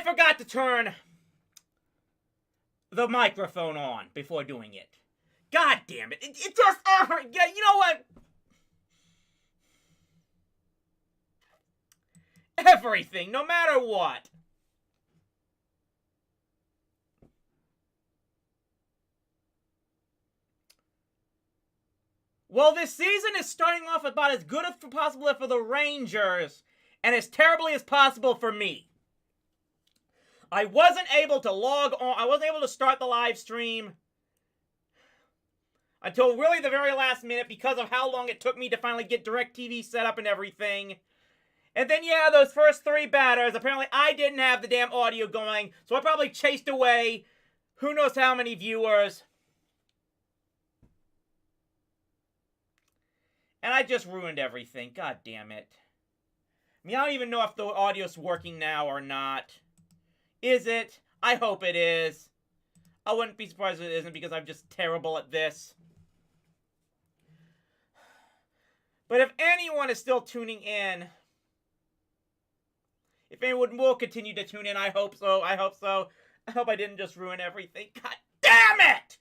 forgot to turn the microphone on before doing it. God damn it. It just... yeah, you know what? Everything, no matter what. Well, this season is starting off about as good as possible for the Rangers, and as terribly as possible for me. I wasn't able to log on, I wasn't able to start the live stream until really the very last minute because of how long it took me to finally get DirecTV set up and everything. And then, yeah, those first 3 batters, apparently I didn't have the damn audio going, so I probably chased away who knows how many viewers. And I just ruined everything. God damn it. I mean, I don't even know if the audio's working now or not. Is it? I hope it is. I wouldn't be surprised if it isn't because I'm just terrible at this. But if anyone is still tuning in, if anyone will continue to tune in, I hope so. I hope so. I hope I didn't just ruin everything. God damn it!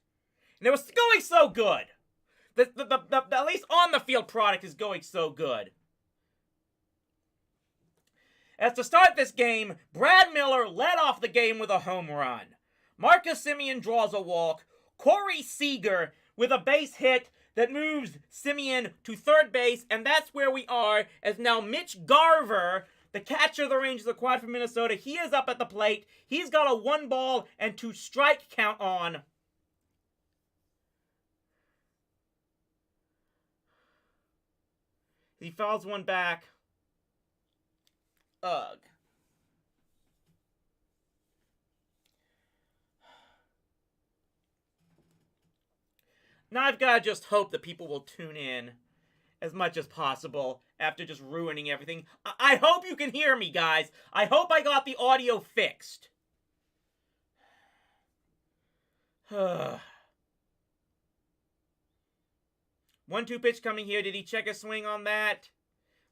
And it was going so good. The at least on the field product is going so good. As to start this game, Brad Miller led off the game with a home run. Marcus Semien draws a walk. Corey Seeger with a base hit that moves Semien to third base, and that's where we are, as now Mitch Garver, the catcher the Rangers acquired from Minnesota, he is up at the plate. He's got a 1-ball-and-2-strike count on. He fouls one back. Ugh. Now I've got to just hope that people will tune in as much as possible after just ruining everything. I hope you can hear me, guys. I hope I got the audio fixed. 1-2 pitch coming here. Did he check a swing on that?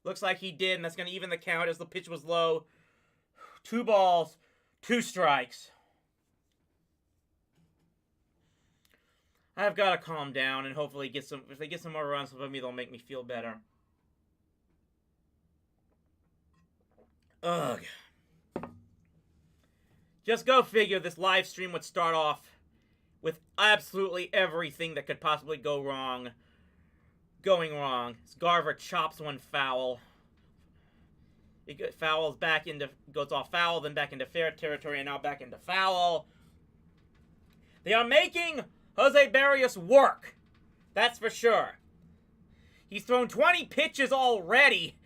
Looks like he did, and that's going to even the count as the pitch was low. 2 balls, 2 strikes. I've got to calm down and hopefully get some. If they get some more runs from me, they'll make me feel better. Ugh. Just go figure this live stream would start off with absolutely everything that could possibly go wrong going wrong. Garver chops one foul. It fouls back into, goes off foul, then back into fair territory, and now back into foul. They are making Jose Barrios work. That's for sure. He's thrown 20 pitches already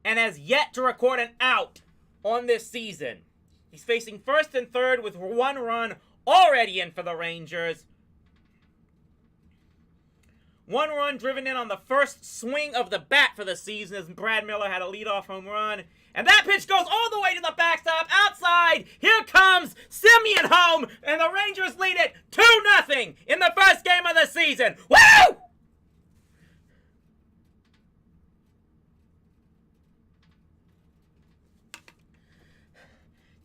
and has yet to record an out on this season. He's facing first and third with 1 run already in for the Rangers. 1 run driven in on the first swing of the bat for the season as Brad Miller had a leadoff home run. And that pitch goes all the way to the backstop, outside. Here comes Semien home, and the Rangers lead it 2-0 in the first game of the season. Woo!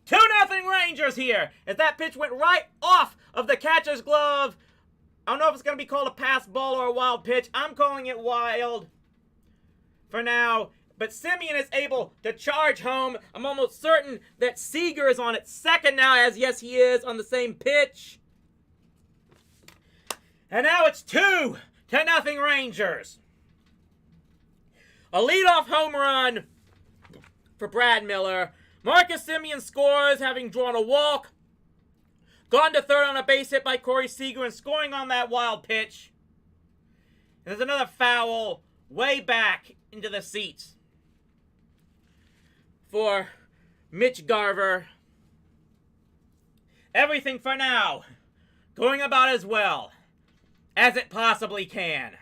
Two 2-0 Rangers here, as that pitch went right off of the catcher's glove. I don't know if it's going to be called a pass ball or a wild pitch. I'm calling it wild for now. But Semien is able to charge home. I'm almost certain that Seeger is on at second now, as yes, he is on the same pitch. And now it's 2-0 Rangers. A leadoff home run for Brad Miller. Marcus Semien scores, having drawn a walk. Gone to third on a base hit by Corey Seeger and scoring on that wild pitch. And there's another foul way back into the seats for Mitch Garver. Everything for now going about as well as it possibly can.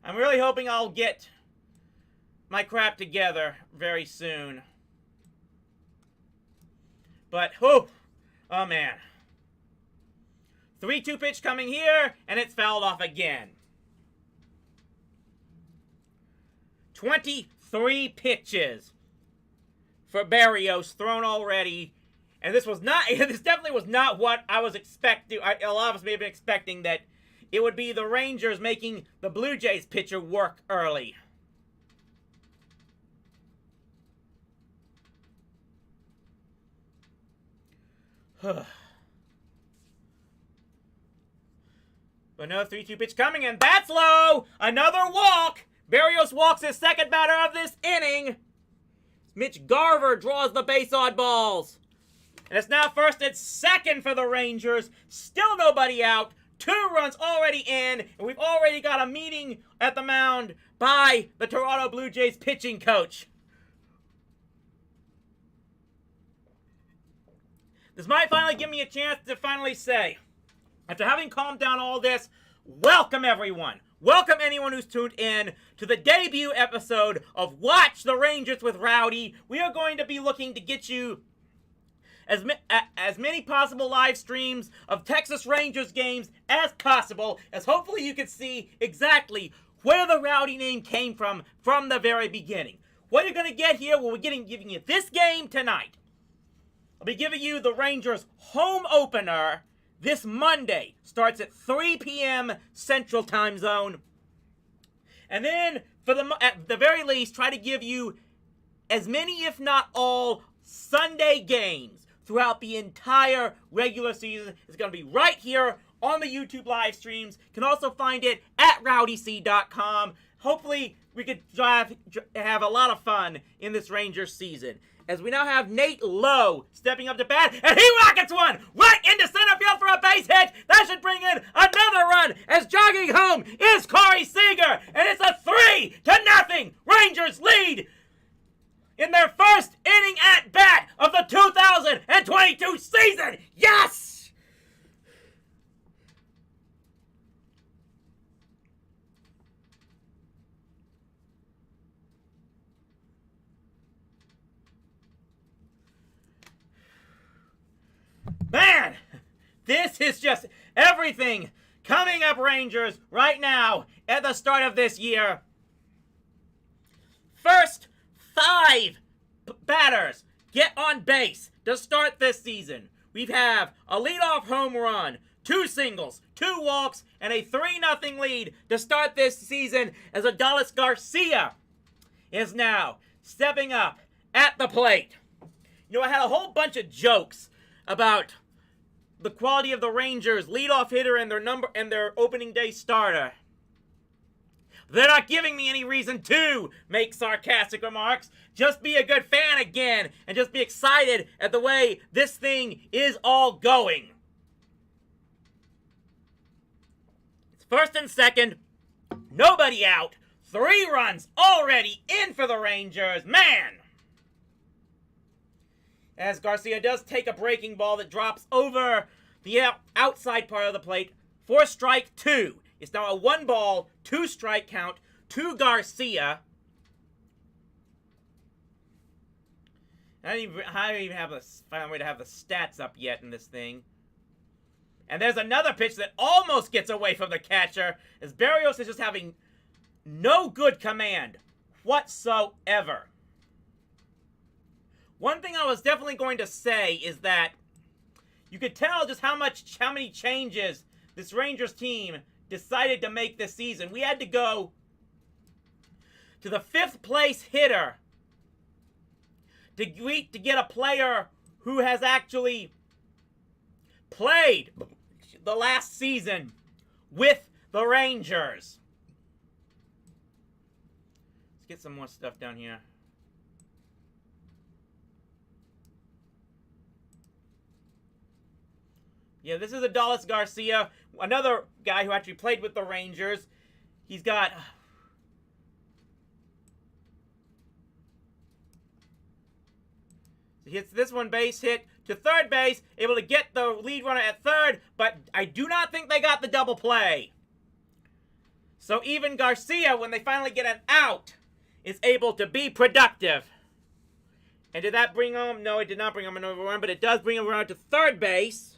I'm really hoping I'll get my crap together very soon. But, oh man. 3-2 pitch coming here, and it's fouled off again. 23 pitches. for Barrios thrown already. And this definitely was not what I was expecting. A lot of us may have been expecting that it would be the Rangers making the Blue Jays pitcher work early. Another 3-2 pitch coming, and that's low! Another walk! Barrios walks his second batter of this inning. Mitch Garver draws the base oddballs. And it's now first and second for the Rangers. Still nobody out. 2 runs already in, and we've already got a meeting at the mound by the Toronto Blue Jays pitching coach. This might finally give me a chance to finally say, after having calmed down all this, welcome everyone. Welcome anyone who's tuned in to the debut episode of Watch the Rangers with Rowdy. We are going to be looking to get you as many possible live streams of Texas Rangers games as possible, as hopefully you can see exactly where the Rowdy name came from the very beginning. What you're going to get here, we're giving you this game tonight. I'll be giving you the Rangers home opener this Monday. Starts at 3 p.m. Central Time Zone. And then, at the very least, try to give you as many, if not all, Sunday games throughout the entire regular season. It's going to be right here on the YouTube live streams. You can also find it at rowdyc.com. Hopefully, we could have a lot of fun in this Rangers season. As we now have Nate Lowe stepping up to bat, and he rockets one right into center field for a base hit. That should bring in another run, as jogging home is Corey Seeger, and it's a 3-0 Rangers lead in their first inning at bat of the 2022 season. Yes! Man, this is just everything coming up, Rangers, right now at the start of this year. First 5 batters get on base to start this season. We have a leadoff home run, 2 singles, 2 walks, and a 3-0 lead to start this season, as Adolis Garcia is now stepping up at the plate. You know, I had a whole bunch of jokes about the quality of the Rangers leadoff hitter and their opening day starter. They're not giving me any reason to make sarcastic remarks. Just be a good fan again and just be excited at the way this thing is all going. It's first and second, nobody out, 3 runs already in for the Rangers. Man! As Garcia does take a breaking ball that drops over the outside part of the plate for strike 2. It's now a 1-ball, 2-strike count to Garcia. I don't even find a way to have the stats up yet in this thing. And there's another pitch that almost gets away from the catcher, as Barrios is just having no good command whatsoever. One thing I was definitely going to say is that you could tell just how many changes this Rangers team decided to make this season. We had to go to the 5th place hitter to get a player who has actually played the last season with the Rangers. Let's get some more stuff down here. Yeah, this is Adolis Garcia, another guy who actually played with the Rangers. He's got... He hits this one base hit to third base, able to get the lead runner at third, but I do not think they got the double play. So even Garcia, when they finally get an out, is able to be productive. And did that bring him? No, it did not bring him another run, but it does bring him around to third base.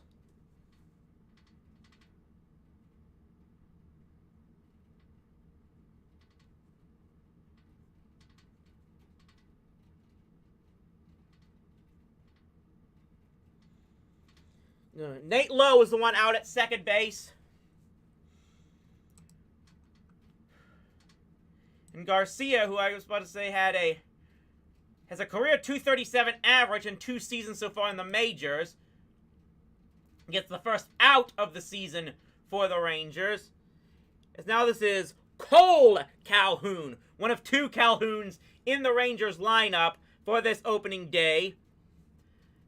Nate Lowe is the one out at second base. And Garcia, who I was about to say has a career .237 average in 2 seasons so far in the majors, gets the first out of the season for the Rangers. As now this is Cole Calhoun, one of 2 Calhouns in the Rangers lineup for this opening day.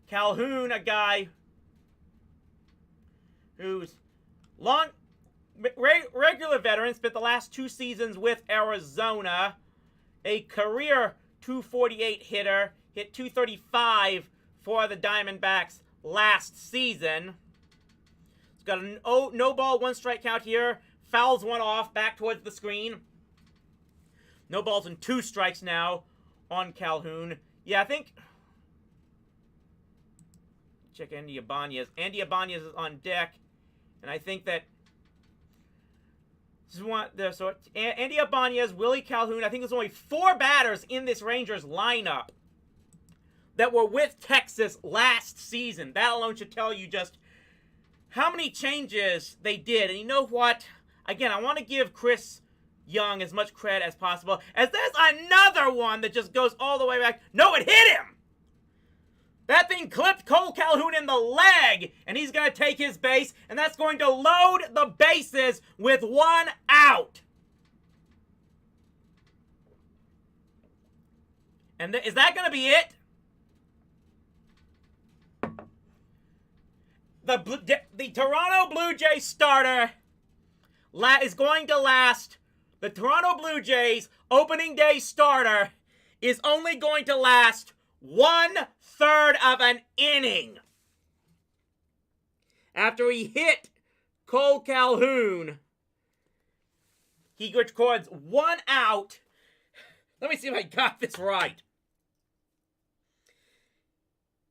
Calhoun, a guy who's regular veteran, spent the last 2 seasons with Arizona, a career .248 hitter, hit .235 for the Diamondbacks last season. He's got a no ball, 1 strike count here, fouls one off back towards the screen. No balls and 2 strikes now on Calhoun. Yeah, I think... Check Andy Ibanez. Andy Ibanez is on deck, and I think that this is one. So Andy Ibanez, Willie Calhoun. I think there's only 4 batters in this Rangers lineup that were with Texas last season. That alone should tell you just how many changes they did. And you know what? Again, I want to give Chris Young as much credit as possible. As there's another one that just goes all the way back. No, it hit him! That thing clipped Cole Calhoun in the leg, and he's going to take his base, and that's going to load the bases with 1 out. And is that going to be it? The Toronto Blue Jays starter is going to last. The Toronto Blue Jays opening day starter is only going to last 1/3 of an inning. After he hit Cole Calhoun, he records 1 out. Let me see if I got this right.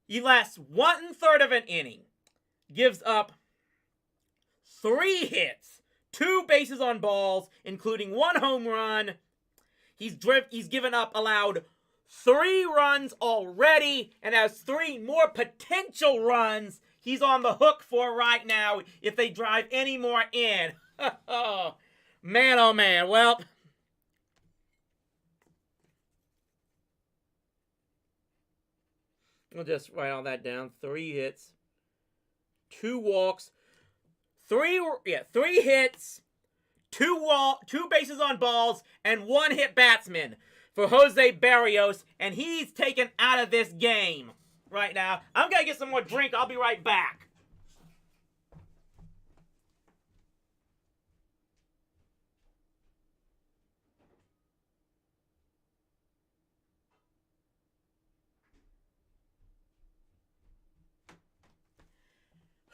He lasts 1/3 of an inning, gives up 3 hits, 2 bases on balls, including 1 home run. He's allowed 3 runs already, and has 3 more potential runs he's on the hook for right now if they drive any more in. Oh, man. Well, we'll just write all that down. 3 hits, 2 walks, 3 hits, 2 bases on balls, and 1 hit batsman for Jose Barrios, and he's taken out of this game right now. I'm going to get some more drink. I'll be right back.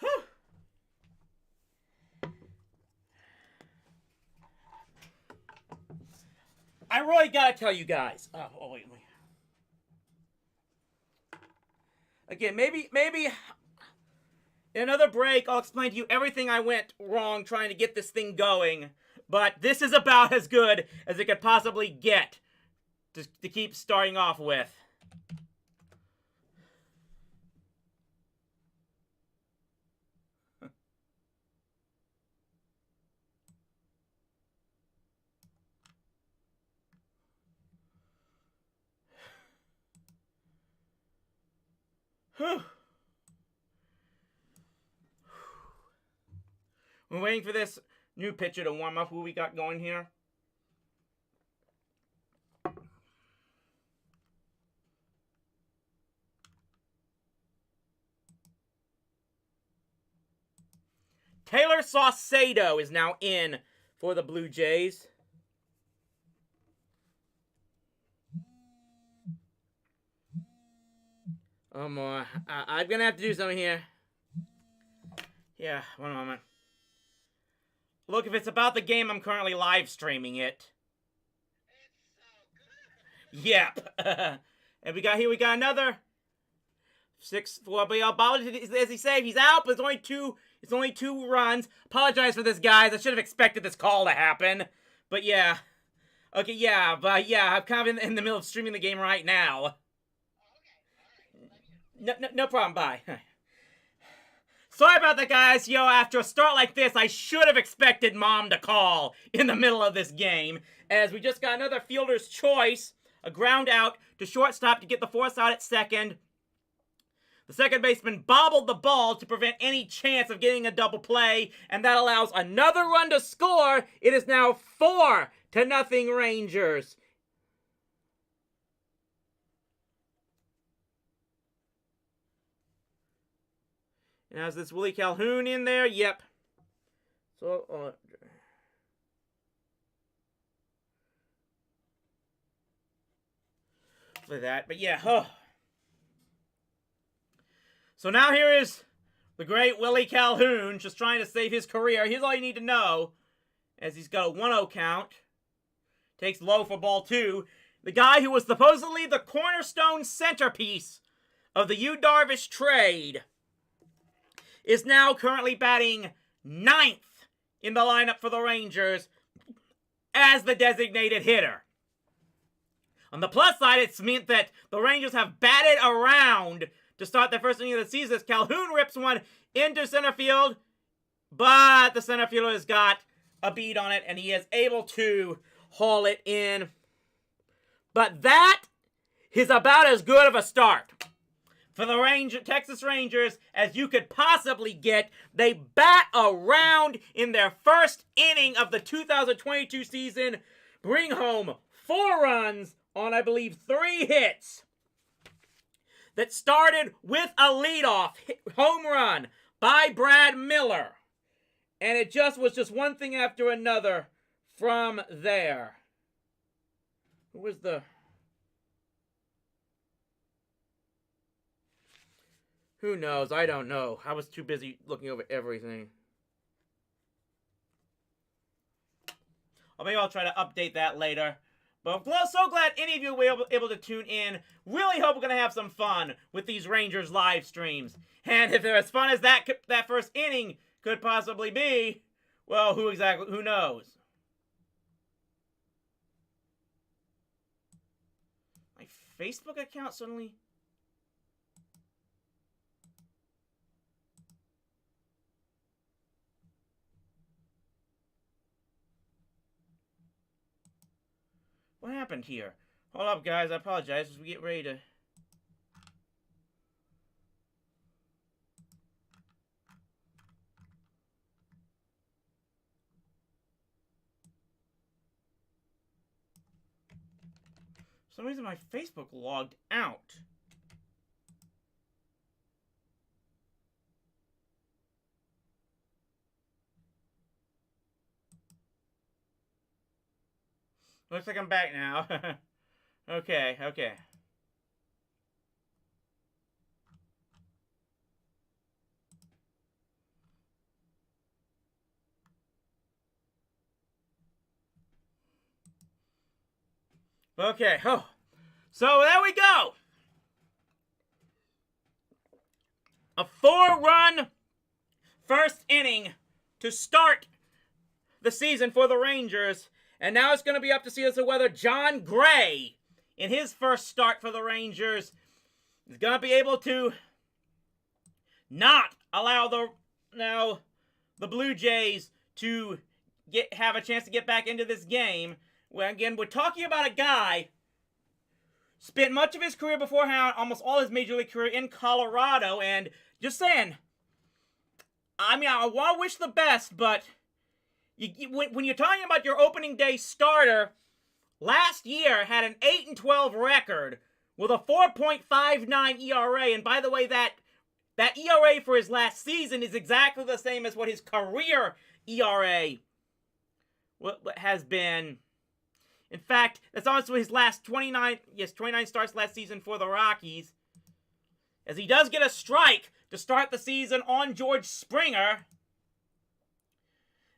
Whew. I really gotta tell you guys. Wait. Again, maybe in another break I'll explain to you everything I went wrong trying to get this thing going. But this is about as good as it could possibly get to keep starting off with. We're waiting for this new pitcher to warm up. Who we got going here? Taylor Saucedo is now in for the Blue Jays. Oh, more. I'm going to have to do something here. Yeah, one moment. Look, if it's about the game, I'm currently live streaming it. Yep. And we got another 6-4. But as he said, he's out, but it's only two runs. Apologize for this, guys. I should have expected this call to happen. But yeah. Okay, yeah, but yeah, I'm kind of in the middle of streaming the game right now. No problem, bye. Sorry about that, guys. After a start like this, I should have expected Mom to call in the middle of this game, as we just got another fielder's choice, a ground out to shortstop to get the force out at second. The second baseman bobbled the ball to prevent any chance of getting a double play, and that allows another run to score. It is now 4-0 Rangers. Now, is this Willie Calhoun in there? Yep. So, for that. But yeah, So now here is the great Willie Calhoun, just trying to save his career. Here's all you need to know, as he's got a 1-0 count. Takes low for ball 2. The guy who was supposedly the cornerstone centerpiece of the Yu Darvish trade is now currently batting 9th in the lineup for the Rangers as the designated hitter. On the plus side, it's meant that the Rangers have batted around to start their first inning of the season. Calhoun rips one into center field, but the center fielder has got a beat on it, and he is able to haul it in. But that is about as good of a start for the Texas Rangers as you could possibly get. They bat around in their first inning of the 2022 season, bring home 4 runs on, I believe, 3 hits. That started with a leadoff home run by Brad Miller. And it was one thing after another from there. Who was the... Who knows? I don't know. I was too busy looking over everything. Or maybe I'll try to update that later. But I'm so glad any of you were able to tune in. Really hope we're going to have some fun with these Rangers live streams. And if they're as fun as that first inning could possibly be, well, who knows? My Facebook account suddenly... What happened here? Hold up, guys. I apologize as we get ready to... For some reason, my Facebook logged out. Looks like I'm back now. Okay. Okay, so there we go. A 4-run first inning to start the season for the Rangers. And now it's going to be up to see as to whether John Gray, in his first start for the Rangers, is going to be able to not allow the Blue Jays to have a chance to get back into this game. Well, again, we're talking about a guy spent much of his career beforehand, almost all his major league career in Colorado, and just saying, I mean, I want to wish the best, but when you're talking about your opening day starter, last year had an 8-12 record with a 4.59 ERA, and by the way, that ERA for his last season is exactly the same as what his career ERA has been. In fact, that's also his last 29 starts last season for the Rockies. As he does get a strike to start the season on George Springer.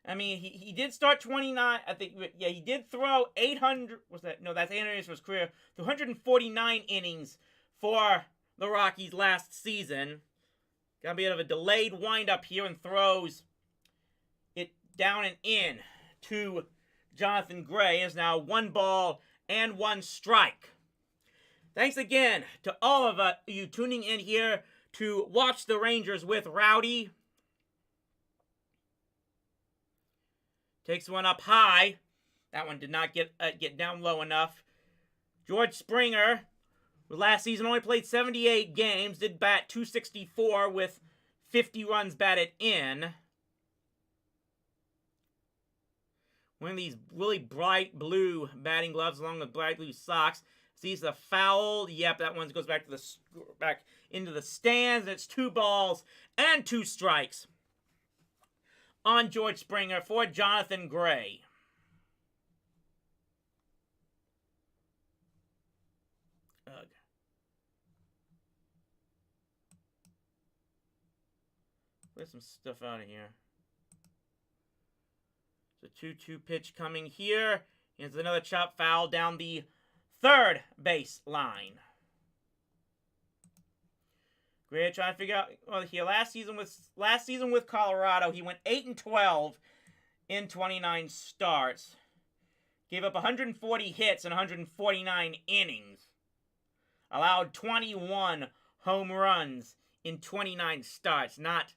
I mean, he did start 29, I think, yeah, he did throw 800, that's 800 innings for his career, 249 innings for the Rockies last season. Got a bit of a delayed windup here and throws it down and in to Jonathan Gray. Is now 1 ball and 1 strike. Thanks again to all of you tuning in here to watch the Rangers with Rowdy. Takes one up high. That one did not get down low enough. George Springer, who last season only played 78 games, did bat .264 with 50 runs batted in. One of these really bright blue batting gloves along with bright blue socks. Sees the foul. Yep, that one goes back into the stands. And it's 2 balls and 2 strikes on George Springer for Jonathan Gray. Ugh. Get some stuff out of here. The 2-2 pitch coming here. Here's another chop foul down the third base line. Gray trying to figure out. Well, here last season with Colorado, he went 8-12 in 29 starts. Gave up 140 hits in 149 innings. Allowed 21 home runs in 29 starts. Not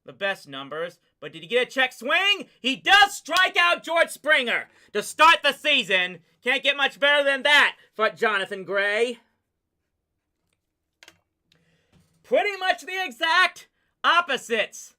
the best numbers, but did he get a check swing? He does strike out George Springer to start the season. Can't get much better than that for Jonathan Gray. Pretty much the exact opposites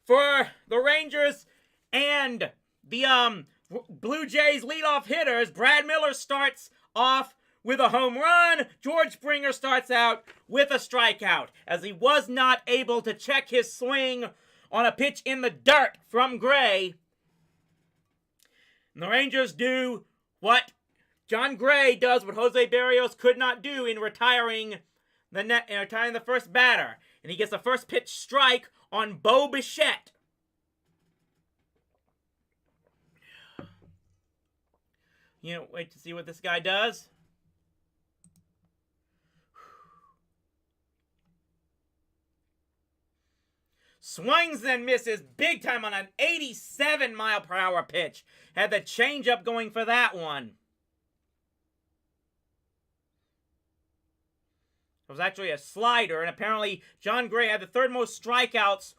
for the Rangers and the Blue Jays leadoff hitters. Brad Miller starts off with a home run. George Springer starts out with a strikeout, as he was not able to check his swing on a pitch in the dirt from Gray. And the Rangers do what John Gray does, what Jose Barrios could not do in retiring the first batter. And he gets the first pitch strike on Bo Bichette. Wait to see what this guy does. Swings and misses big time on an 87-mile-per-hour pitch. Had the changeup going for that one. It was actually a slider, and apparently John Gray had the third most strikeouts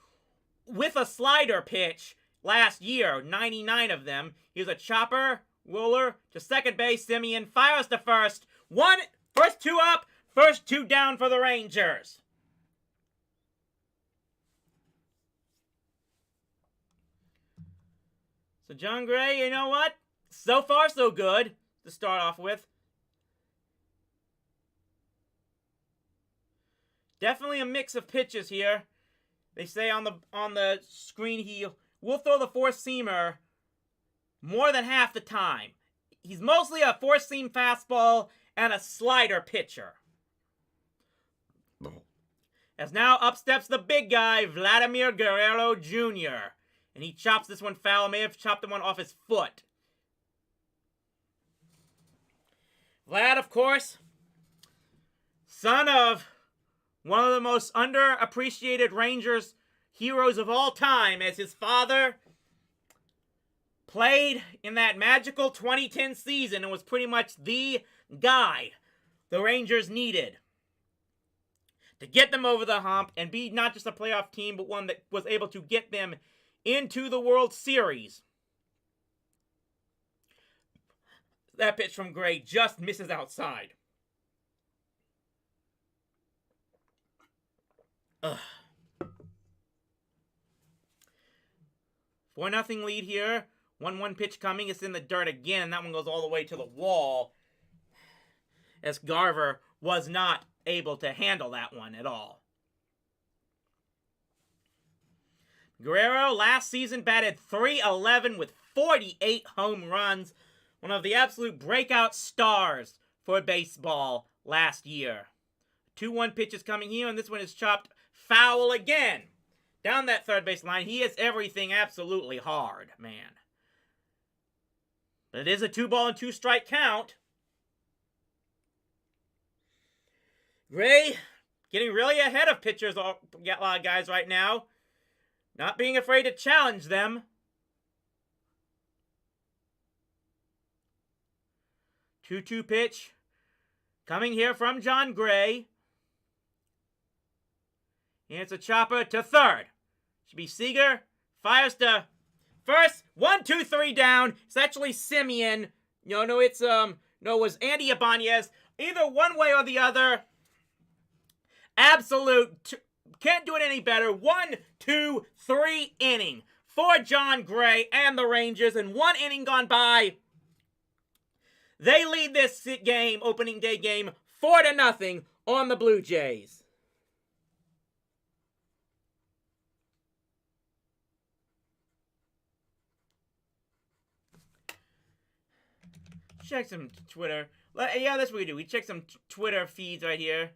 with a slider pitch last year, 99 of them. He was a chopper, roller to second base. Simeon fires to first. First 2 up, first 2 down for the Rangers. So John Gray, you know what? So far, so good to start off with. Definitely a mix of pitches here. They say on the screen he will throw the four-seamer more than half the time. He's mostly a four-seam fastball and a slider pitcher. As now up steps the big guy, Vladimir Guerrero Jr. And he chops this one foul. May have chopped the one off his foot. Vlad, of course, son of one of the most underappreciated Rangers heroes of all time, as his father played in that magical 2010 season and was pretty much the guy the Rangers needed to get them over the hump and be not just a playoff team, but one that was able to get them into the World Series. That pitch from Gray just misses outside. 4-0 lead here. 1-1 pitch coming. It's in the dirt again. That one goes all the way to the wall, as Garver was not able to handle that one at all. Guerrero last season batted .311 with 48 home runs. One of the absolute breakout stars for baseball last year. 2-1 pitch is coming here, and this one is chopped foul again. Down that third base line, he hits everything absolutely hard, man. But it is a 2-ball and 2-strike count. Gray getting really ahead of pitchers, a lot of guys right now. Not being afraid to challenge them. 2-2 pitch coming here from John Gray. And it's a chopper to third. Should be Seeger. Fires to First, 1, 2, 3 down. It's actually Simeon. No, it was Andy Ibanez. Either one way or the other. Absolute. Can't do it any better. 1, 2, 3 inning for John Gray and the Rangers. And 1 inning gone by. They lead this game, opening day game, 4-0 on the Blue Jays. Check some Twitter. Yeah, that's what we do. We check some Twitter feeds right here.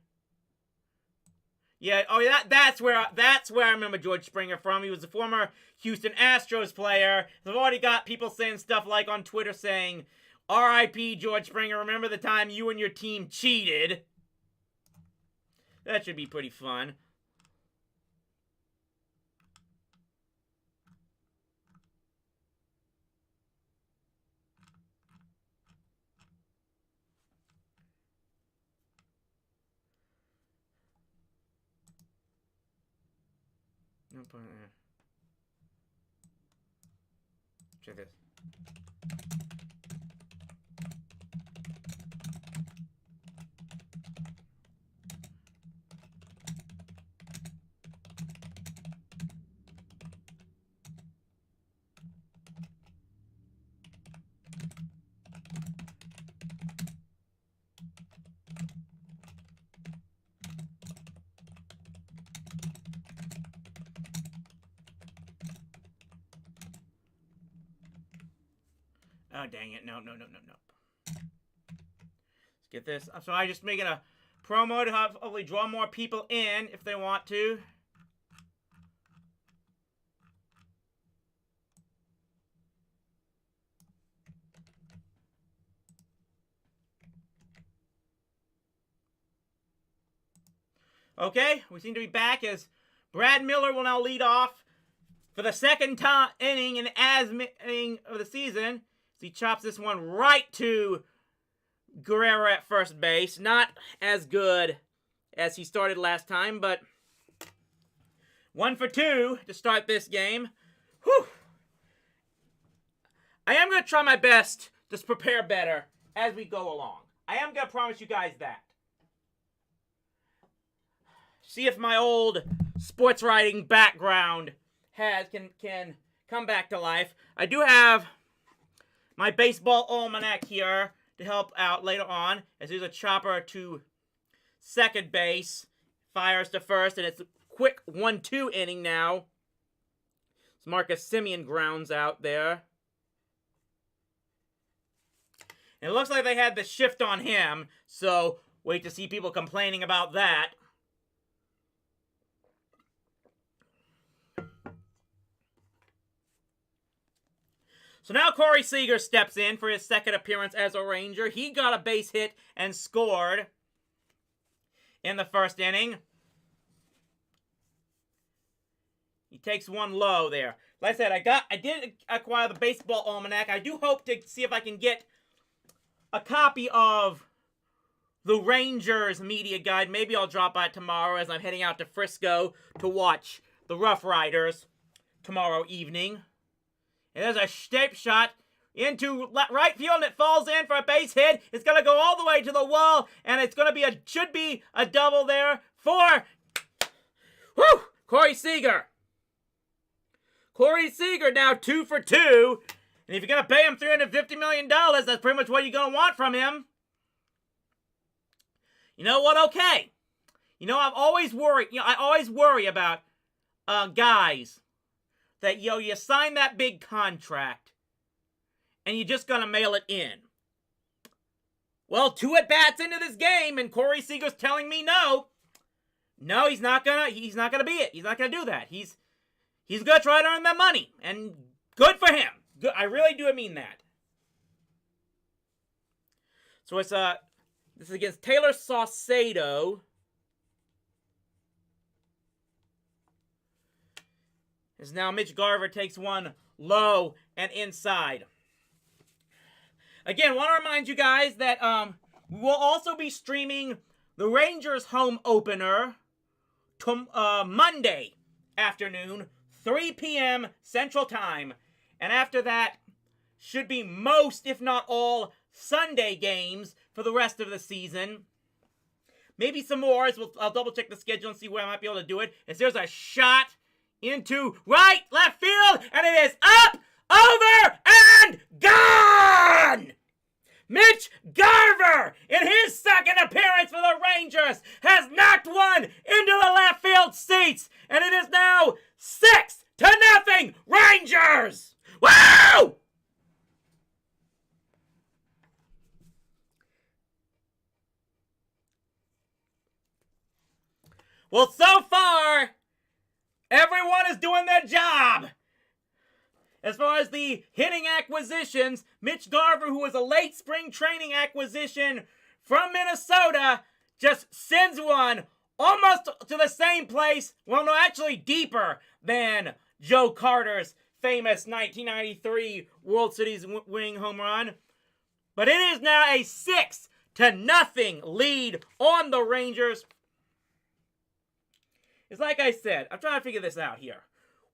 Yeah, oh, that's where I remember George Springer from. He was a former Houston Astros player. I've already got people saying stuff like on Twitter saying, R.I.P. George Springer, remember the time you and your team cheated? That should be pretty fun. No point there. Check this. Oh, dang it. No. Let's get this. So I'm just making a promo to hopefully draw more people in if they want to. Okay, we seem to be back as Brad Miller will now lead off for the second inning and inning of the season. He chops this one right to Guerrero at first base. Not as good as he started last time, but 1 for 2 to start this game. Whew. I am going to try my best to prepare better as we go along. I am going to promise you guys that. See if my old sports writing background can come back to life. I do have my baseball almanac here to help out later on, as there's a chopper to second base, fires to first, and it's a quick 1-2 inning now. So Marcus Semien grounds out there. And it looks like they had the shift on him, so wait to see people complaining about that. So now Corey Seeger steps in for his second appearance as a Ranger. He got a base hit and scored in the first inning. He takes one low there. Like I said, I did acquire the baseball almanac. I do hope to see if I can get a copy of the Rangers media guide. Maybe I'll drop by tomorrow as I'm heading out to Frisco to watch the Rough Riders tomorrow evening. And there's a shape shot into right field, and it falls in for a base hit. It's going to go all the way to the wall, and it's going to should be a double there for Corey Seeger. Corey Seeger now 2 for 2. And if you're going to pay him $350 million, that's pretty much what you're going to want from him. You know what? Okay. You know, I've always worried. I always worry about guys that, you sign that big contract and you're just going to mail it in. Well, 2 at-bats into this game, and Corey Seager's telling me no. No, he's not gonna be it. He's not gonna do that. He's gonna try to earn that money, and good for him. Good, I really do mean that. So it's this is against Taylor Saucedo. As now Mitch Garver takes one low and inside. Again, want to remind you guys that we will also be streaming the Rangers home opener Monday afternoon, 3 p.m. Central Time. And after that, should be most, if not all, Sunday games for the rest of the season. Maybe some more. I'll double check the schedule and see where I might be able to do it. As there's a shot into right left field, and it is up, over, and gone! Mitch Garver, in his second appearance for the Rangers, has knocked one into the left field seats, and it is now 6-0 Rangers! Woo! Well, so far, everyone is doing their job. As far as the hitting acquisitions, Mitch Garver, who was a late spring training acquisition from Minnesota, just sends one almost to the same place, well, no, actually deeper than Joe Carter's famous 1993 World Series winning home run. But it is now a 6-0 lead on the Rangers. It's like I said, I'm trying to figure this out here.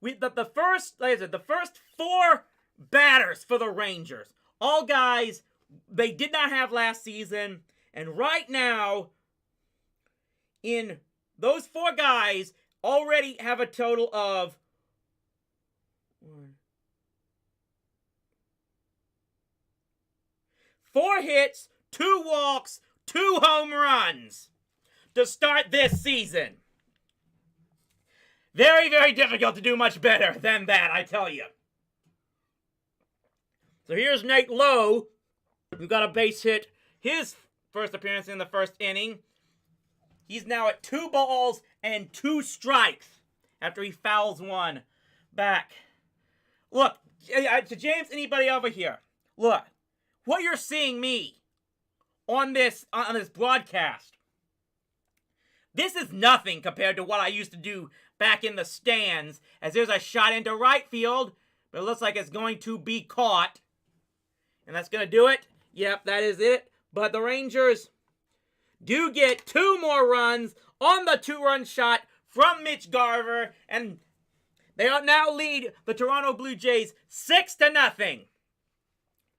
The first four batters for the Rangers, all guys they did not have last season, and right now, in those four guys, already have a total of 4 hits, 2 walks, 2 home runs to start this season. Very, very difficult to do much better than that, I tell you. So here's Nate Lowe, who got a base hit his first appearance in the first inning. He's now at 2 balls and 2 strikes after he fouls one back. Look, to James, anybody over here, look, what you're seeing me on this broadcast, this is nothing compared to what I used to do back in the stands, as there's a shot into right field, but it looks like it's going to be caught. And that's going to do it. Yep, that is it. But the Rangers do get 2 more runs on the 2-run shot from Mitch Garver, and they now lead the Toronto Blue Jays 6-0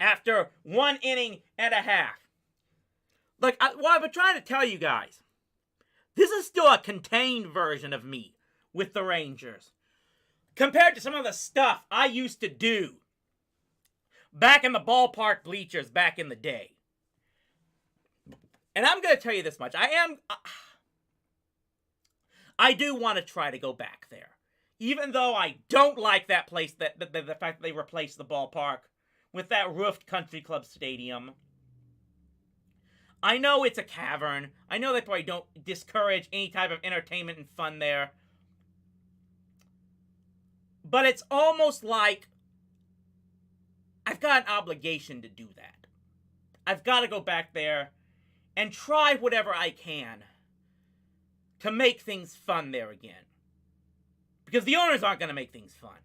after 1 inning and a half. Like, what I've been trying to tell you guys, this is still a contained version of me with the Rangers, compared to some of the stuff I used to do back in the ballpark bleachers back in the day. And I'm going to tell you this much. I do want to try to go back there. Even though I don't like that place, the fact that they replaced the ballpark with that roofed country club stadium. I know it's a cavern. I know they probably don't discourage any type of entertainment and fun there. But it's almost like I've got an obligation to do that. I've got to go back there and try whatever I can to make things fun there again. Because the owners aren't going to make things fun.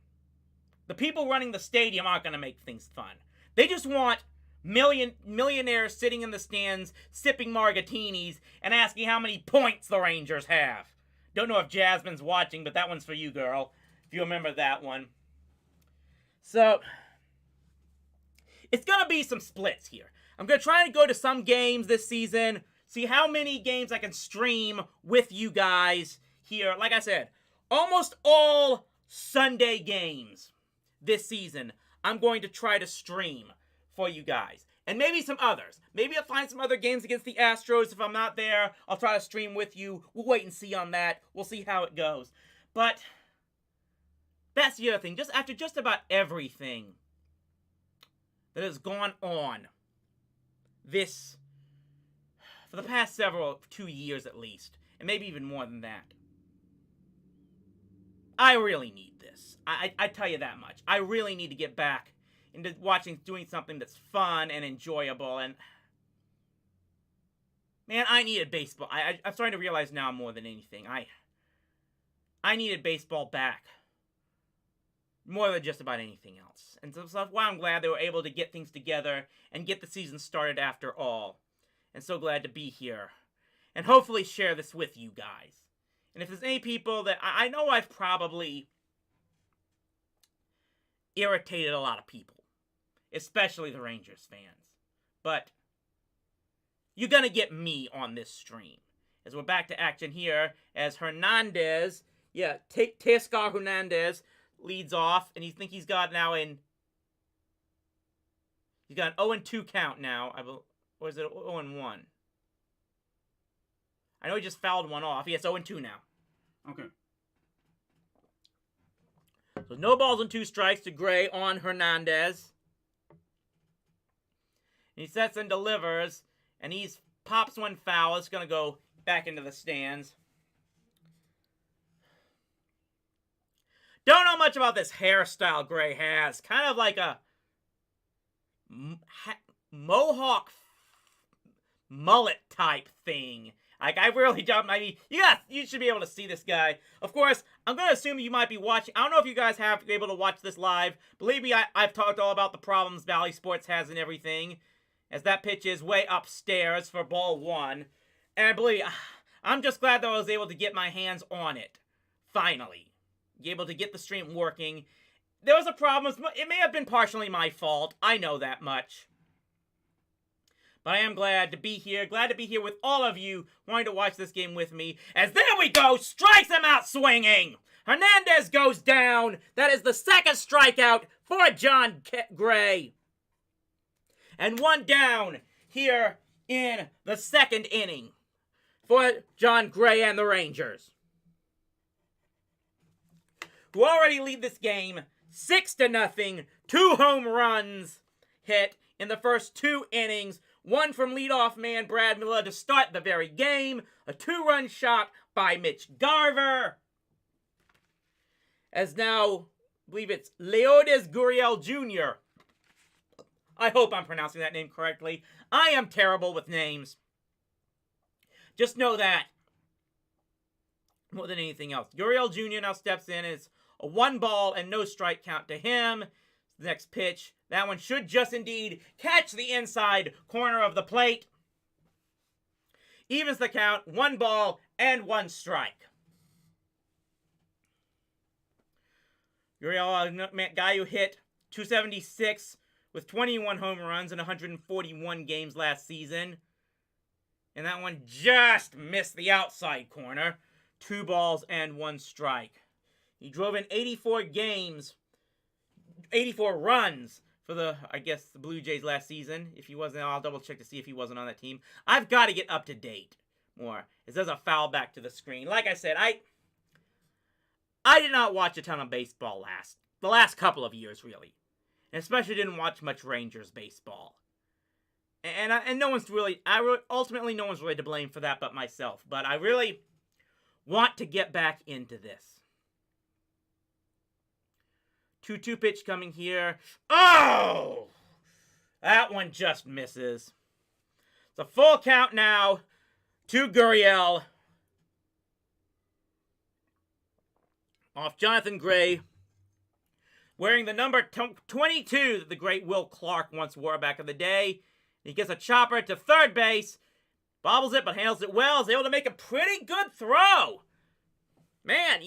The people running the stadium aren't going to make things fun. They just want millionaires sitting in the stands, sipping martinis, and asking how many points the Rangers have. Don't know if Jasmine's watching, but that one's for you, girl. If you remember that one. So, it's going to be some splits here. I'm going to try to go to some games this season, see how many games I can stream with you guys here. Like I said, almost all Sunday games this season I'm going to try to stream for you guys. And maybe some others. Maybe I'll find some other games against the Astros. If I'm not there, I'll try to stream with you. We'll wait and see on that. We'll see how it goes. But that's the other thing. Just after just about everything that has gone on for the past 2 years at least, and maybe even more than that, I really need this. I tell you that much. I really need to get back into doing something that's fun and enjoyable, and man, I needed baseball. I'm starting to realize now more than anything. I needed baseball back more than just about anything else. And so that's why I'm glad they were able to get things together and get the season started after all. And so glad to be here and hopefully share this with you guys. And if there's any people that I know I've probably irritated a lot of people, especially the Rangers fans. But you're going to get me on this stream. As we're back to action here, as Hernandez, Teoscar Hernandez leads off, and you think he's got now he's got an 0-2 count now, or is it 0-1? I know he just fouled one off. Yes, 0-2 now. Okay. So no balls and 2 strikes to Gray on Hernandez. And he sets and delivers, and he pops one foul. It's going to go back into the stands. Don't know much about this hairstyle Gray has. Kind of like a mohawk mullet type thing. Like, I really don't, you should be able to see this guy. Of course, I'm going to assume you might be watching. I don't know if you guys have been able to watch this live. Believe me, I've talked all about the problems Valley Sports has and everything, as that pitch is way upstairs for ball 1. And I'm just glad that I was able to get my hands on it. Finally. Be able to get the stream working. There was a problem. It may have been partially my fault. I know that much. But I am glad to be here. Glad to be here with all of you wanting to watch this game with me. As there we go. Strikes him out swinging. Hernandez goes down. That is the second strikeout for John Gray. And one down here in the second inning for John Gray and the Rangers, who already lead this game 6-0. 2 home runs hit in the first 2 innings. One from leadoff man Brad Miller to start the very game. A 2-run shot by Mitch Garver. As now, I believe it's Vladimir Guerrero Jr. I hope I'm pronouncing that name correctly. I am terrible with names. Just know that. More than anything else. Guerrero Jr. now steps in. It's a 1-ball and no strike count to him. The next pitch. That one should just indeed catch the inside corner of the plate. Evens the count. 1 ball and 1 strike. Guerrero, a guy who hit .276 with 21 home runs in 141 games last season. And that one just missed the outside corner. 2 balls and 1 strike. He drove in 84 runs for the Blue Jays last season. If he wasn't, I'll double check to see if he wasn't on that team. I've got to get up to date more. As there's a foul back to the screen. Like I said, I did not watch a ton of baseball the last couple of years, really. And especially didn't watch much Rangers baseball. And no one's really, ultimately no one's really to blame for that but myself. But I really want to get back into this. 2-2 pitch coming here. Oh! That one just misses. It's a full count now to Gurriel. Off Jonathan Gray. Wearing the number 22 that the great Will Clark once wore back in the day. He gets a chopper to third base. Bobbles it, but handles it well. Is able to make a pretty good throw. Man,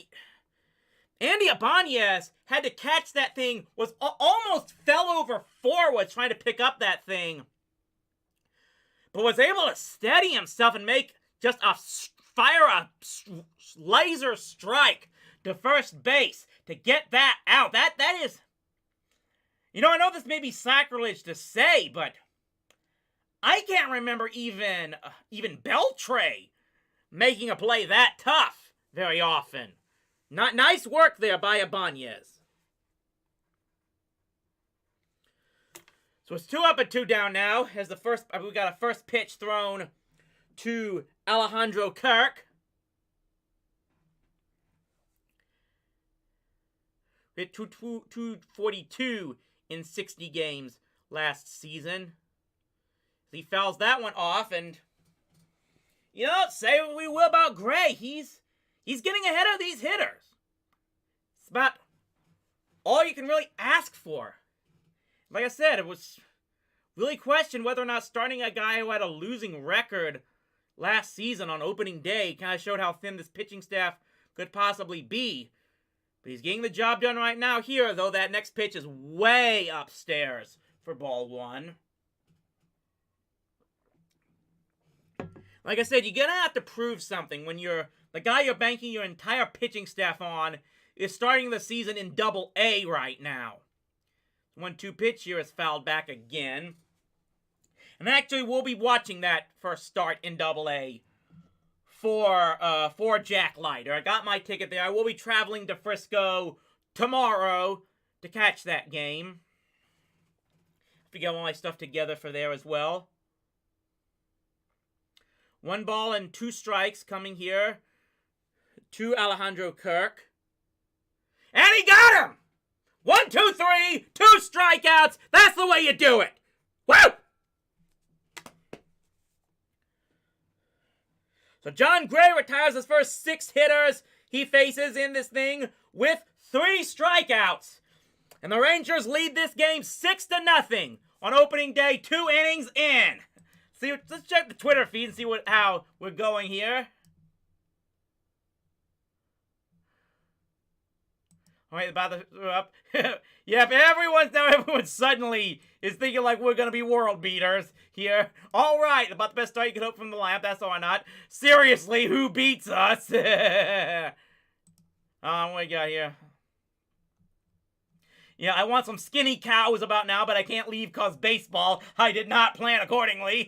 Andy Ibanez had to catch that thing, almost fell over forward trying to pick up that thing. But was able to steady himself and make just fire a laser strike to first base to get that out. That is, I know this may be sacrilege to say, but I can't remember even Beltre making a play that tough very often. Not nice work there by Ibanez. So it's 2 up and 2 down now. As we got a first pitch thrown to Alejandro Kirk. Hit 242 in 60 games last season. He fouls that one off, and say what we will about Gray, he's getting ahead of these hitters. It's about all you can really ask for. Like I said, it was really questioned whether or not starting a guy who had a losing record last season on opening day kind of showed how thin this pitching staff could possibly be. But he's getting the job done right now here, though that next pitch is way upstairs for ball 1. Like I said, you're going to have to prove something when the guy you're banking your entire pitching staff on is starting the season in Double-A right now. 1-2 pitch here is fouled back again. And actually, we'll be watching that first start in Double-A for Jack Leiter. I got my ticket there. I will be traveling to Frisco tomorrow to catch that game. Have to get all my stuff together for there as well. 1 ball and 2 strikes coming here to Alejandro Kirk. And he got him! 1, 2, 3, 2 strikeouts. That's the way you do it. Woo! So John Gray retires his first 6 hitters he faces in this thing with 3 strikeouts. And the Rangers lead this game 6-0 on opening day, 2 innings in. See, let's check the Twitter feed and see how we're going here. All right, about the up. Yep, everyone suddenly is thinking like we're gonna be world beaters here. All right, about the best start you can hope from the lineup. That's all or not. Seriously, who beats us? What we got here? Yeah, I want some skinny cows about now, but I can't leave cause baseball. I did not plan accordingly.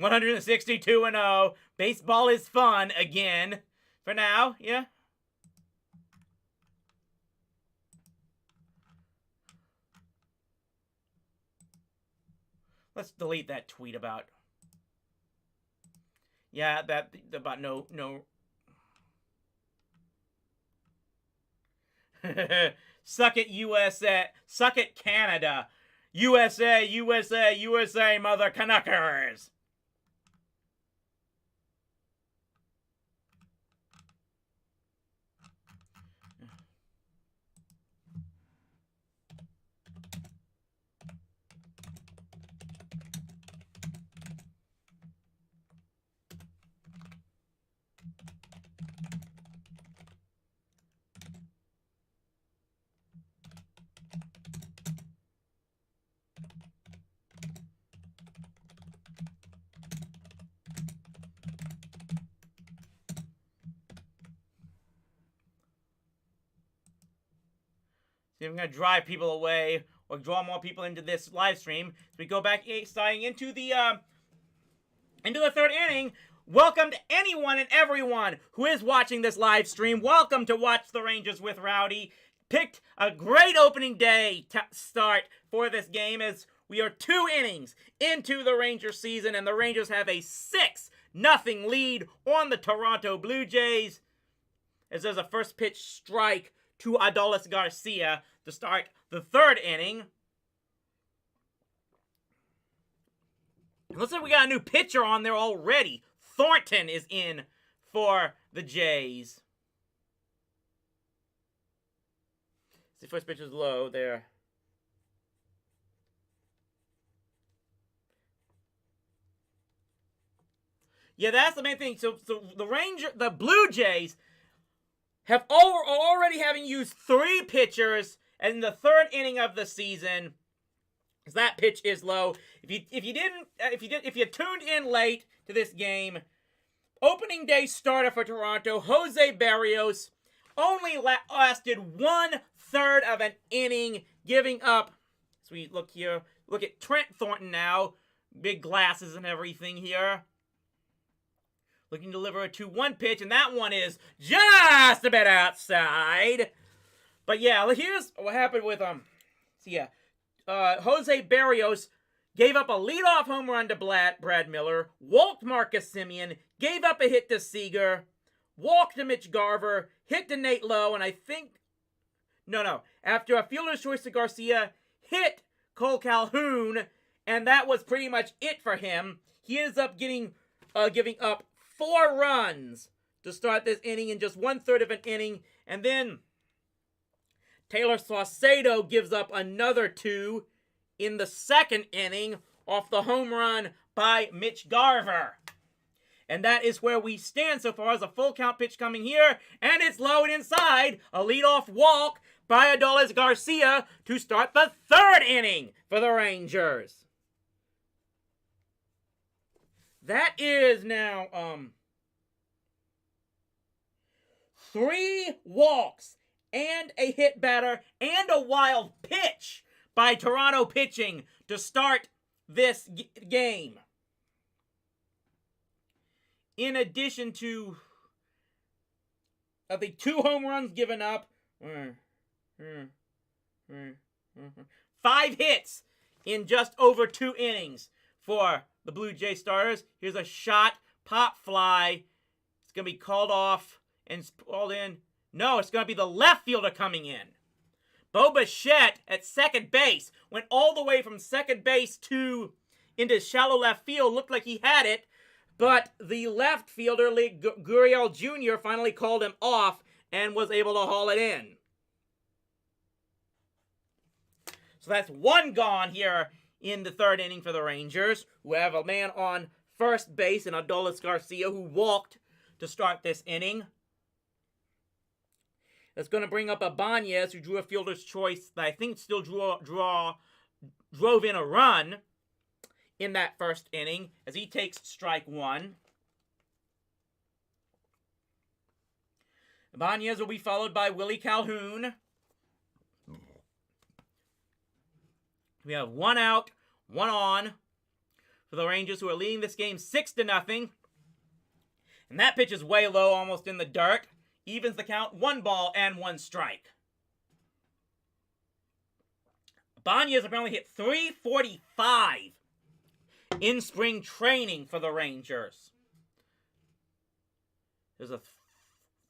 162-0. Baseball is fun again. For now, yeah. Let's delete that tweet about. Yeah, that about no. Suck it, USA. Suck it, Canada. USA, mother Canuckers. See if I'm going to drive people away or draw more people into this live stream. So we go back starting into the 3rd inning. Welcome to anyone and everyone who is watching this live stream. Welcome to Watch the Rangers with Rowdy. Picked a great opening day start for this game as we are 2 innings into the Rangers season and the Rangers have a 6-0 lead on the Toronto Blue Jays as there's a first pitch strike to Adolis Garcia to start the 3rd inning. Looks like we got a new pitcher on there already. Thornton is in for the Jays. The first pitch is low there. Yeah, that's the main thing. So the Blue Jays have already having used 3 pitchers in the 3rd inning of the season. That pitch is low. If you tuned in late to this game, opening day starter for Toronto, Jose Barrios, only lasted 1/3 of an inning, giving up. So we look here. Look at Trent Thornton now, big glasses and everything here. Looking to deliver a 2-1 pitch, and that one is just a bit outside. But yeah, here's what happened with Jose Barrios gave up a leadoff home run to Brad Miller, walked Marcus Semien, gave up a hit to Seeger, walked to Mitch Garver, hit to Nate Lowe, and I think after a fielder's choice to Garcia, hit Cole Calhoun, and that was pretty much it for him. He ends up giving up 4 runs to start this inning in just 1/3 of an inning. And then Taylor Saucedo gives up another 2 in the 2nd inning off the home run by Mitch Garver. And that is where we stand so far as a full count pitch coming here. And it's low and inside. A leadoff walk by Adolis Garcia to start the third inning for the Rangers. That is now 3 walks and a hit batter and a wild pitch by Toronto pitching to start this game. In addition to the 2 home runs given up, 5 hits in just over 2 innings for the Blue Jay starters. Here's a shot, pop fly. It's going to be called off and called in. No, it's going to be the left fielder coming in. Bo Bichette at second base went all the way from second base to into shallow left field. Looked like he had it, but the left fielder, Guerrero Jr., finally called him off and was able to haul it in. So that's 1 gone here in the third inning for the Rangers, who have a man on first base in Adolis Garcia, who walked to start this inning. That's going to bring up Ibanez, who drew a fielder's choice that I think still drove in a run in that first inning, as he takes strike 1. Ibanez will be followed by Willie Calhoun. We have 1 out, 1 on for the Rangers, who are leading this game 6-0. And that pitch is way low, almost in the dirt. Evens the count, 1 ball and 1 strike. Ibanez apparently hit .345 in spring training for the Rangers. There's a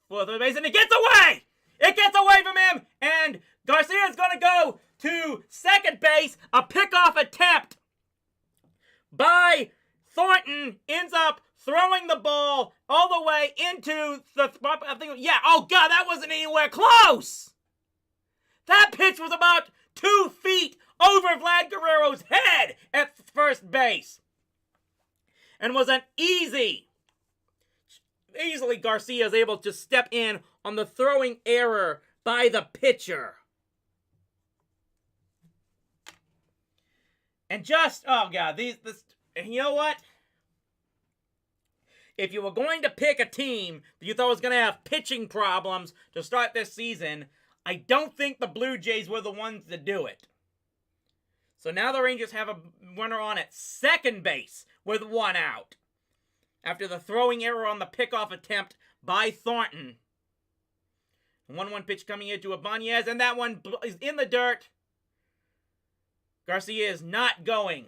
for third base, and it gets away! It gets away from him, and Garcia is going to go to second base. A pickoff attempt by Thornton ends up throwing the ball all the way into the, I think, yeah, oh God, that wasn't anywhere close! That pitch was about 2 feet over Vlad Guerrero's head at first base. And was an easily Garcia is able to step in on the throwing error by the pitcher. And just, oh God, you know what? If you were going to pick a team that you thought was going to have pitching problems to start this season, I don't think the Blue Jays were the ones to do it. So now the Rangers have a runner on at second base with 1 out. After the throwing error on the pickoff attempt by Thornton. 1-1 pitch coming into Ibanez, and that one is in the dirt. Garcia is not going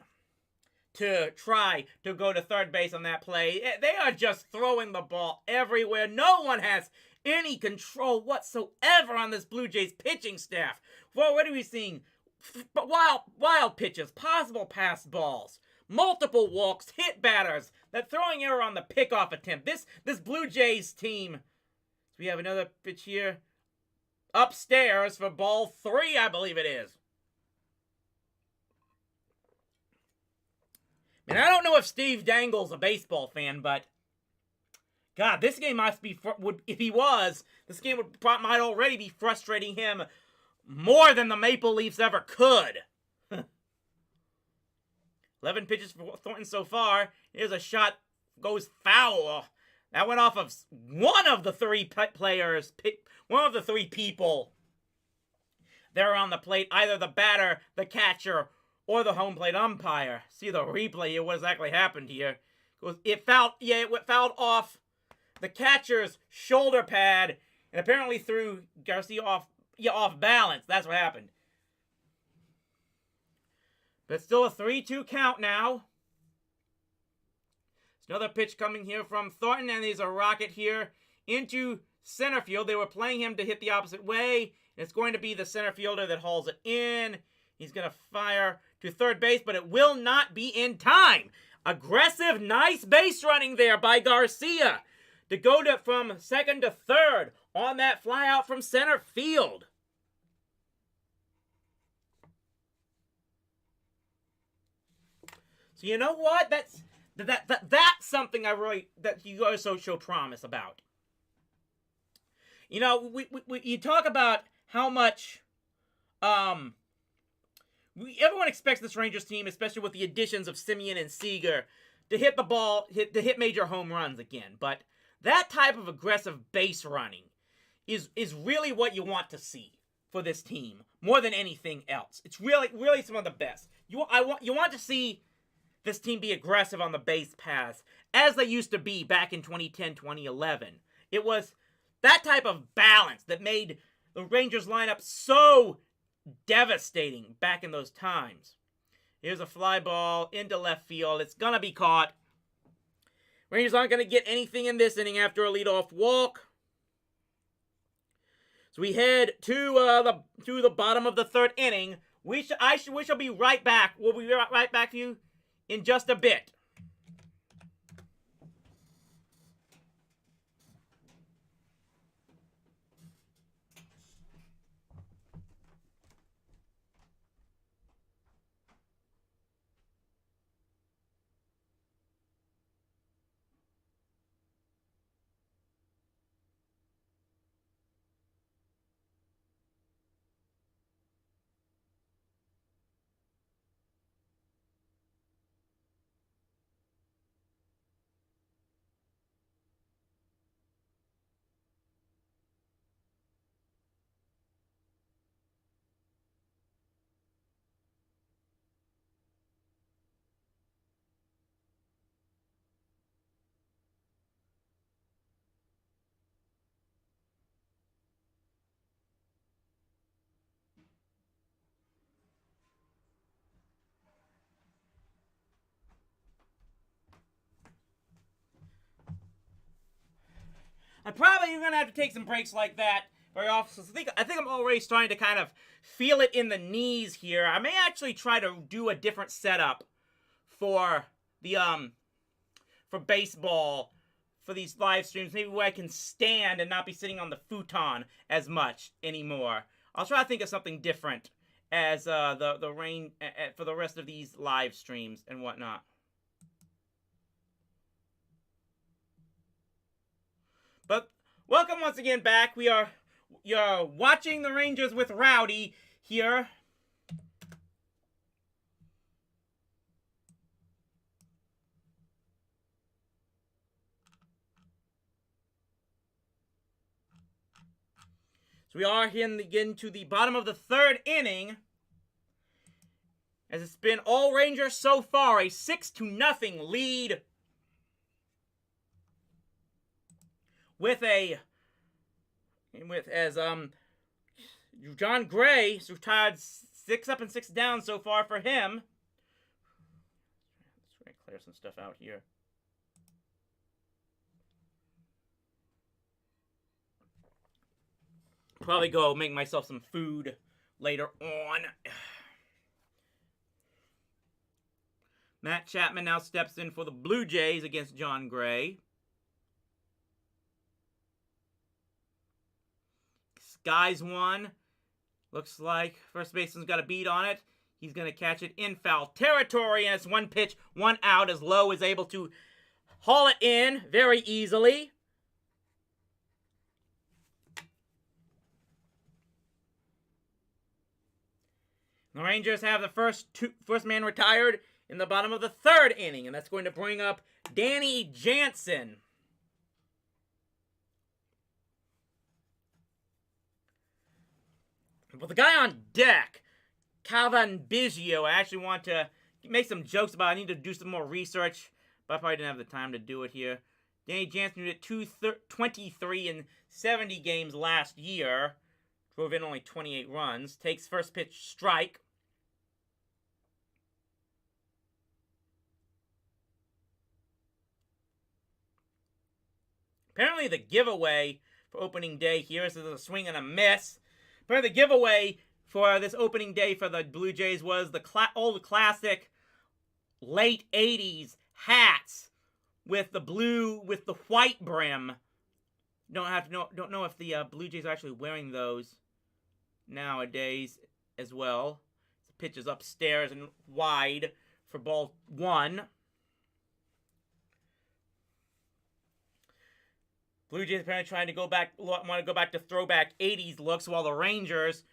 to try to go to third base on that play. They are just throwing the ball everywhere. No one has any control whatsoever on this Blue Jays pitching staff. Well, what are we seeing? Wild pitches, possible pass balls, multiple walks, hit batters, that throwing error on the pickoff attempt. This Blue Jays team. We have another pitch here. Upstairs for ball 3, I believe it is. And I don't know if Steve Dangle's a baseball fan, but God, this game must be, if he was, this game might already be frustrating him more than the Maple Leafs ever could. 11 pitches for Thornton so far. Here's a shot, goes foul. That went off of one of the 3 players, one of the 3 people. They're on the plate, either the batter, the catcher, or the home plate umpire. See the replay here, what exactly happened here. It fouled off the catcher's shoulder pad, and apparently threw Garcia off balance. That's what happened. But still a 3-2 count now. There's another pitch coming here from Thornton, and there's a rocket here into center field. They were playing him to hit the opposite way. And it's going to be the center fielder that hauls it in. He's going to fire to third base, but it will not be in time. Aggressive, nice base running there by Garcia to go from second to third on that fly out from center field. So you know what? That's something that you also show promise about. You know, you talk about how much everyone expects this Rangers team, especially with the additions of Simeon and Seeger, to hit the ball, to hit major home runs again. But that type of aggressive base running is really what you want to see for this team more than anything else. It's really some of the best. You want to see this team be aggressive on the base paths as they used to be back in 2010, 2011. It was that type of balance that made the Rangers lineup so devastating back in those times. Here's a fly ball into left field. It's going to be caught. Rangers aren't going to get anything in this inning after a leadoff walk. So we head to the bottom of the third inning. We shall be right back. We'll be right back to you in just a bit. I'm probably going to have to take some breaks like that very often. I think I'm already starting to kind of feel it in the knees here. I may actually try to do a different setup for the for baseball for these live streams. Maybe where I can stand and not be sitting on the futon as much anymore. I'll try to think of something different as the rain for the rest of these live streams and whatnot. But welcome once again back. You're watching the Rangers with Rowdy here. So we are getting to the bottom of the third inning. As it's been all Rangers so far, a 6-0 lead. John Gray is retired 6 up and 6 down so far for him. Let's try to clear some stuff out here. Probably go make myself some food later on. Matt Chapman now steps in for the Blue Jays against John Gray. Skies one. Looks like first baseman's got a beat on it. He's going to catch it in foul territory, and it's 1 pitch, 1 out, as Lowe is able to haul it in very easily. The Rangers have the first man retired in the bottom of the third inning, and that's going to bring up Danny Jansen. But the guy on deck, Calhoun, I actually want to make some jokes about. I need to do some more research, but I probably didn't have the time to do it here. Danny Jansen did 23 in 70 games last year. Drove in only 28 runs. Takes first pitch strike. Apparently the giveaway for opening day here is a swing and a miss. Apparently the giveaway for this opening day for the Blue Jays was the old classic late 80s hats with the white brim. Don't know if the Blue Jays are actually wearing those nowadays as well. The pitch is upstairs and wide for ball 1. Blue Jays apparently trying to want to go back to throwback 80s looks, while the Rangers,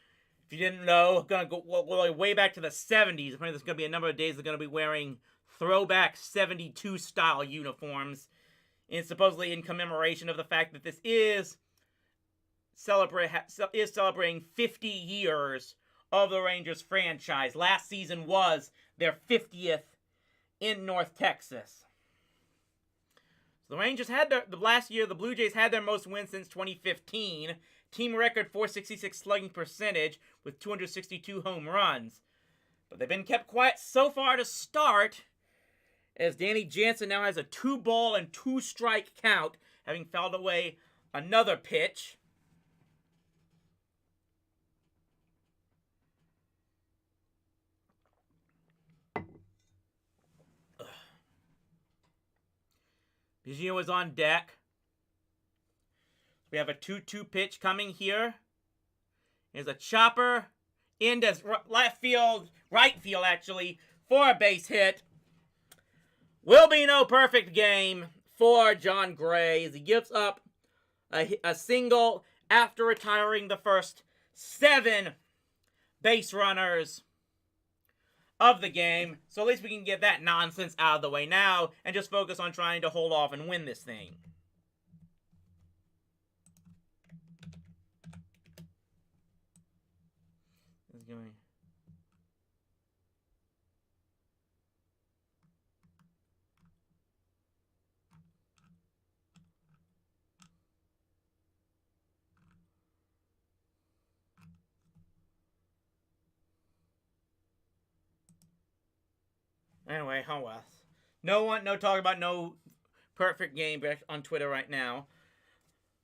if you didn't know, going to go way back to the 70s. Apparently there's going to be a number of days they're going to be wearing throwback 72 style uniforms. And supposedly in commemoration of the fact that this is celebrating 50 years of the Rangers franchise. Last season was their 50th in North Texas. So the Rangers had last year, the Blue Jays had their most wins since 2015. Team record .466 slugging percentage with 262 home runs. But they've been kept quiet so far to start, as Danny Jansen now has a 2-ball and 2-strike count, having fouled away another pitch. Biggio is on deck. We have a 2-2 pitch coming here. Here's a chopper into right field actually, for a base hit. Will be no perfect game for Jon Gray as he gives up a single after retiring the first 7 base runners of the game. So at least we can get that nonsense out of the way now and just focus on trying to hold off and win this thing. Anyway, oh well. No talk about no perfect game on Twitter right now.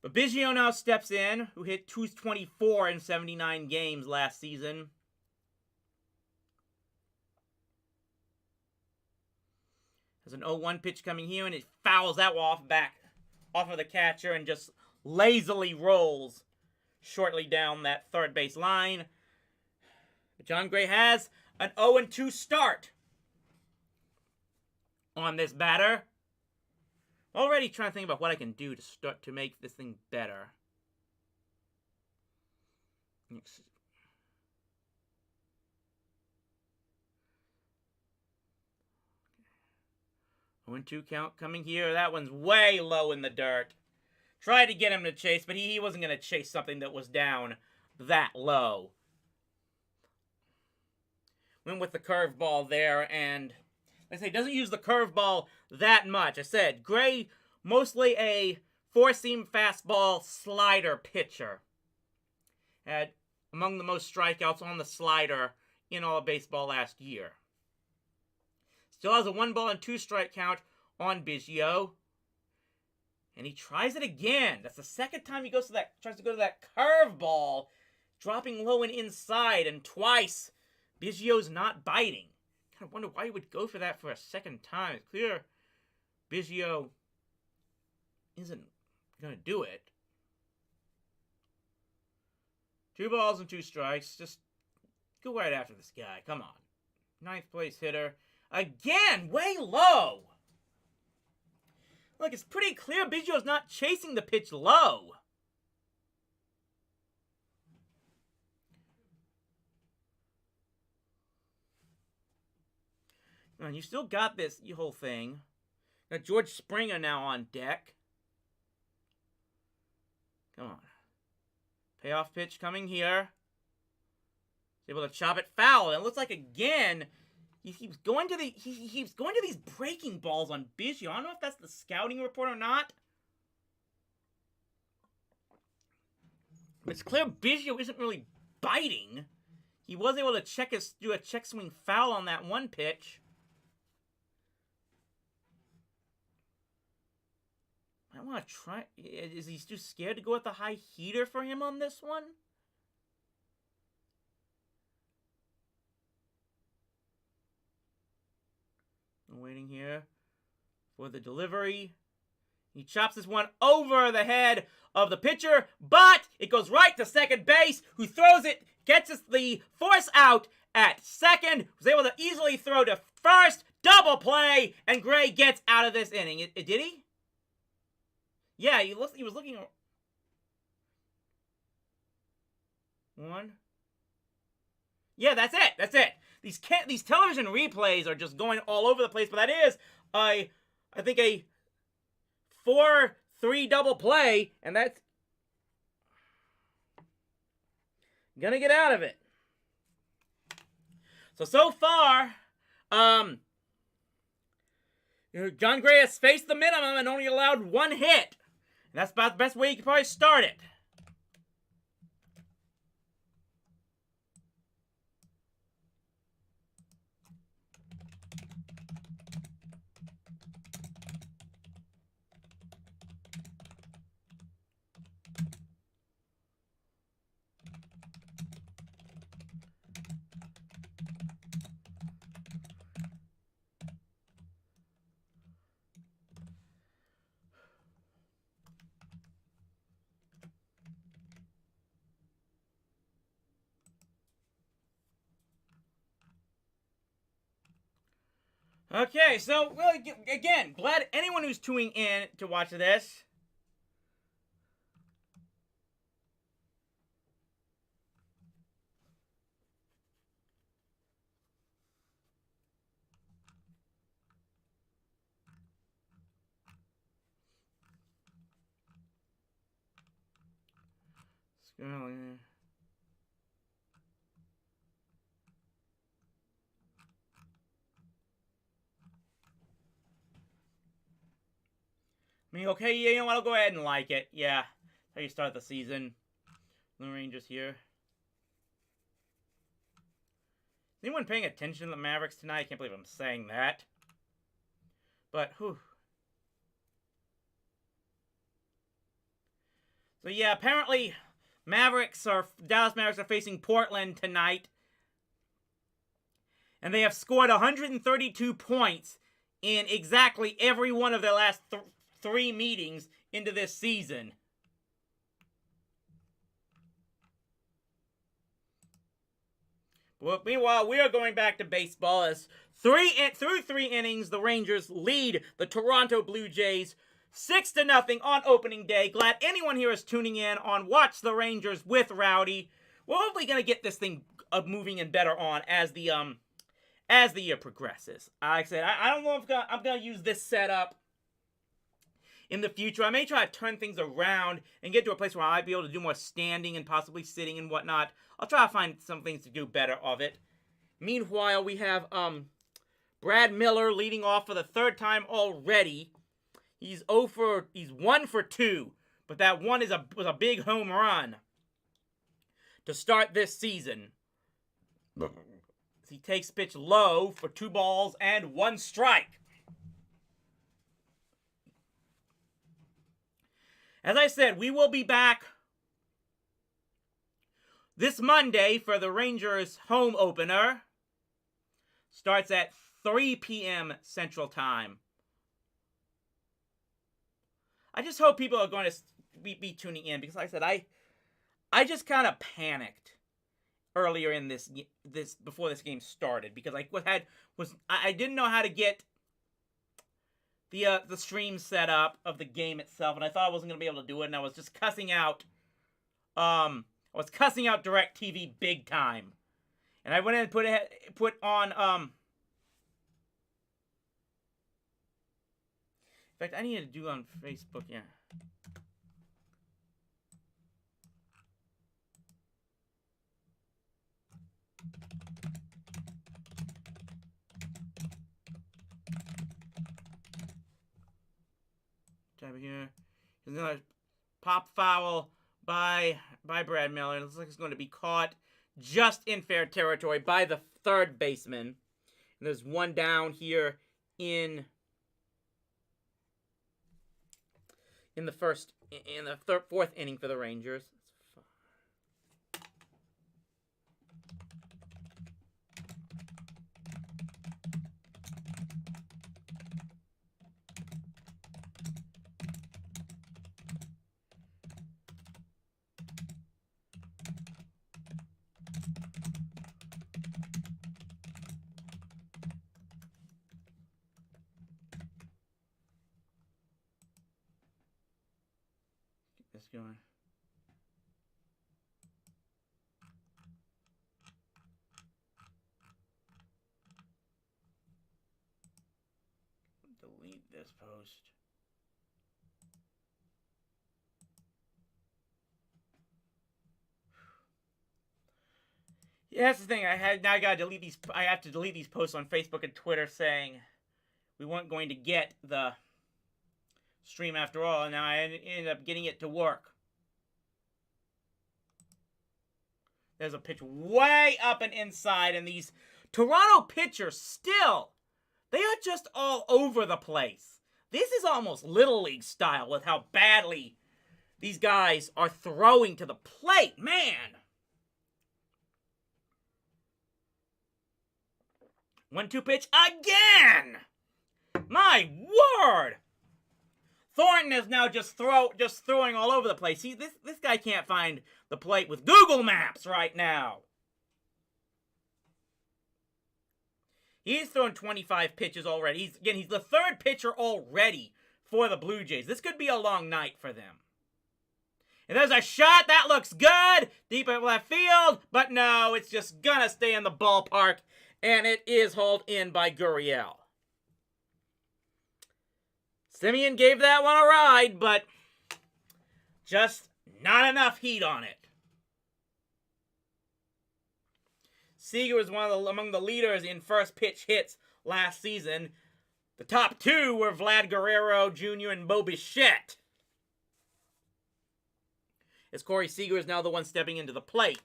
But Biggio now steps in, who hit 224 in 79 games last season. There's an 0-1 pitch coming here, and it fouls that off of the catcher and just lazily rolls shortly down that third base line. But Jon Gray has an 0-2 start on this batter. Already trying to think about what I can do to make this thing better. 0-2 count coming here. That one's way low in the dirt. Tried to get him to chase, but he wasn't going to chase something that was down that low. Went with the curveball there, and like I say, doesn't use the curveball that much. I said, Gray, mostly a four-seam fastball slider pitcher. Had among the most strikeouts on the slider in all of baseball last year. Still has a 1-ball and 2-strike count on Biggio. And he tries it again. That's the second time he tries to go to that curveball, dropping low and inside, and twice Biggio's not biting. Kind of wonder why he would go for that for a second time. It's clear Biggio isn't going to do it. 2 balls and 2 strikes. Just go right after this guy. Come on. 9th place hitter. Again, way low. Look, it's pretty clear Biggio's not chasing the pitch low. Come on, you still got this whole thing. Got George Springer now on deck. Come on. Payoff pitch coming here. He's able to chop it foul. And it looks like again he keeps going to these breaking balls on Biggio. I don't know if that's the scouting report or not. But it's clear Biggio isn't really biting. He was able to do a check swing foul on that one pitch. I want to try. Is he too scared to go with the high heater for him on this one? I'm waiting here for the delivery. He chops this one over the head of the pitcher, but it goes right to second base, who throws it, gets us the force out at second, was able to easily throw to first, double play, and Gray gets out of this inning. Did he? Yeah, he was looking. One. Yeah, that's it. That's it. These television replays are just going all over the place. But that is I think a 4-3 double play, and that's gonna get out of it. So far, John Gray has faced the minimum and only allowed one hit. And that's about the best way you could probably start it. Okay, so, well, again, glad anyone who's tuning in to watch this. Scrolling. I mean, okay, you know what? I'll go ahead and like it. Yeah, that's how you start the season. The Rangers here. Is anyone paying attention to the Mavericks tonight? I can't believe I'm saying that. But, whew. So, yeah, apparently Dallas Mavericks are facing Portland tonight. And they have scored 132 points in exactly every one of their last three meetings into this season. Well, meanwhile, we are going back to baseball as through three innings, the Rangers lead the Toronto Blue Jays 6-0 on opening day. Glad anyone here is tuning in on Watch the Rangers with Rowdy. We're hopefully going to get this thing moving and better on as the year progresses. Like I said, I don't know if I'm going to use this setup in the future. I may try to turn things around and get to a place where I might be able to do more standing and possibly sitting and whatnot. I'll try to find some things to do better of it. Meanwhile, we have Brad Miller leading off for the third time already. He's 1 for 2, but that one was a big home run to start this season. He takes pitch low for 2 balls and 1 strike. As I said, we will be back this Monday for the Rangers home opener. Starts at 3 p.m. Central Time. I just hope people are going to be tuning in because, like I said, I just kind of panicked earlier in this before this game started because I didn't know how to get the stream set up of the game itself, and I thought I wasn't gonna be able to do it, and I was just cussing out DirecTV big time, and I went in and put on in fact, I need to do on Facebook, yeah. Type here. There's another pop foul by Brad Miller. It looks like it's going to be caught just in fair territory by the third baseman. And there's one down here in the fourth inning for the Rangers. going? Delete this post. Yeah, that's the thing. I gotta delete these. I have to delete these posts on Facebook and Twitter saying we weren't going to get the stream after all, and now I ended up getting it to work. There's a pitch way up and inside, and these Toronto pitchers still, they are just all over the place. This is almost Little League style with how badly these guys are throwing to the plate. Man! 1-2 pitch again! My word! Thornton is now just throwing all over the place. See, this guy can't find the plate with Google Maps right now. He's thrown 25 pitches already. He's the third pitcher already for the Blue Jays. This could be a long night for them. And there's a shot. That looks good. Deep in left field. But no, it's just gonna stay in the ballpark. And it is hauled in by Gurriel. Semien gave that one a ride, but just not enough heat on it. Seeger was among the leaders in first pitch hits last season. The top two were Vlad Guerrero Jr. and Bo Bichette. As Corey Seeger is now the one stepping into the plate.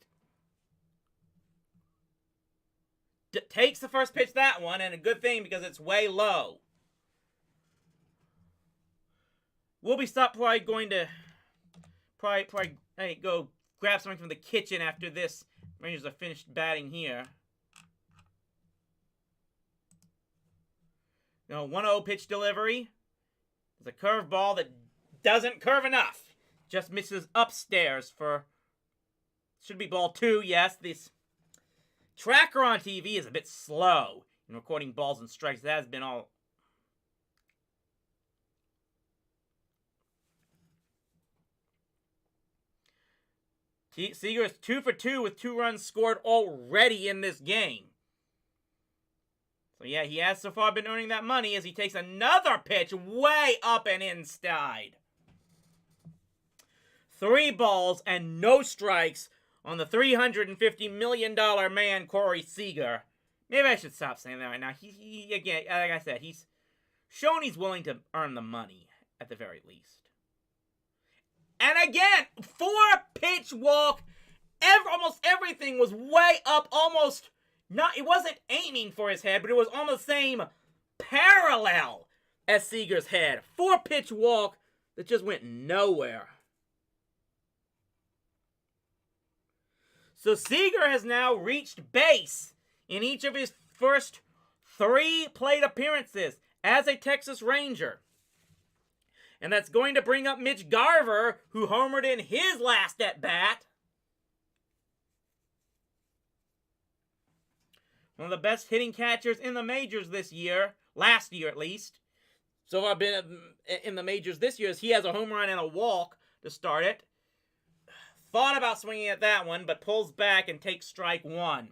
Takes the first pitch, that one, and a good thing because it's way low. We'll be probably going to go grab something from the kitchen after this. Rangers are finished batting here. 1-0 pitch delivery. There's a curveball that doesn't curve enough. Just misses upstairs for... Should be ball 2, yes. This tracker on TV is a bit slow in recording balls and strikes. That has been all... Seeger is 2 for 2 with 2 runs scored already in this game. So yeah, he has so far been earning that money as he takes another pitch way up and inside. 3 balls and no strikes on the $350 million man, Corey Seeger. Maybe I should stop saying that right now. He again, like I said, he's shown he's willing to earn the money at the very least. And again, 4-pitch walk. Almost everything was way up. Almost not. It wasn't aiming for his head, but it was on the same parallel as Seeger's head. 4-pitch walk that just went nowhere. So Seeger has now reached base in each of his first 3 plate appearances as a Texas Ranger. And that's going to bring up Mitch Garver, who homered in his last at-bat. One of the best hitting catchers in the majors this year. Last year, at least. So far been in the majors this year as he has a home run and a walk to start it. Thought about swinging at that one, but pulls back and takes strike 1.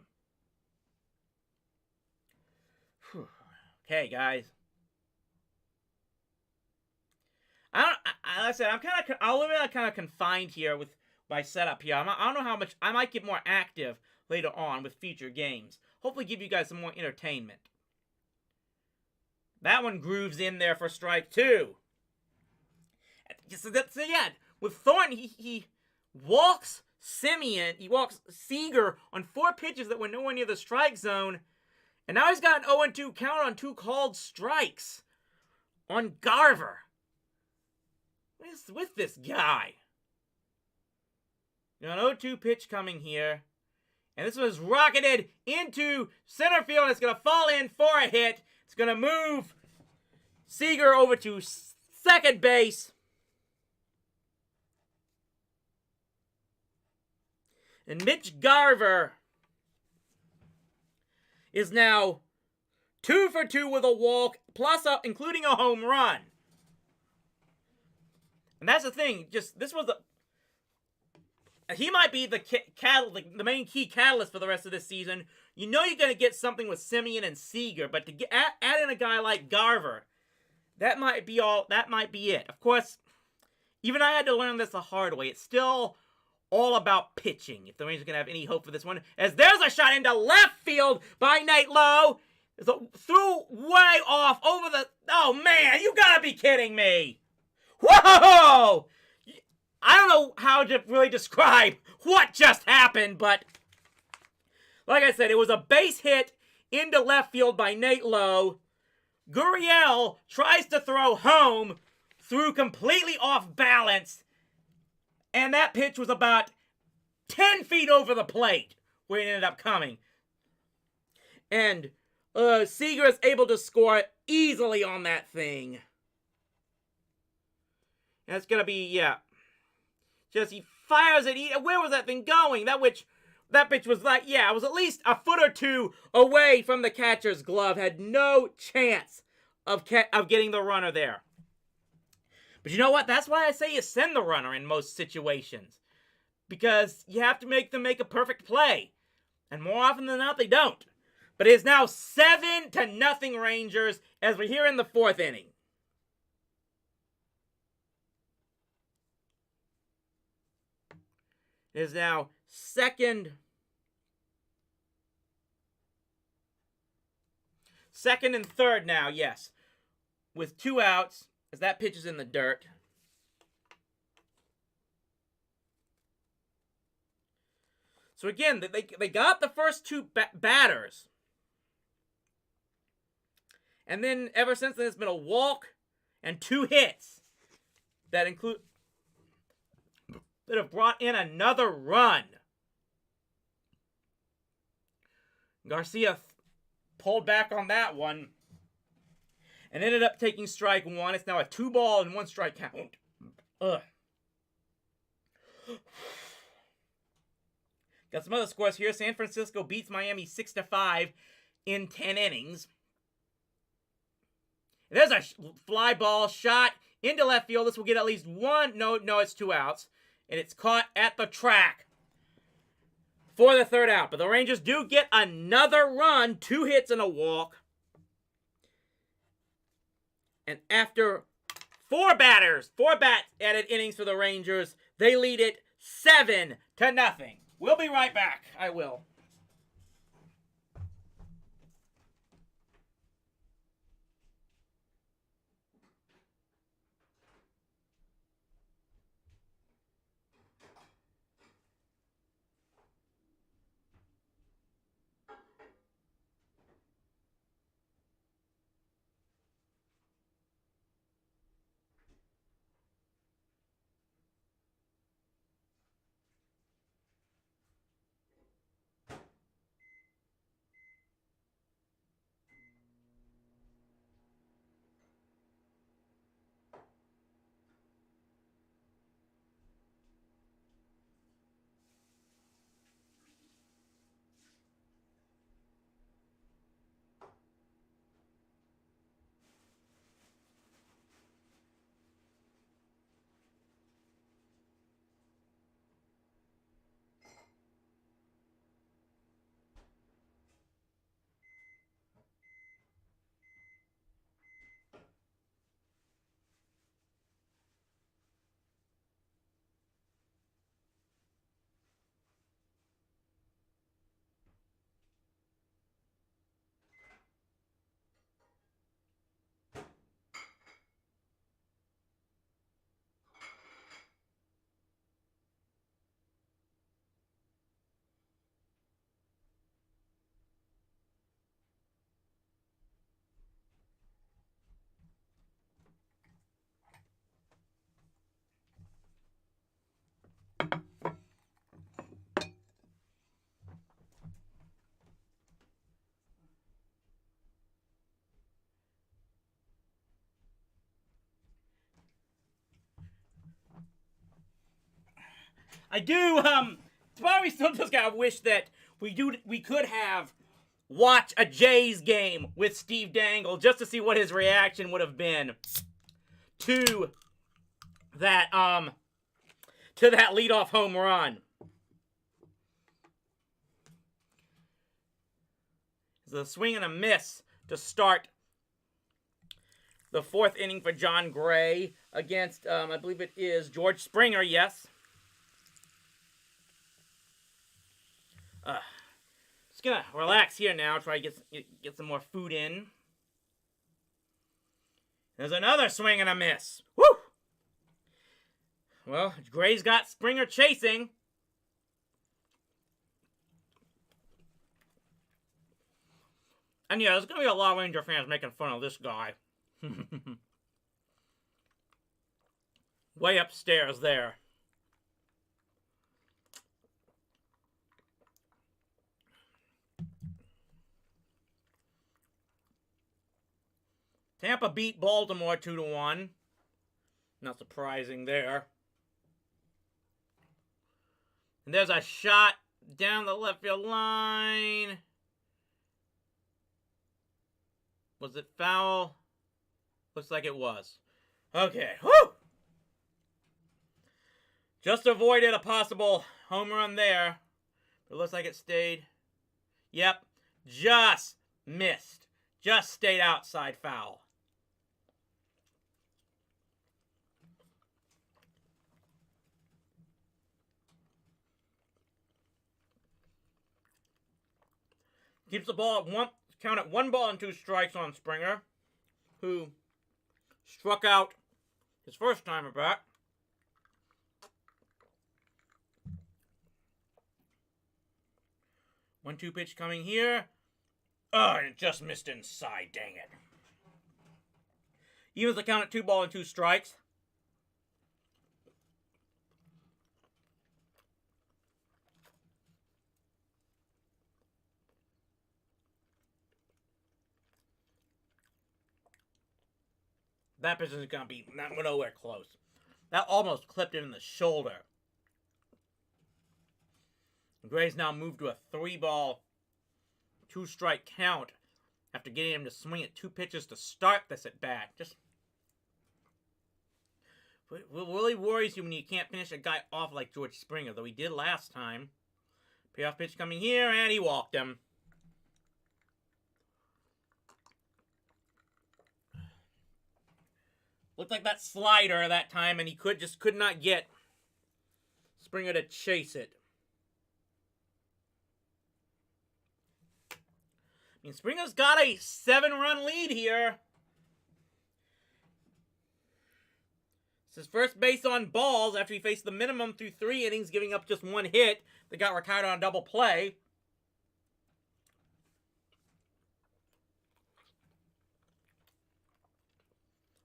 Whew. Okay, guys. Like I said, I'm a little kind of confined here with my setup here. I don't know how much. I might get more active later on with future games. Hopefully give you guys some more entertainment. That one grooves in there for strike 2. So yeah, with Thornton, he walks Semien, he walks Seeger on 4 pitches that were nowhere near the strike zone. And now he's got an 0-2 count on 2 called strikes on Garver. What is with this guy? An 0-2 pitch coming here. And this was rocketed into center field. And it's going to fall in for a hit. It's going to move Seeger over to second base. And Mitch Garver is now 2 for 2 with a walk, plus including a home run. And that's the thing. This was he might be the main key catalyst for the rest of this season. You know you're going to get something with Semien and Seeger, but to add in a guy like Garver, that might be it. Of course, even I had to learn this the hard way. It's still all about pitching, if the Rangers are going to have any hope for this one. As there's a shot into left field by Nate Lowe. Threw way off over the... Oh, man, you gotta be kidding me. Whoa! I don't know how to really describe what just happened, but... Like I said, it was a base hit into left field by Nate Lowe. Gurriel tries to throw home, threw completely off balance, and that pitch was about 10 feet over the plate where it ended up coming. And Seeger is able to score easily on that thing. That's going to be, yeah. Just he fires it. Where was that thing going? That pitch was like, yeah, it was at least a foot or two away from the catcher's glove. Had no chance of getting the runner there. But you know what? That's why I say you send the runner in most situations. Because you have to make them make a perfect play. And more often than not, they don't. But it is now 7-0 Rangers as we're here in the 4th inning. It is now second and third now, yes. With 2 outs as that pitch is in the dirt. So again, they got the first 2 batters. And then, ever since then, it's been a walk and 2 hits that have brought in another run. Garcia pulled back on that one and ended up taking strike 1. It's now a 2-ball and 1 strike count. Ugh. Got some other scores here. San Francisco beats Miami 6-5 in 10 innings. There's a fly ball shot into left field. This will get at least 1. No, it's 2 outs. And it's caught at the track for the 3rd out. But the Rangers do get another run. 2 hits and a walk. And after 4 bats added innings for the Rangers, they lead it 7-0. We'll be right back. I will. I do, probably still just gotta wish that we could have watch a Jays game with Steve Dangle just to see what his reaction would have been to that leadoff home run. a swing and a miss to start the fourth inning for John Gray against, I believe it is George Springer, yes. Just gonna relax here now, try to get some more food in. There's another swing and a miss. Woo! Well, Gray's got Springer chasing. And yeah, there's gonna be a lot of Ranger fans making fun of this guy. Way upstairs there. Tampa beat Baltimore 2-1. Not surprising there. And there's a shot down the left field line. Was it foul? Looks like it was. Okay. Woo! Just avoided a possible home run there. It looks like it stayed. Yep. Just missed. Just stayed outside foul. Keeps the ball at one, count at 1 ball and 2 strikes on Springer, who struck out his first time at bat. One-two pitch coming here. Oh, and it just missed inside. Dang it. Evens the count at 2 ball and 2 strikes. That pitch is going to be not nowhere close. That almost clipped him in the shoulder. Gray's now moved to a 3 ball, 2 strike count after getting him to swing at 2 pitches to start this at bat. Just it really worries you when you can't finish a guy off like George Springer, though he did last time. Payoff pitch coming here, and he walked him. Looked like that slider that time, and he could not get Springer to chase it. I mean, Springer's got a 7-run lead here. It's his first base on balls after he faced the minimum through 3 innings, giving up just 1 hit that got retired on a double play.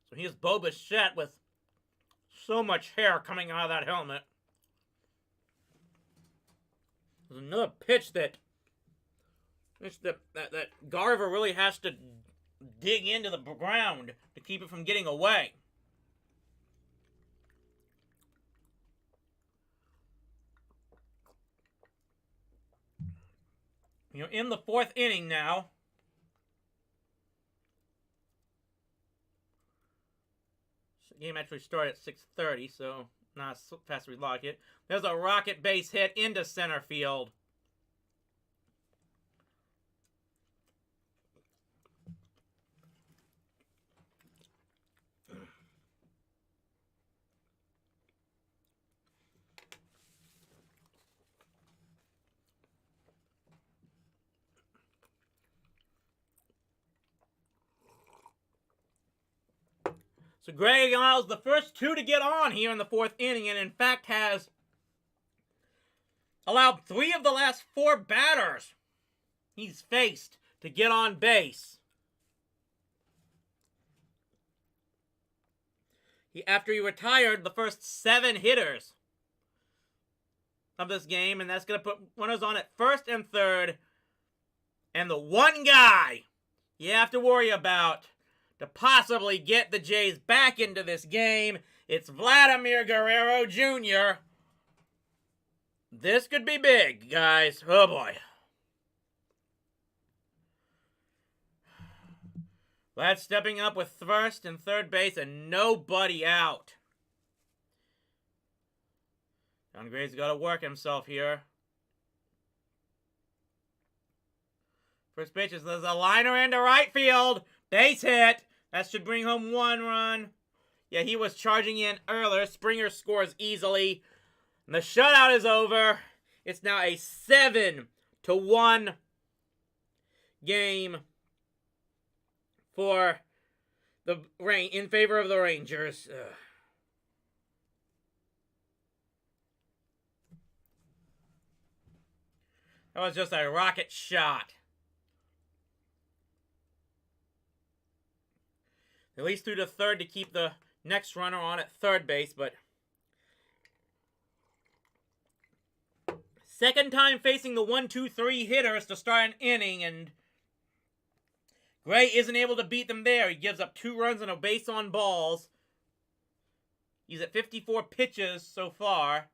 So here's Bo Bichette with so much hair coming out of that helmet. There's another pitch that Garver really has to dig into the ground to keep it from getting away. You know, in the 4th inning now. The game actually started at 6:30, so not as fast as we like it. There's a rocket base hit into center field. So Gray allows the first 2 to get on here in the 4th inning, and in fact has allowed 3 of the last 4 batters he's faced to get on base. After he retired the first 7 hitters of this game, and that's going to put runners on at 1st and 3rd. And the one guy you have to worry about to possibly get the Jays back into this game, it's Vladimir Guerrero Jr. This could be big, guys. Oh, boy. Vlad stepping up with 1st and 3rd base and nobody out. John Gray's got to work himself here. First pitch is there's a liner into right field. Base hit. That should bring home 1 run. Yeah, he was charging in earlier. Springer scores easily. And the shutout is over. It's now a 7-1 game for the in favor of the Rangers. Ugh. That was just a rocket shot. At least through to third to keep the next runner on at third base, but second time facing the 1-2-3 hitters to start an inning, and Gray isn't able to beat them there. He gives up 2 runs and a base on balls. He's at 54 pitches so far,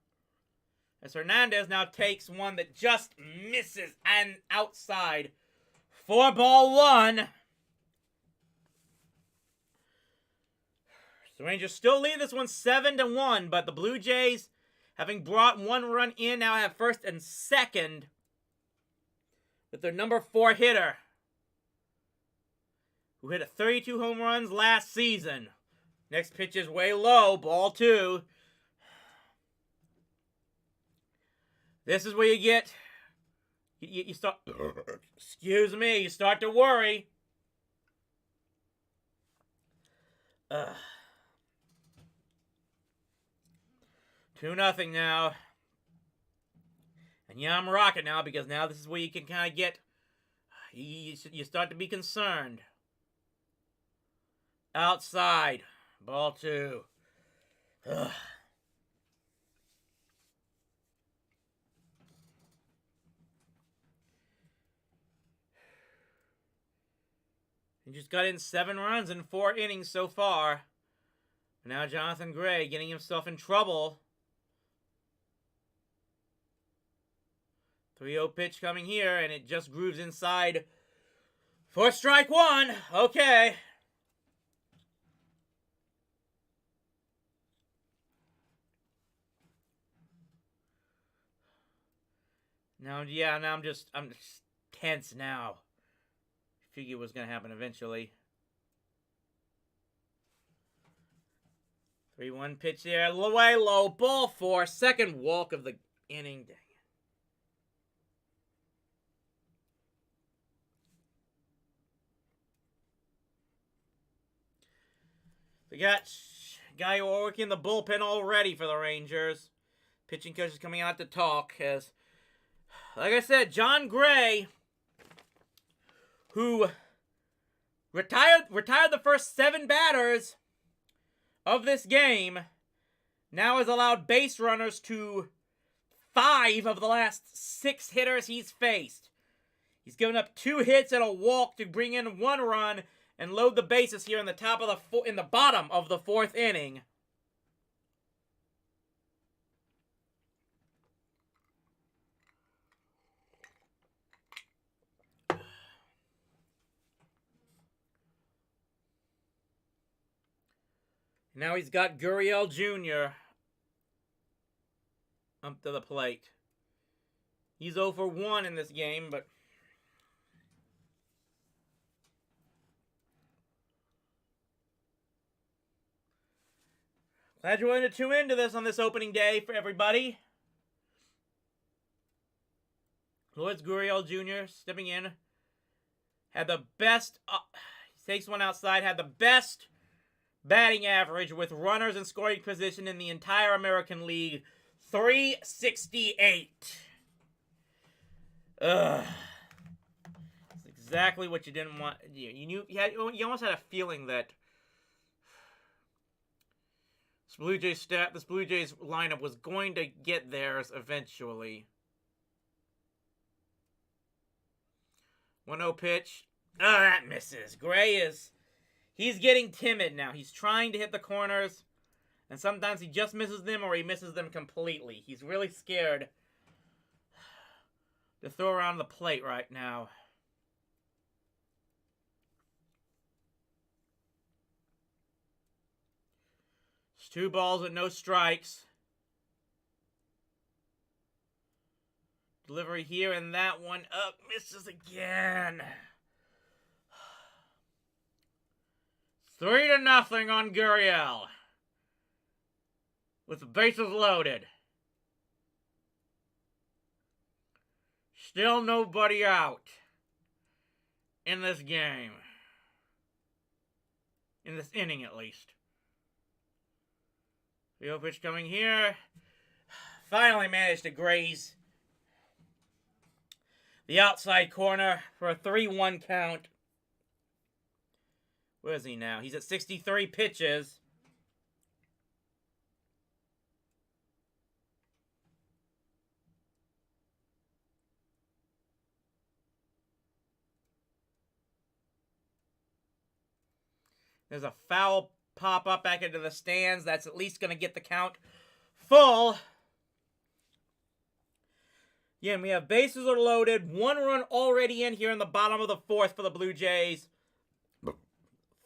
as Hernandez now takes one that just misses and outside. 4-1. The Rangers still lead this one 7-1, but the Blue Jays, having brought 1 run in, now have first and second with their number 4 hitter, who hit 32 home runs last season. Next pitch is way low, ball 2. This is where you get, you start, excuse me, you start to worry. 2-0 now. And yeah, I'm rocking now, because now this is where you can kind of get, you start to be concerned. Outside. Ball 2. Ugh. He just got in 7 runs in 4 innings so far. Now Jonathan Gray getting himself in trouble. 3-0 pitch coming here, and it just grooves inside for strike 1. Okay. Now I'm just tense now. Figure it was going to happen eventually. 3-1 pitch there, way low, ball 4, second walk of the inning. Dang it. We got a guy working in the bullpen already for the Rangers. Pitching coach is coming out to talk, as, like I said, John Gray, who retired the first 7 batters of this game, now has allowed base runners to 5 of the last 6 hitters he's faced. He's given up 2 hits and a walk to bring in 1 run and load the bases here in the bottom of the 4th inning. Now he's got Guerrero Jr. up to the plate. He's 0 for 1 in this game, but glad you wanted to tune into this on this opening day for everybody. Lourdes Gurriel Jr. stepping in. Had the best, takes one outside, had the best batting average with runners in scoring position in the entire American League. 368. Ugh. That's exactly what you didn't want. You almost had a feeling that this Blue Jays lineup was going to get theirs eventually. 1-0 pitch. Oh, that misses. Gray he's getting timid now. He's trying to hit the corners, and sometimes he just misses them or he misses them completely. He's really scared to throw around the plate right now. It's 2 balls and no strikes. Delivery here, and that one up. Misses again. 3-0 on Gurriel. With the bases loaded. Still nobody out in this game. In this inning, at least. Field pitch coming here. Finally managed to graze the outside corner for a 3-1 count. Where is he now? He's at 63 pitches. There's a foul pop up back into the stands. That's at least going to get the count full. Again, we have bases are loaded. 1 run already in here in the bottom of the 4th for the Blue Jays.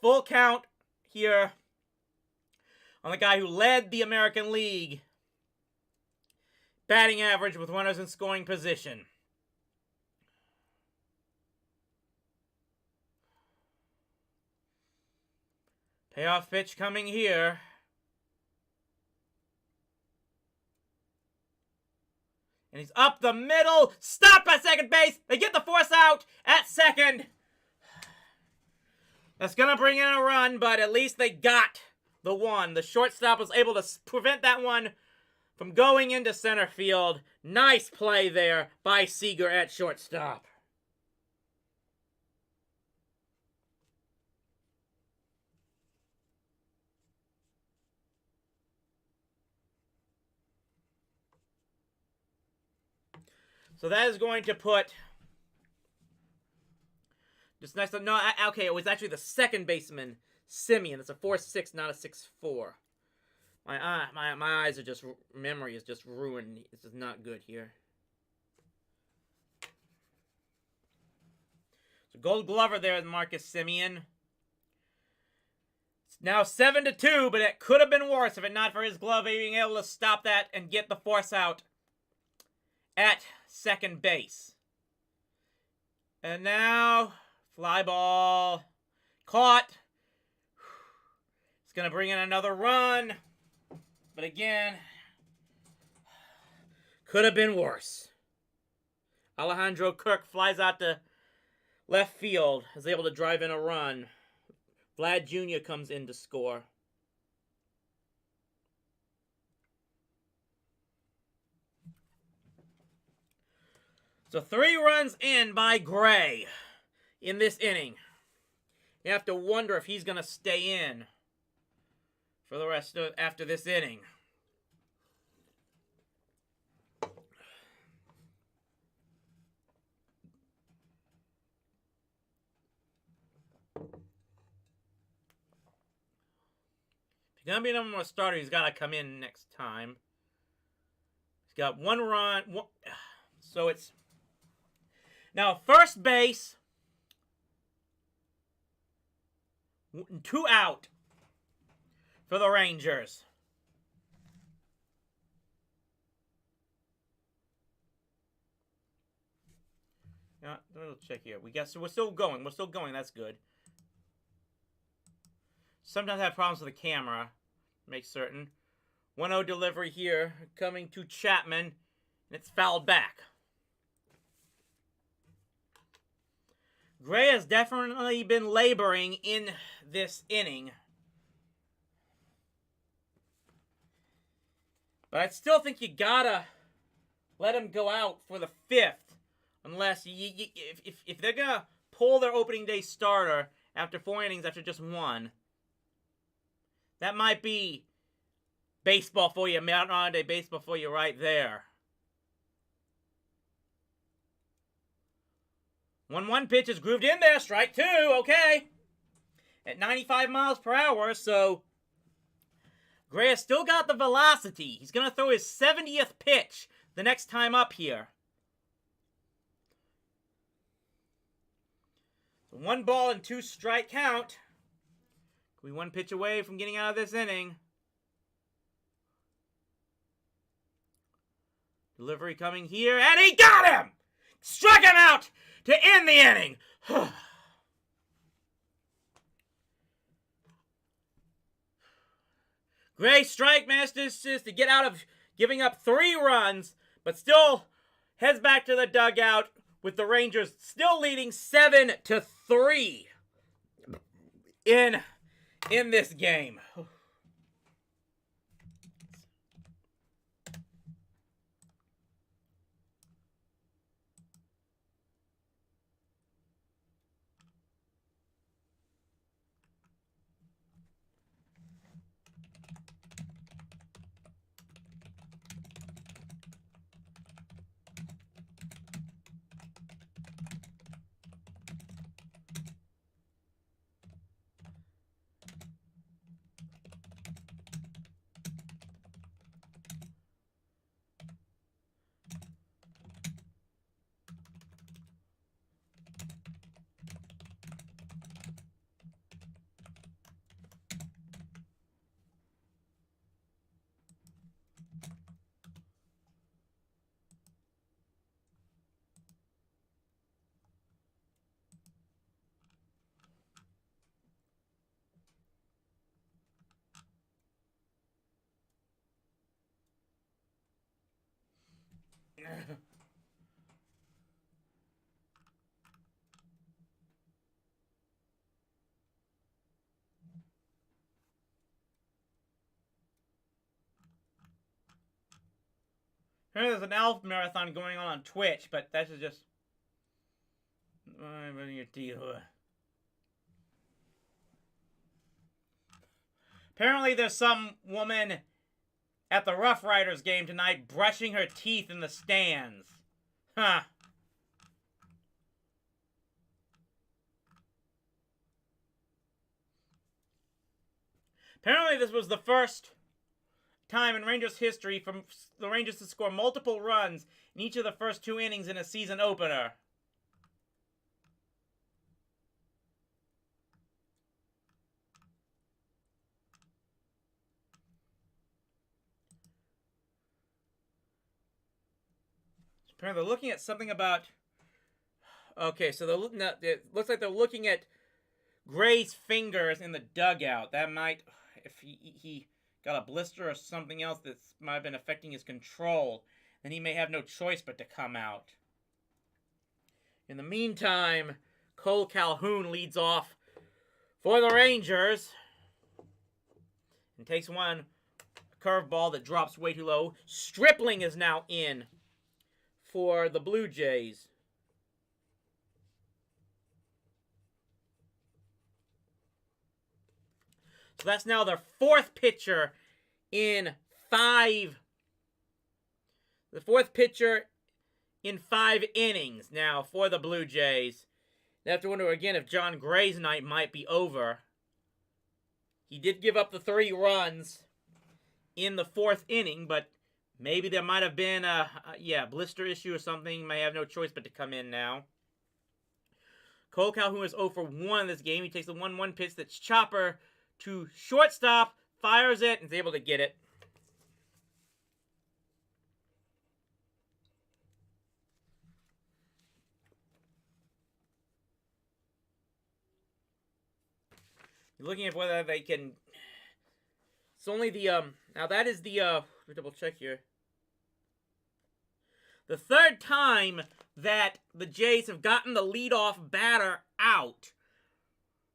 Full count here on the guy who led the American League batting average with runners in scoring position. Payoff pitch coming here. And he's up the middle. Stopped by second base. They get the force out at second. That's going to bring in a run, but at least they got the one. The shortstop was able to prevent that one from going into center field. Nice play there by Seeger at shortstop. So that is going to put just next up. No, okay, it was actually the second baseman, Simeon. It's a 4.6, not a 6.4. My eyes are just, memory is just ruined. This is not good here. So Gold Glover there is Marcus Simeon. It's now 7-2, but it could have been worse if it not for his glove being able to stop that and get the force out at second base. And now, fly ball. Caught. It's going to bring in another run. But again, could have been worse. Alejandro Kirk flies out to left field. Is able to drive in a run. Vlad Jr. comes in to score. So 3 runs in by Gray in this inning. You have to wonder if he's going to stay in for the rest of after this inning. If you're going to be a number one starter, he's got to come in next time. He's got 1 run. So it's now first base, 2 out for the Rangers. Now, we'll check here. So we're still going. We're still going. That's good. Sometimes I have problems with the camera. Make certain. 1-0 delivery here. Coming to Chapman. And it's fouled back. Gray has definitely been laboring in this inning. But I still think you gotta let him go out for the 5th. Unless, if they're gonna pull their opening day starter after 4 innings after just 1, that might be baseball for you, modern day baseball for you right there. 1-1 pitch is grooved in there. Strike 2. Okay. At 95 miles per hour. So Gray has still got the velocity. He's going to throw his 70th pitch the next time up here. So 1 ball and 2 strike count. Could be 1 pitch away from getting out of this inning. Delivery coming here, and he got him! Struck him out to end the inning. Gray strike manages to get out of giving up 3 runs, but still heads back to the dugout with the Rangers still leading 7-3 in this game. There's an elf marathon going on Twitch, but that's just... Apparently there's some woman at the Rough Riders game tonight brushing her teeth in the stands. Huh. Apparently this was the first time in Rangers history from the Rangers to score multiple runs in each of the first 2 innings in a season opener. Apparently they're looking at something about... Okay, so it looks like they're looking at Gray's fingers in the dugout. That might... If he got a blister or something else that might have been affecting his control, then he may have no choice but to come out. In the meantime, Cole Calhoun leads off for the Rangers and takes one curveball that drops way too low. Stripling is now in for the Blue Jays. So that's now their 4th pitcher in 5. The 4th pitcher in 5 innings now for the Blue Jays. They have to wonder again if John Gray's night might be over. He did give up the 3 runs in the 4th inning, but maybe there might have been a blister issue or something. May have no choice but to come in now. Cole Calhoun is 0 for 1 in this game. He takes the 1-1 pitch that's chopper to shortstop, fires it, and is able to get it. You're looking at whether they can... It's only the, now that is the, let me double check here. The 3rd time that the Jays have gotten the leadoff batter out.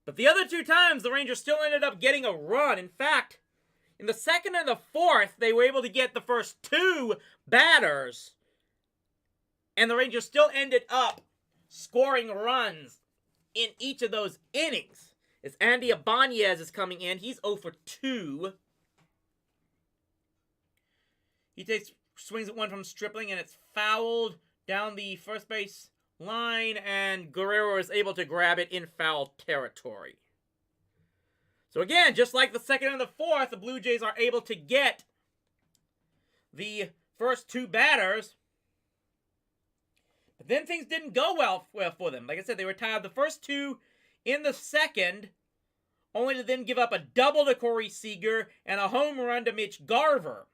But the other 2 times, the Rangers still ended up getting a run. In fact, in the 2nd and the 4th, they were able to get the first 2 batters. And the Rangers still ended up scoring runs in each of those innings. As Andy Ibanez is coming in, he's 0 for 2. He swings at one from Stripling, and it's fouled down the first base line, and Guerrero is able to grab it in foul territory. So again, just like the 2nd and the 4th, the Blue Jays are able to get the first 2 batters. But then things didn't go well for them. Like I said, they were tied the first 2 in the 2nd, only to then give up a double to Corey Seeger and a home run to Mitch Garver.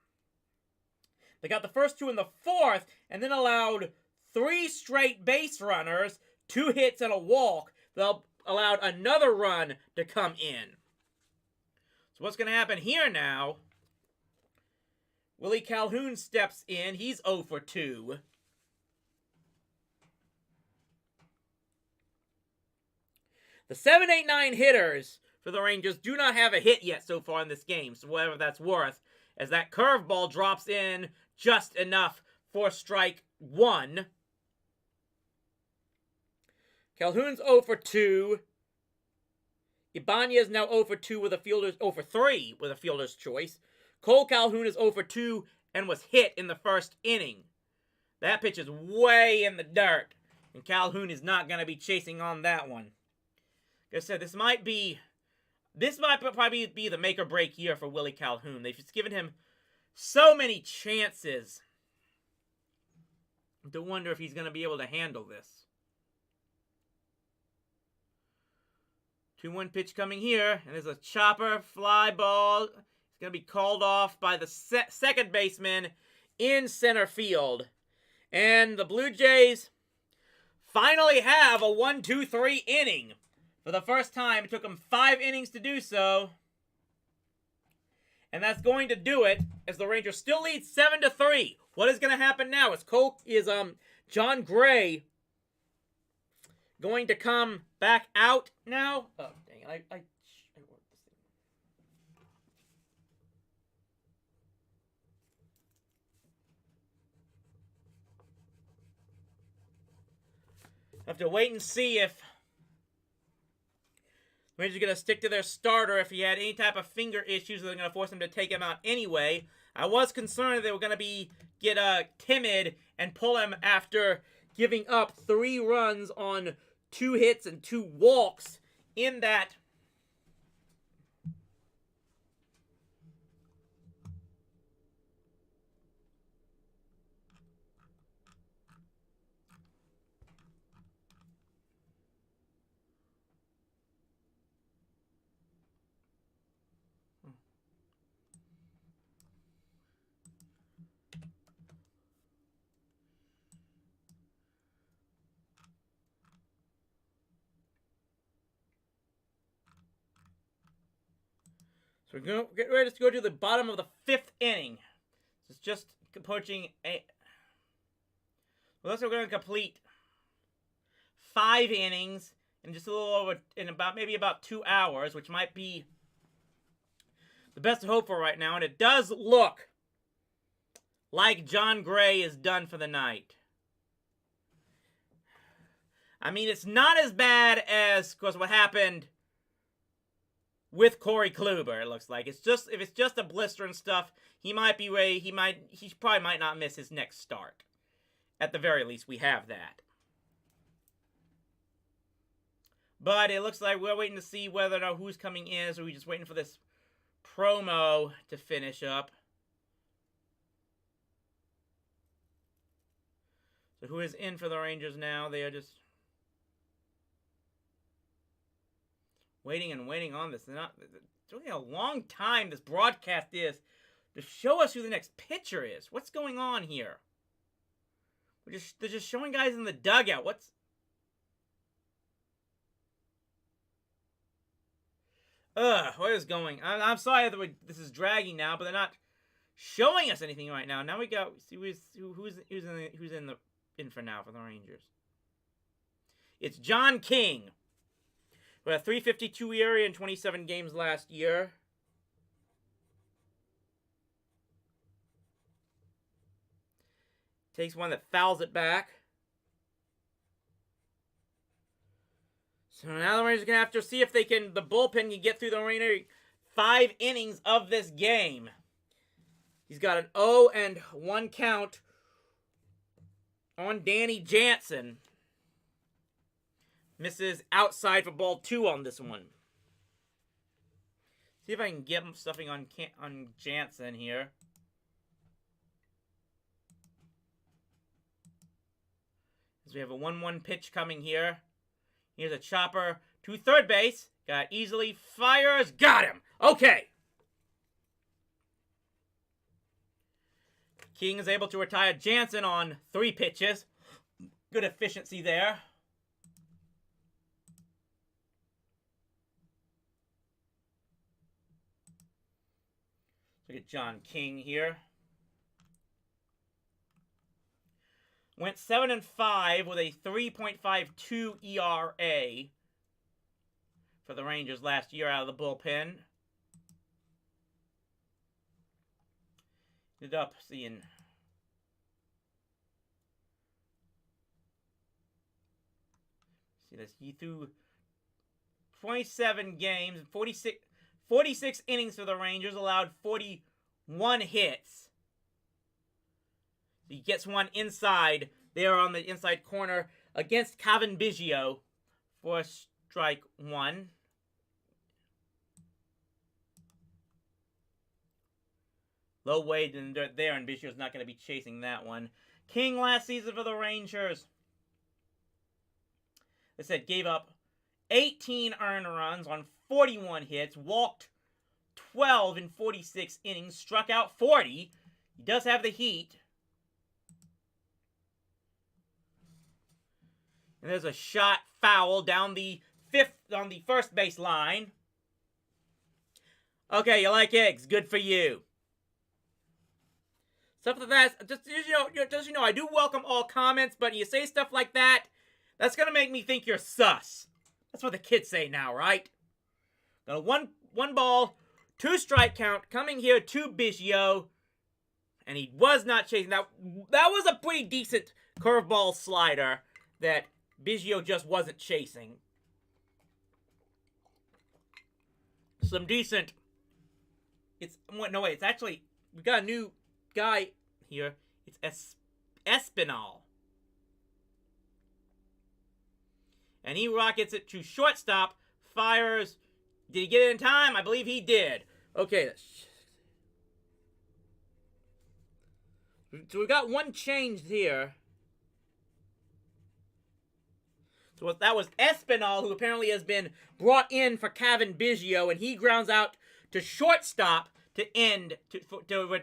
They got the first 2 in the 4th, and then allowed 3 straight base runners, 2 hits and a walk. They allowed another run to come in. So what's going to happen here now? Willie Calhoun steps in. He's 0 for 2. The 7-8-9 hitters for the Rangers do not have a hit yet so far in this game, so whatever that's worth, as that curveball drops in just enough for strike 1. Calhoun's 0 for 2. Ibanez now 0 for 2 with a fielder's 0 for 3 with a fielder's choice. Cole Calhoun is 0 for 2 and was hit in the first inning. That pitch is way in the dirt, and Calhoun is not going to be chasing on that one. Like I said, this might probably be the make or break year for Willie Calhoun. They've just given him so many chances. I wonder if he's going to be able to handle this. 2-1 pitch coming here, and there's a chopper fly ball. It's going to be called off by the second baseman in center field. And the Blue Jays finally have a 1-2-3 inning. For the first time, it took them 5 innings to do so. And that's going to do it, as the Rangers still lead 7-3. What is going to happen now? Is John Gray going to come back out now? Oh, dang it. I wrote this thing. Have to wait and see if Rangers are going to stick to their starter. If he had any type of finger issues, they're going to force him to take him out anyway. I was concerned they were going to get timid and pull him after giving up 3 runs on 2 hits and 2 walks in that. So we're going to get ready to go to the bottom of the 5th inning. It's just approaching a... Well, we're going to complete 5 innings in just a little over, maybe about 2 hours, which might be the best of hope for right now. And it does look like John Gray is done for the night. I mean, it's not as bad as, of course, what happened with Corey Kluber, it looks like. If it's just a blister and stuff, he probably might not miss his next start. At the very least, we have that. But it looks like we're waiting to see whether or not who's coming in, so we're just waiting for this promo to finish up. So who is in for the Rangers now? They are just waiting and waiting on this. It's only a long time this broadcast is to show us who the next pitcher is. What's going on here? They're just showing guys in the dugout. What is going on? I'm sorry that this is dragging now, but they're not showing us anything right now. Now we got see who's in for now for the Rangers. It's John King. With a .352 ERA in 27 games last year. Takes one that fouls it back. So now the Rangers are going to have to see if the bullpen can get through the remaining 5 innings of this game. He's got an 0-1 count on Danny Jansen. Misses outside for ball 2 on this one. See if I can get something on Jansen here. As we have a 1-1 pitch coming here. Here's a chopper to third base. Got easily, fires, got him. Okay. King is able to retire Jansen on 3 pitches. Good efficiency there. Look at John King here. Went 7-5 with a 3.52 ERA for the Rangers last year out of the bullpen. Ended up seeing this. He threw 27 games, 46 innings for the Rangers, allowed 41 hits. He gets one inside there on the inside corner against Calhoun Biggio for strike 1. Low weight in there, and Biggio's not going to be chasing that one. King last season for the Rangers, I said, gave up 18 earned runs on 41 hits, walked 12 in 46 innings, struck out 40. He does have the heat. And there's a shot foul down the first base line. Okay, you like eggs? Good for you. Stuff like that. Just you know, I do welcome all comments, but you say stuff like that, that's gonna make me think you're sus. That's what the kids say now, right? One ball, 2 strike count coming here to Biggio, and he was not chasing. That was a pretty decent curveball slider that Biggio just wasn't chasing. Some decent. It's actually, we got a new guy here. It's Espinal. And he rockets it to shortstop. Fires. Did he get it in time? I believe he did. Okay. So we got one change here. So that was Espinal, who apparently has been brought in for Calhoun Biggio, and he grounds out to shortstop to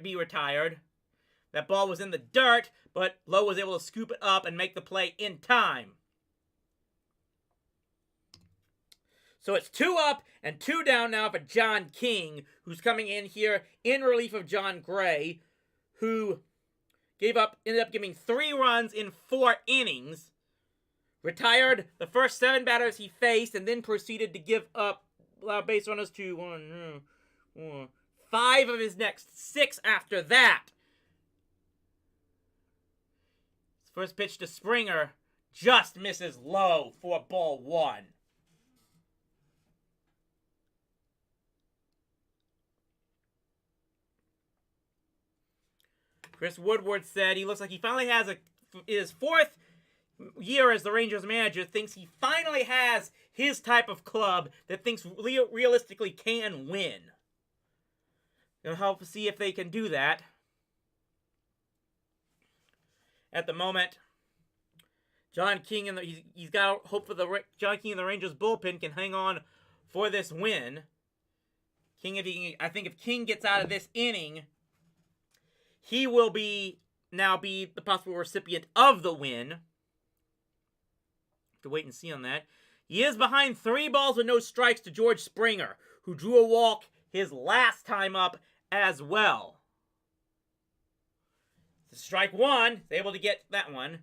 be retired. That ball was in the dirt, but Lowe was able to scoop it up and make the play in time. So it's 2 up and 2 down now for John King, who's coming in here in relief of John Gray, who ended up giving 3 runs in 4 innings. Retired the first 7 batters he faced, and then proceeded to give up base runners to 5 of his next 6 after that. His first pitch to Springer just misses low for ball 1. Chris Woodward said he looks like he finally has his 4th year as the Rangers manager, thinks he finally has his type of club that thinks realistically can win. Gonna help see if they can do that. At the moment, John King he's got hope for John King and the Rangers bullpen can hang on for this win. I think if King gets out of this inning, he will now be the possible recipient of the win. To wait and see on that. He is behind 3 balls with no strikes to George Springer, who drew a walk his last time up as well. Strike 1, he's able to get that one.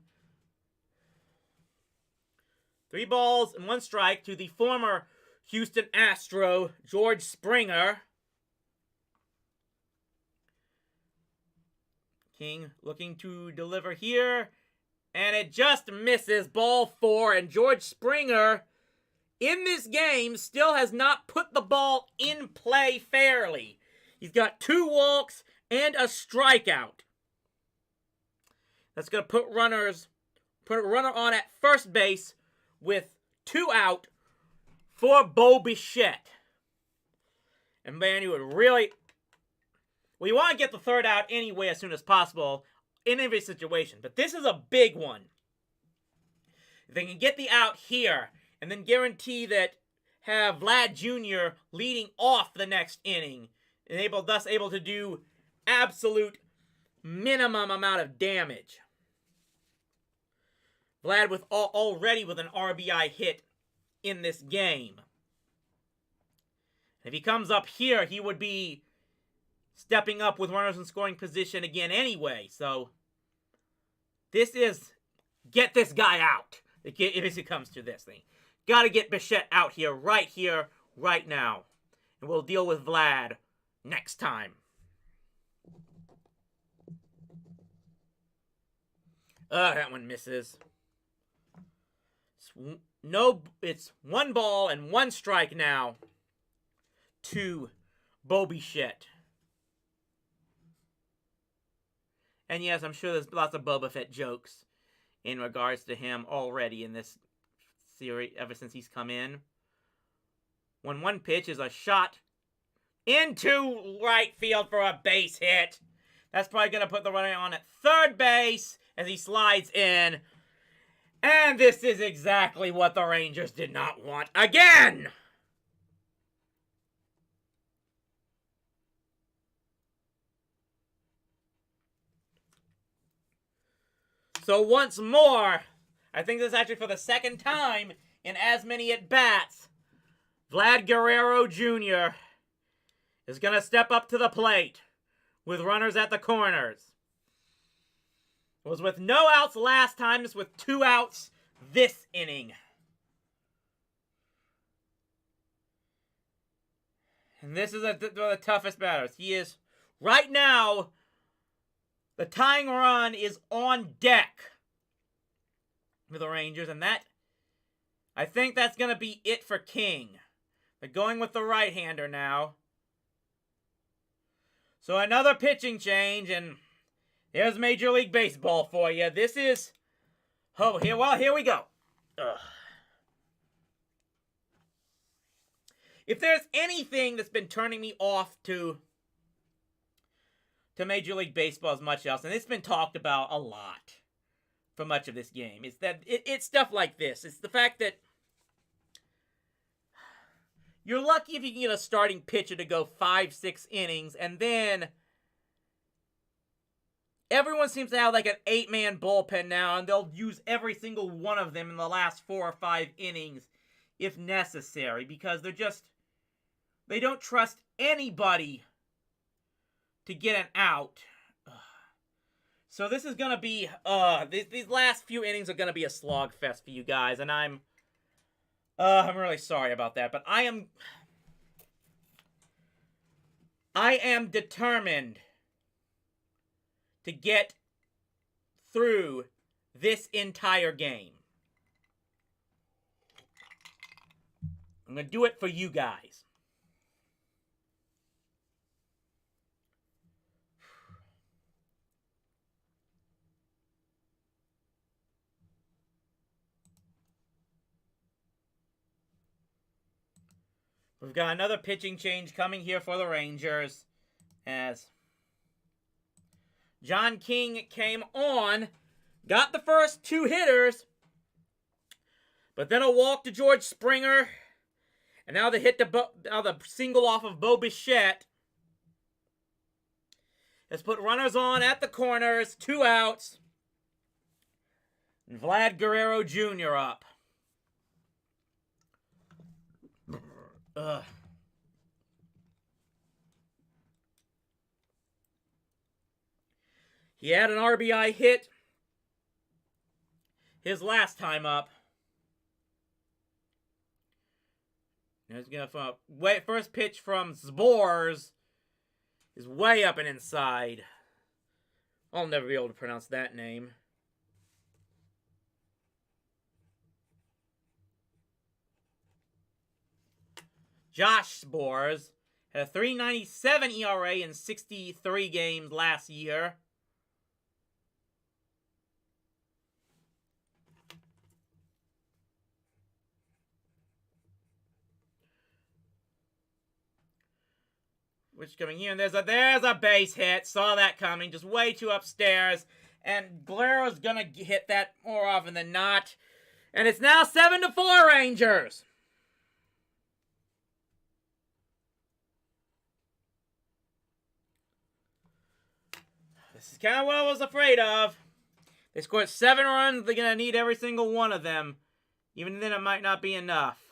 3 balls and 1 strike to the former Houston Astro, George Springer. King looking to deliver here. And it just misses, ball 4. And George Springer, in this game, still has not put the ball in play fairly. He's got 2 walks and a strikeout. That's going to put a runner on at first base with 2 out for Bo Bichette. And man, you would really... Well, you want to get the 3rd out anyway as soon as possible in every situation. But this is a big one. If they can get the out here and then guarantee that have Vlad Jr. leading off the next inning and thus able to do absolute minimum amount of damage. Vlad with already with an RBI hit in this game. If he comes up here, he would be stepping up with runners in scoring position again anyway. So this is get this guy out. If it comes to this thing. Got to get Bichette out here, right now. And we'll deal with Vlad next time. That one misses. It's 1 ball and 1 strike now to Bo Bichette. And yes, I'm sure there's lots of Boba Fett jokes in regards to him already in this series ever since he's come in. 1-1 pitch is a shot into right field for a base hit. That's probably going to put the runner on at third base as he slides in. And this is exactly what the Rangers did not want again. So once more, I think this is actually for the second time in as many at-bats, Vlad Guerrero Jr. is going to step up to the plate with runners at the corners. It was with no outs last time. It's with 2 outs this inning. And this is one of the toughest batters. He is, right now, the tying run is on deck for the Rangers. And that, I think that's going to be it for King. They're going with the right-hander now. So another pitching change, and here's Major League Baseball for you. This is... Oh, here we go. Ugh. If there's anything that's been turning me off to Major League Baseball as much else, and it's been talked about a lot for much of this game, is that it's stuff like this. It's the fact that you're lucky if you can get a starting pitcher to go 5-6 innings, and then everyone seems to have like an 8-man bullpen now, and they'll use every single one of them in the last 4 or 5 innings if necessary, because they don't trust anybody to get an out. So this is going to be, these last few innings are going to be a slogfest for you guys, and I'm really sorry about that, but I am determined to get through this entire game. I'm going to do it for you guys. We've got another pitching change coming here for the Rangers as John King came on, got the first 2 hitters, but then a walk to George Springer, and now the hit the single off of Bo Bichette has put runners on at the corners, 2 outs, and Vlad Guerrero Jr. up. He had an RBI hit his last time up. He's gonna first pitch from Zbors is way up and inside. I'll never be able to pronounce that name. Josh Zbors had a 3.97 ERA in 63 games last year. Which coming here, and there's a base hit. Saw that coming, just way too upstairs. And Guerrero's gonna hit that more often than not. And it's now 7-4 Rangers. The This is kind of what I was afraid of. They scored 7 runs. They're going to need every single one of them. Even then, it might not be enough.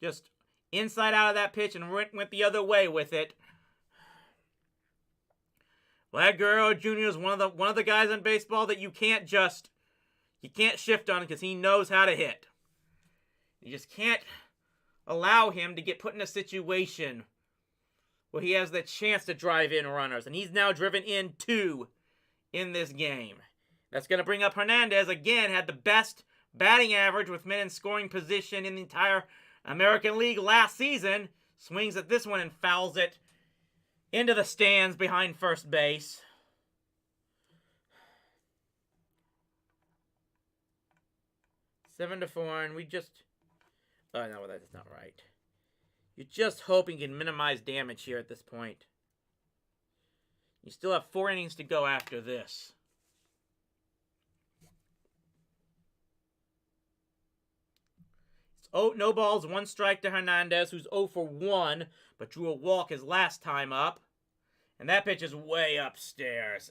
Just inside out of that pitch and went the other way with it. Vlad Guerrero Jr. is one of the guys in baseball that you can't shift on because he knows how to hit. You just can't allow him to get put in a situation where he has the chance to drive in runners. And he's now driven in 2 in this game. That's going to bring up Hernandez. Again, had the best batting average with men in scoring position in the entire American League last season. Swings at this one and fouls it into the stands behind first base. Seven to 4, and we just... Oh, no, that's not right. You're just hoping you can minimize damage here at this point. You still have 4 innings to go after this. Oh, no balls, 1 strike to Hernandez, who's 0 for 1, but drew a walk his last time up. And that pitch is way upstairs.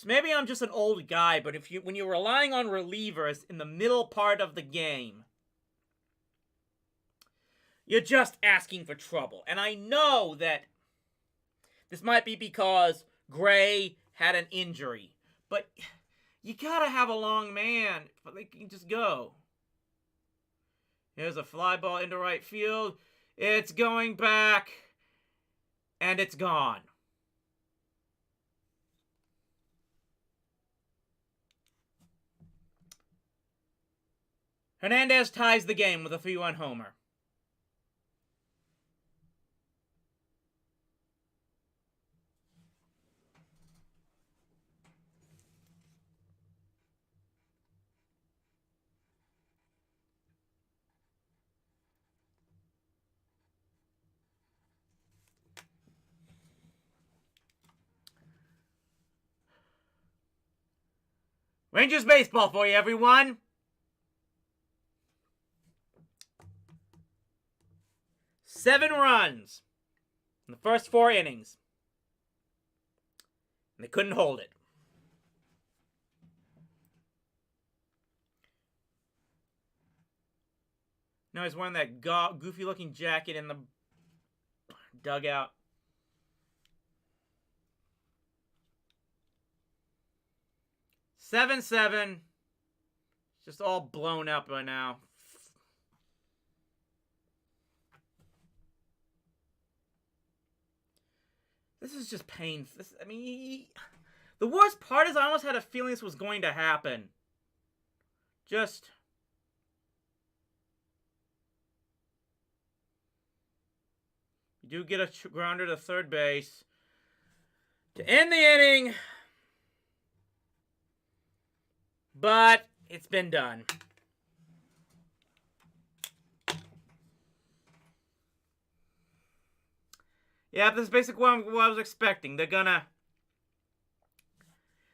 Maybe I'm just an old guy, but when you're relying on relievers in the middle part of the game, you're just asking for trouble. And I know that this might be because Gray had an injury, but you gotta have a long man, but they can just go. Here's a fly ball into right field. It's going back, and it's gone. Hernandez ties the game with a 3-1 homer. Rangers baseball for you, everyone. Seven runs in the first 4 innings. And they couldn't hold it. Now he's wearing that goofy-looking jacket in the dugout. 7-7. Just all blown up right now. This is just painful. The worst part is I almost had a feeling this was going to happen. Just... You do get a grounder to third base to end the inning. But it's been done. Yeah, this is basically what I was expecting. They're gonna...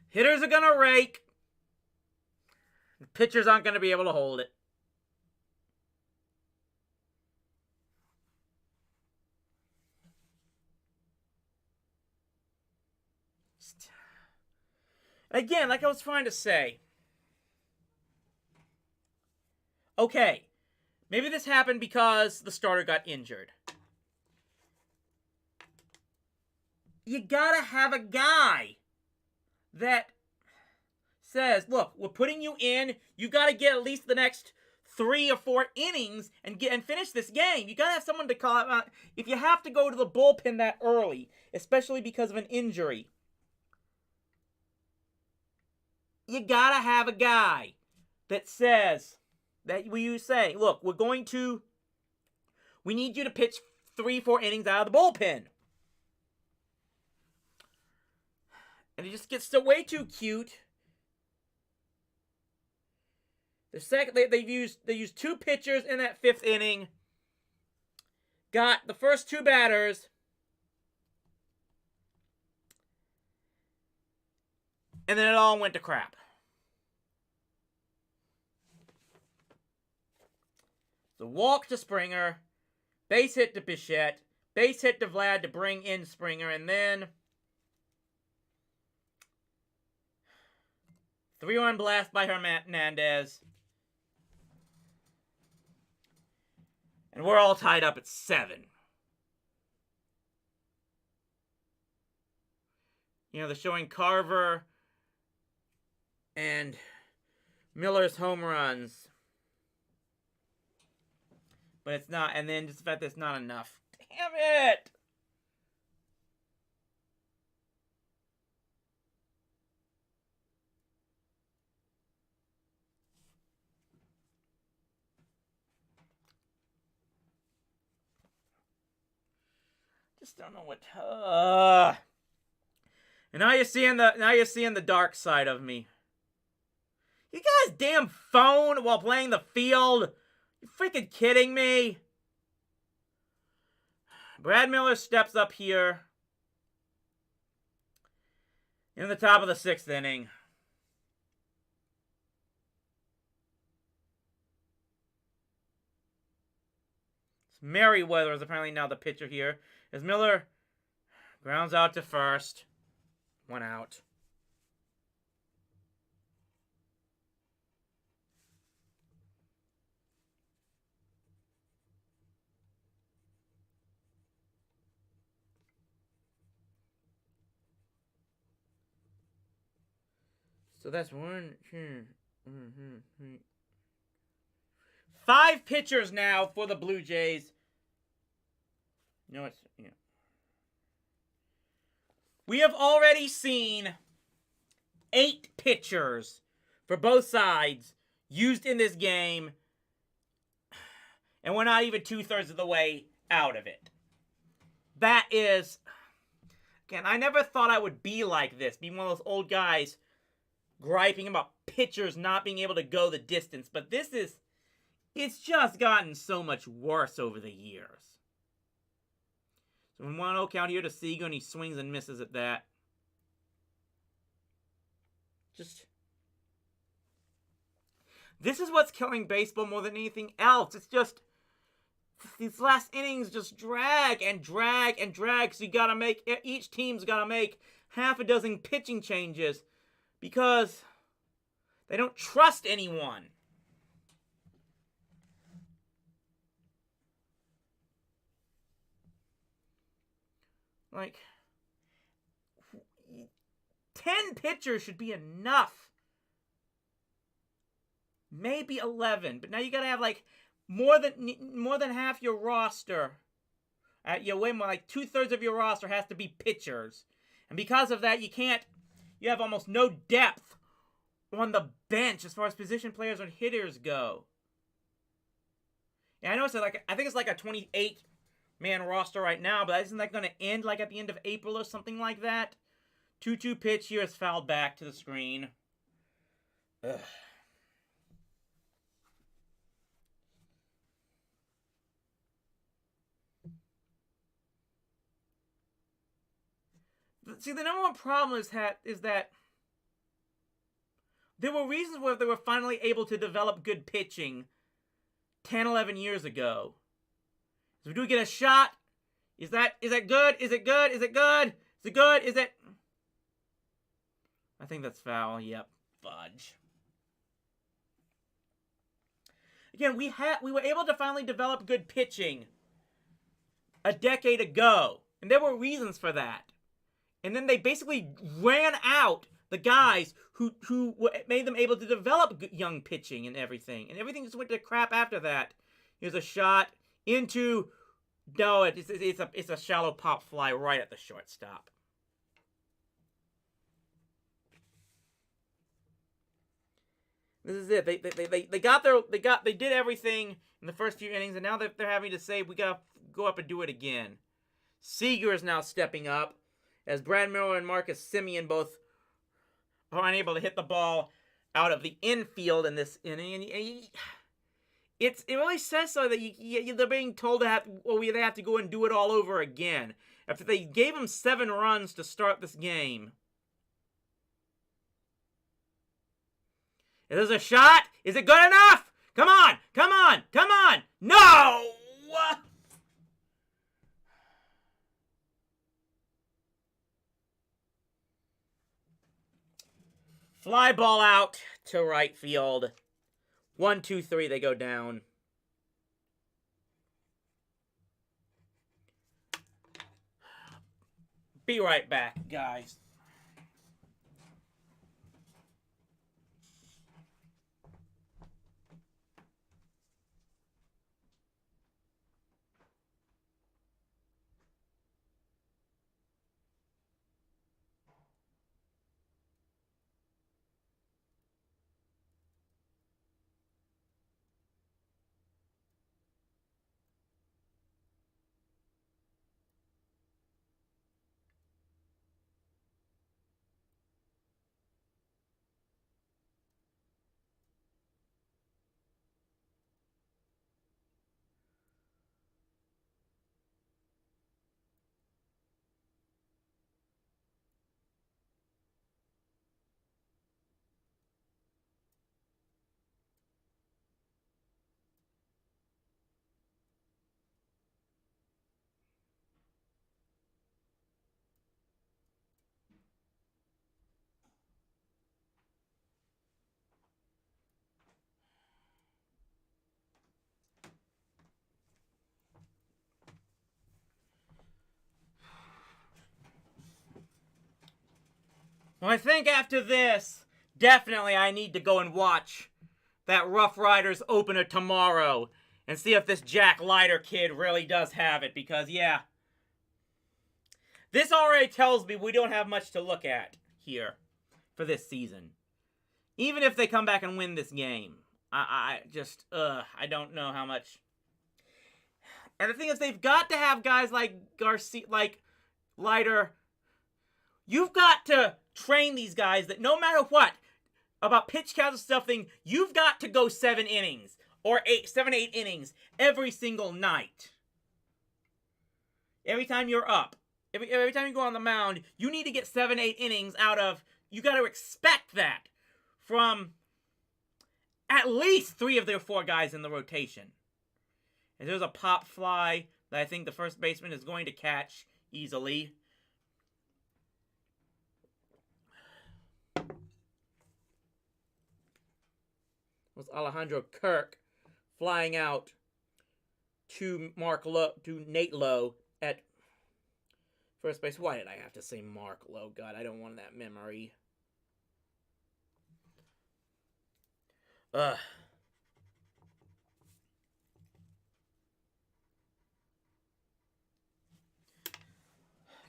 Hitters are gonna rake. The pitchers aren't gonna be able to hold it. Again, like I was trying to say. Okay, maybe this happened because the starter got injured. You gotta have a guy that says, look, we're putting you in. You gotta get at least the next 3 or 4 innings and finish this game. You gotta have someone to call out. If you have to go to the bullpen that early, especially because of an injury, you gotta have a guy that says, that you say, look, we need you to pitch 3-4 innings out of the bullpen. And it just gets way too cute. They used 2 pitchers in that 5th inning. Got the first 2 batters. And then it all went to crap. The walk to Springer. Base hit to Bichette. Base hit to Vlad to bring in Springer. And then 3-1 blast by Hernandez. And we're all tied up at 7. You know, they're showing Carver and Miller's home runs. But it's not. And then just the fact that it's not enough. Damn it! Just don't know what. And now you're seeing the dark side of me. You guys damn phone while playing the field. You freaking kidding me? Brad Miller steps up here in the top of the 6th inning. Merriweather is apparently now the pitcher here. As Miller grounds out to first. 1 out. So that's 1, 2, 3. 5 pitchers now for the Blue Jays. You know what's... Yeah. We have already seen 8 pitchers for both sides used in this game. And we're not even 2/3 of the way out of it. That is... Again, I never thought I would be like this. Being one of those old guys griping about pitchers not being able to go the distance. But this is... It's just gotten so much worse over the years. So 1-0 count here to Seeger, and he swings and misses at that. Just... This is what's killing baseball more than anything else. It's just... These last innings just drag and drag and drag. So you gotta make... Each team's gotta make half a dozen pitching changes. Because... they don't trust anyone. Like, 10 pitchers should be enough. Maybe 11, but now you gotta have like more than half your roster. Way more, like 2/3 of your roster has to be pitchers, and because of that, you have almost no depth on the bench as far as position players and hitters go. Yeah, I know I think it's like a 28-man roster right now, but isn't that going to end like at the end of April or something like that? 2-2 pitch here is fouled back to the screen. Ugh. See, the number one problem is that there were reasons where they were finally able to develop good pitching 10, 11 years ago. So do we get a shot? Is that good? Is it good? Is it good? Is it good? Is it... I think that's foul. Yep. Fudge. Again, we were able to finally develop good pitching a decade ago. And there were reasons for that. And then they basically ran out the guys who made them able to develop young pitching and everything. And everything just went to crap after that. Here's a shot into... No, it's a shallow pop fly right at the shortstop. This is it. They did everything in the first few innings, and now they're having to say we gotta go up and do it again. Seeger is now stepping up, as Brad Miller and Marcus Semien both are unable to hit the ball out of the infield in this inning. It really says so that they're being told they have to go and do it all over again. After they gave them 7 runs to start this game. Is this a shot? Is it good enough? Come on! Come on! Come on! No! Fly ball out to right field. 1, 2, 3, they go down. Be right back, guys. Well, I think after this, definitely I need to go and watch that Rough Riders opener tomorrow and see if this Jack Leiter kid really does have it. Because, yeah, this already tells me we don't have much to look at here for this season. Even if they come back and win this game, I don't know how much. And the thing is, they've got to have guys like Garcia, like Leiter. You've got to train these guys that no matter what, about pitch counts and stuff thing, you've got to go 7 innings. Or 7, 8 innings every single night. Every time you're up. Every time you go on the mound, you need to get 7, 8 innings out of. You got to expect that from at least 3 of their 4 guys in the rotation. And there's a pop fly that I think the first baseman is going to catch easily. Was Alejandro Kirk flying out to Nate Lowe at first base. Why did I have to say Mark Lowe? God, I don't want that memory. Ugh.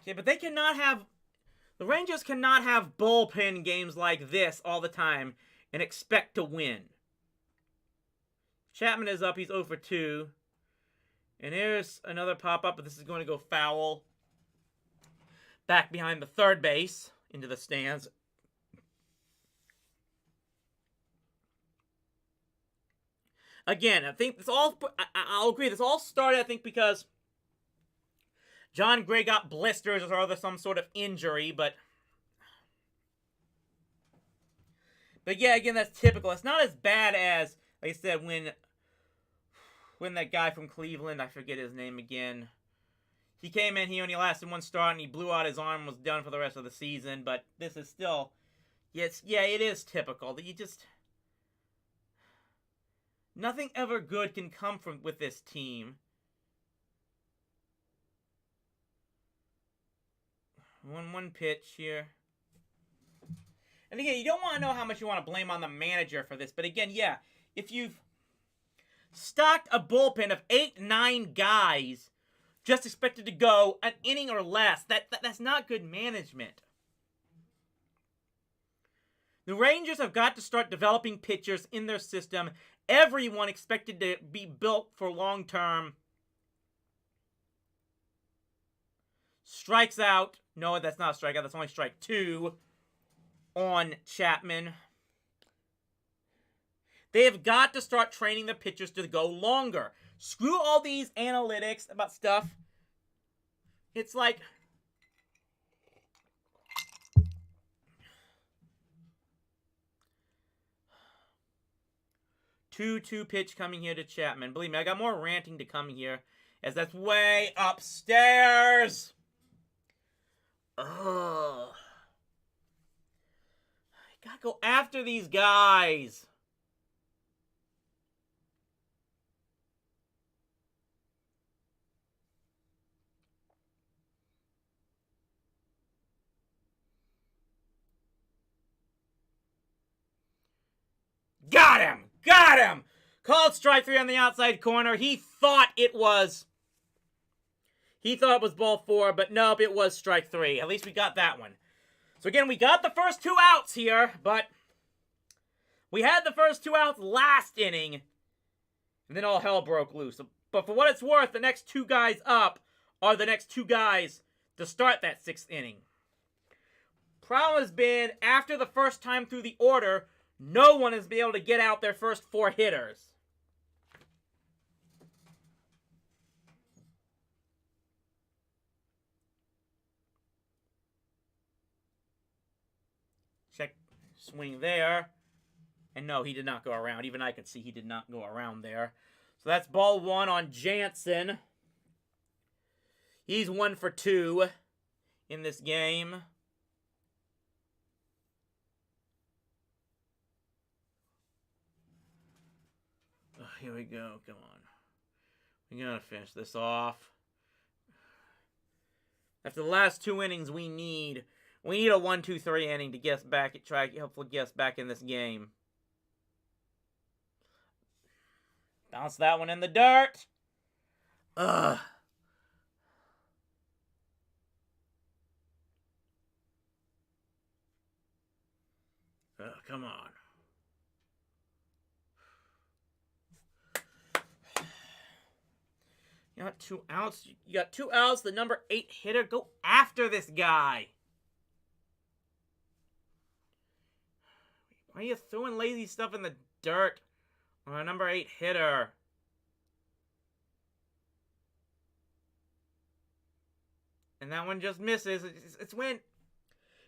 Okay, but they cannot have. The Rangers cannot have bullpen games like this all the time and expect to win. Chapman is up. He's 0 for 2. And here's another pop-up, but this is going to go foul. Back behind the third base into the stands. Again, I think I'll agree, this all started, I think, because John Gray got blisters or some sort of injury, but yeah, again, that's typical. It's not as bad as, like I said, when that guy from Cleveland, I forget his name again, he came in, he only lasted 1 start, and he blew out his arm, was done for the rest of the season, but this is still, yes, yeah, it is typical that you just, nothing ever good can come with this team. One pitch here. And again, you don't want to know how much you want to blame on the manager for this. But again, yeah, if you've stocked a bullpen of 8, 9 guys just expected to go an inning or less, that's not good management. The Rangers have got to start developing pitchers in their system. Everyone expected to be built for long term. Strikes out. No, that's not a strikeout. That's only strike 2 on Chapman. They have got to start training the pitchers to go longer. Screw all these analytics about stuff. It's like, 2-2 pitch coming here to Chapman. Believe me, I got more ranting to come here, as that's way upstairs. Ugh. Gotta go after these guys. Got him! Got him! Called strike 3 on the outside corner. He thought it was ball 4, but nope, it was strike 3. At least we got that one. So again, we got the first 2 outs here, but we had the first 2 outs last inning, and then all hell broke loose. But for what it's worth, the next 2 guys up are the next 2 guys to start that 6th inning. Problem has been, after the first time through the order, no one has been able to get out their first 4 hitters. Check swing there. And no, he did not go around. Even I could see he did not go around there. So that's ball 1 on Jansen. He's 1 for 2 in this game. Oh, here we go. Come on. We gotta finish this off. After the last 2 innings, we need a 1-2-3 inning to get us back. Hopefully get us back in this game. Bounce that one in the dirt. Ugh. Come on. You got 2 outs. You got 2 outs. The number 8 hitter. Go after this guy. Why are you throwing lazy stuff in the dirt on a number 8 hitter? And that one just misses. It's when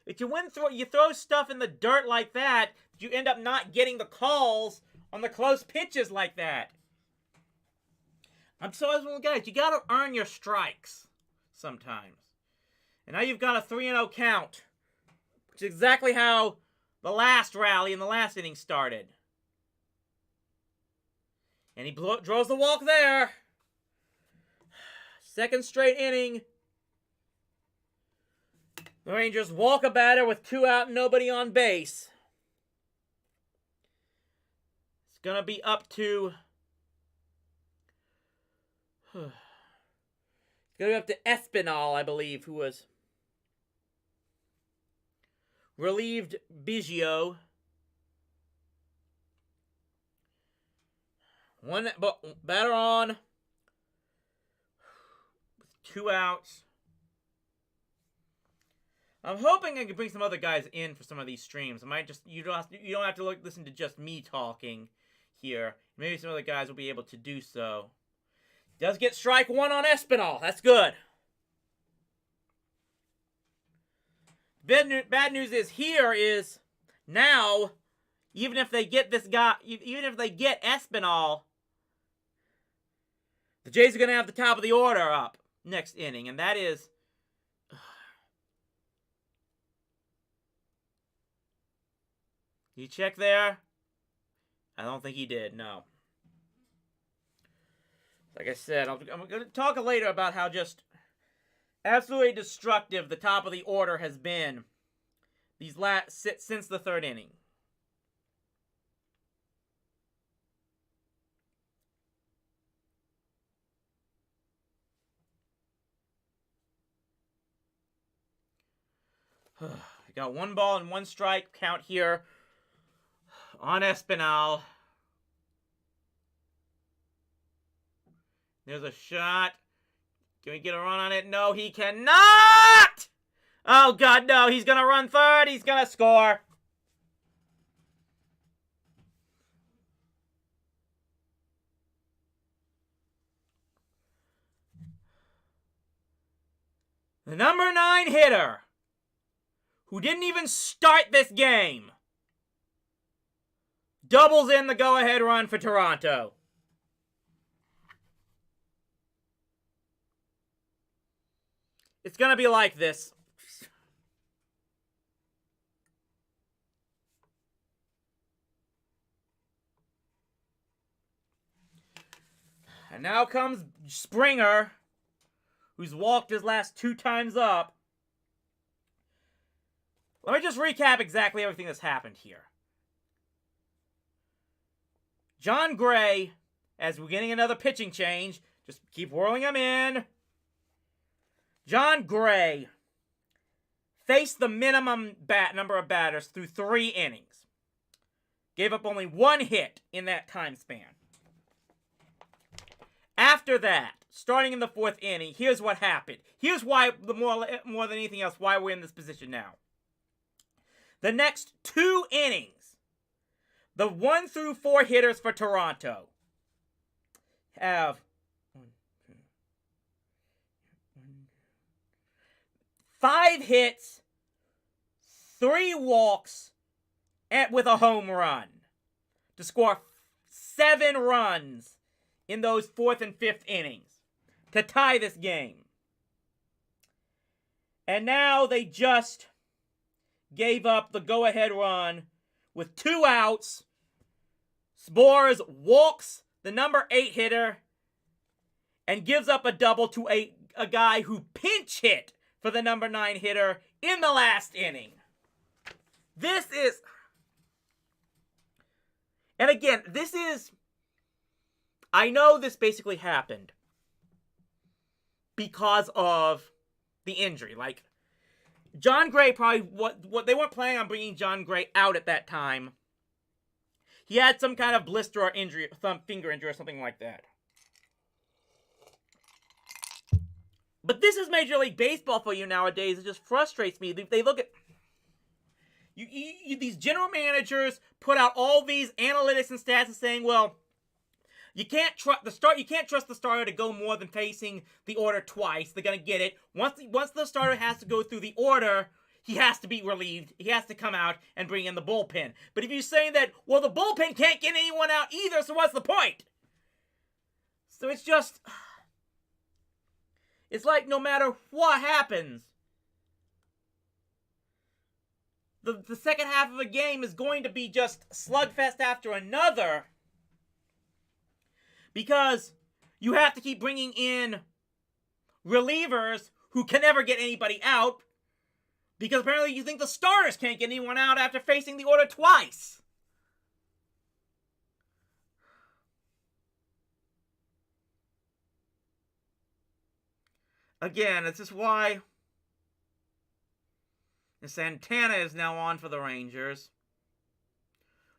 you throw stuff in the dirt like that, you end up not getting the calls on the close pitches like that. I'm so one of the guys. You gotta earn your strikes sometimes. And now you've got a 3-0 count, which is exactly how the last rally in the last inning started. And he draws the walk there. Second straight inning. The Rangers walk a batter with 2 out and nobody on base. It's going to be up to... It's going to be up to Espinal, I believe, who was relieved Biggio. One batter on with 2 outs. I'm hoping I can bring some other guys in for some of these streams. I might just you don't have to listen to just me talking here. Maybe some other guys will be able to do so. Does get strike 1 on Espinal. That's good. Bad news is now, even if they get this guy, even if they get Espinal, the Jays are going to have the top of the order up next inning, and that is... Did he check there? I don't think he did, no. Like I said, I'm going to talk later about how just absolutely destructive the top of the order has been since the 3rd inning. We got 1 ball and 1 strike count here on Espinal. There's a shot. Can we get a run on it? No, he cannot! Oh, God, no. He's going to run third. He's going to score. The number 9 hitter, who didn't even start this game, doubles in the go-ahead run for Toronto. It's going to be like this. And now comes Springer, who's walked his last 2 times up. Let me just recap exactly everything that's happened here. Jon Gray, as we're getting another pitching change, just keep whirling him in. Jon Gray faced the minimum number of batters through 3 innings. Gave up only 1 hit in that time span. After that, starting in the 4th inning, here's what happened. Here's why, more than anything else, why we're in this position now. The next 2 innings, the 1 through 4 hitters for Toronto have 5 hits, 3 walks, and with a home run to score 7 runs in those 4th and 5th innings to tie this game. And now they just gave up the go-ahead run with 2 outs. Sborz walks the number 8 hitter and gives up a double to a guy who pinch hit for the number 9 hitter in the last inning. This is... And again, this is... I know this basically happened because of the injury. Like, Jon Gray probably... What they weren't planning on bringing Jon Gray out at that time. He had some kind of blister or injury, some finger injury or something like that. But this is Major League Baseball for you nowadays. It just frustrates me. They look at... these general managers put out all these analytics and stats and saying, well, you can't trust the starter to go more than facing the order twice. They're gonna get it. Once the starter has to go through the order, he has to be relieved. He has to come out and bring in the bullpen. But if you're saying that, well, the bullpen can't get anyone out either, so what's the point? So it's just... It's like no matter what happens, the second half of a game is going to be just slugfest after another. Because you have to keep bringing in relievers who can never get anybody out. Because apparently you think the starters can't get anyone out after facing the order twice. Again, this is why Santana is now on for the Rangers.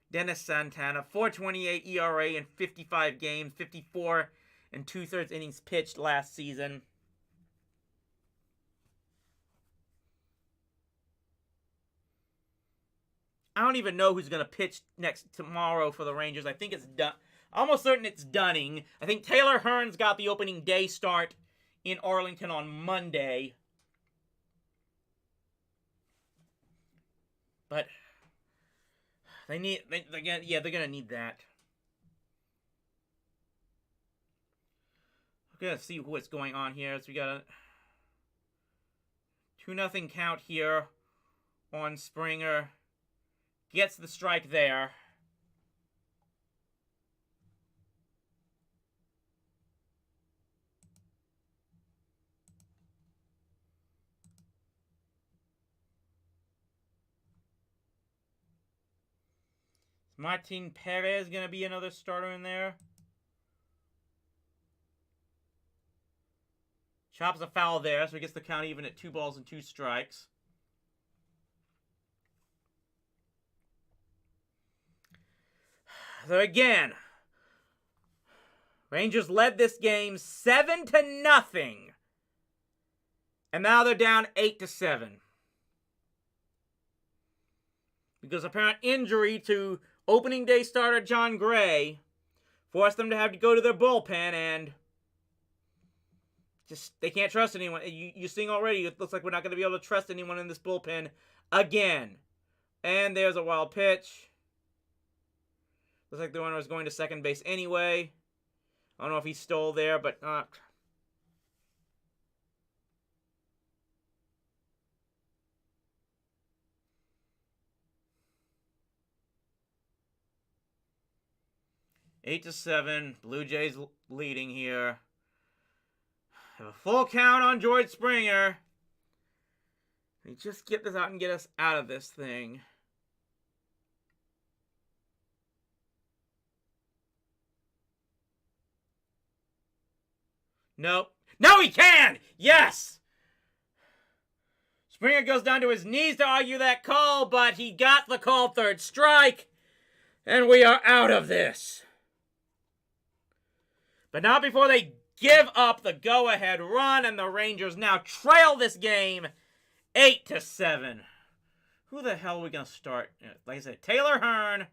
Dennis Santana, 4.28 ERA in 55 games, 54 and 2/3 innings pitched last season. I don't even know who's going to pitch tomorrow for the Rangers. I think it's almost certain it's Dunning. I think Taylor Hearn's got the opening day start in Arlington on Monday. But they're gonna need that. We're gonna see what's going on here. So we got a 2-0 count here on Springer. Gets the strike there. Martin Perez going to be another starter in there. Chops a foul there, so he gets the count even at 2 balls and 2 strikes. So again, Rangers led this game 7-0. And now they're down 8-7. Because apparent injury to opening day starter Jon Gray forced them to have to go to their bullpen, and just they can't trust anyone. You're seeing already, it looks like we're not going to be able to trust anyone in this bullpen again. And there's a wild pitch. Looks like the runner was going to second base anyway. I don't know if he stole there, but 8-7. Blue Jays leading here. Have a full count on George Springer. They just get this out and get us out of this thing. Nope. No, he can! Yes! Springer goes down to his knees to argue that call, but he got the call, third strike. And we are out of this. But not before they give up the go-ahead run, and the Rangers now trail this game 8-7. Who the hell are we going to start? Like I said, Taylor Hearn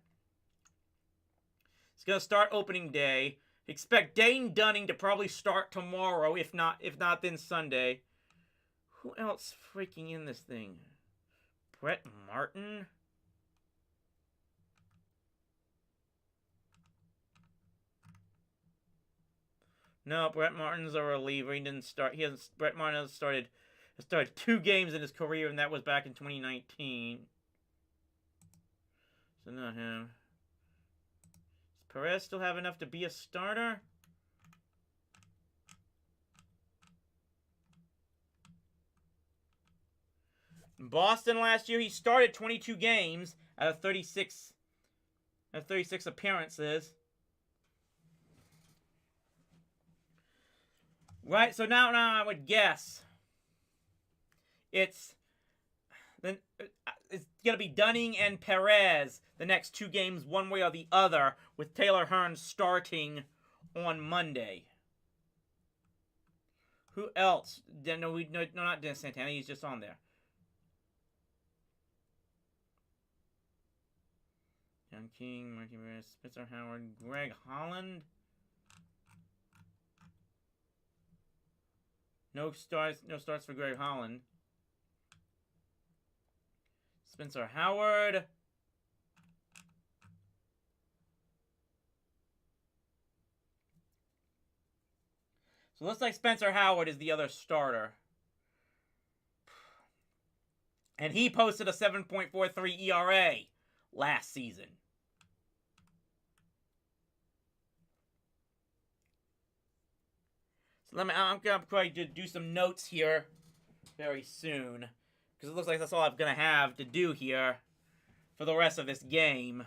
is going to start opening day. Expect Dane Dunning to probably start tomorrow, if not then Sunday. Who else freaking in this thing? Brett Martin? No, Brett Martin's a reliever. He didn't start. Brett Martin has started 2 games in his career, and that was back in 2019. So not him. Does Perez still have enough to be a starter? In Boston last year, he started 22 games out of 36 appearances. Right, so now I would guess it's going to be Dunning and Perez the next 2 games, one way or the other, with Taylor Hearn starting on Monday. Who else? No, not Dennis Santana. He's just on there. John King, Marky Ramirez, Spencer Howard, Greg Holland. No starts for Greg Holland. Spencer Howard. So it looks like Spencer Howard is the other starter. And he posted a 7.43 ERA last season. So I'm going to do some notes here very soon, because it looks like that's all I'm going to have to do here for the rest of this game.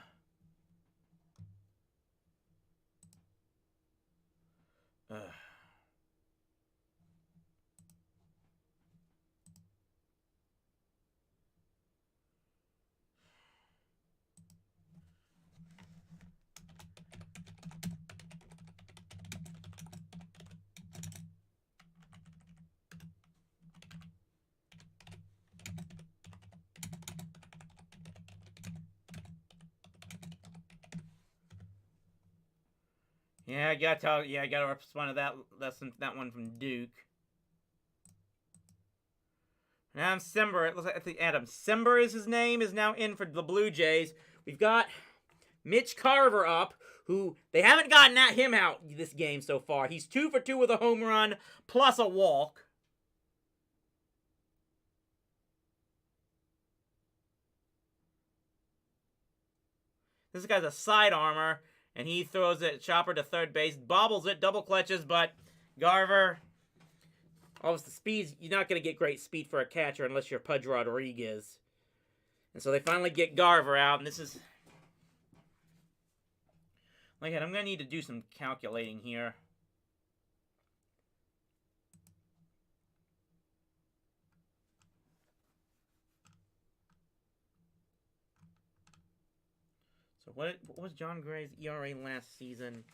Yeah, I gotta respond to that one from Duke. Adam Simber, it looks like Adam Simber is his name, is now in for the Blue Jays. We've got Mitch Garver up, who they haven't gotten him out this game so far. He's 2 for 2 with a home run plus a walk. This guy's a side armor, and he throws it chopper to third base, bobbles it, double clutches, but Garver, obviously the speed, you're not going to get great speed for a catcher unless you're Pudge Rodriguez. And so they finally get Garver out, and this is, like I said, I'm going to need to do some calculating here. So what was John Gray's ERA last season?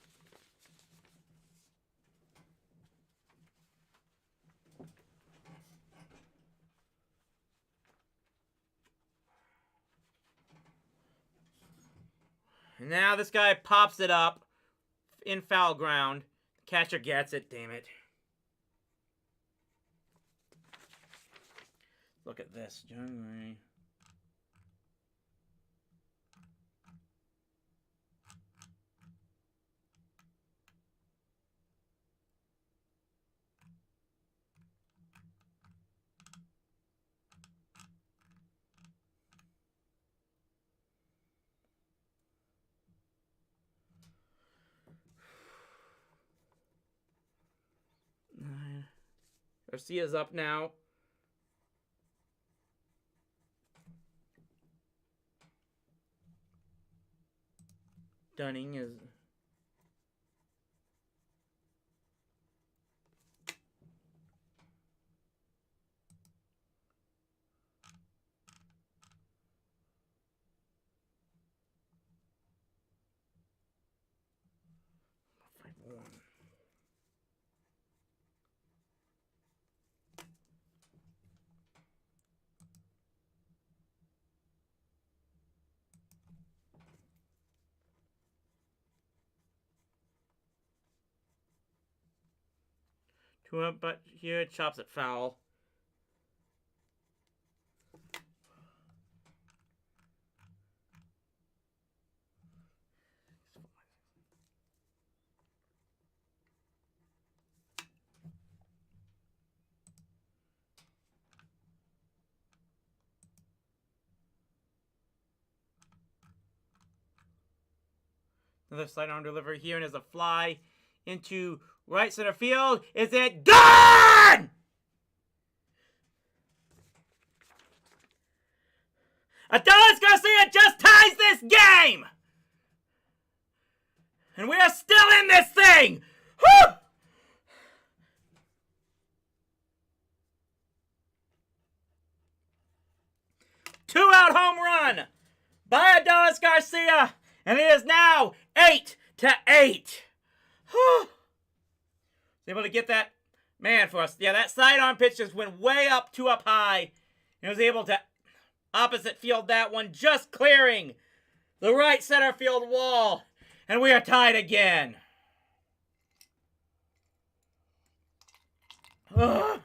And now this guy pops it up in foul ground. The catcher gets it, damn it. Look at this, John Gray. Garcia's up now. Dunning is... Two up, but here chops it foul. Another sidearm delivery here, and there's a fly into right center field. Is it gone? Adolis Garcia just ties this game! And we are still in this thing! Whew! Two-out home run by Adolis Garcia, and it is now 8-8. Whew. Able to get that man for us. Yeah, that sidearm pitch just went way up, two up high, and was able to opposite field that one, just clearing the right center field wall, and we are tied again. Ugh.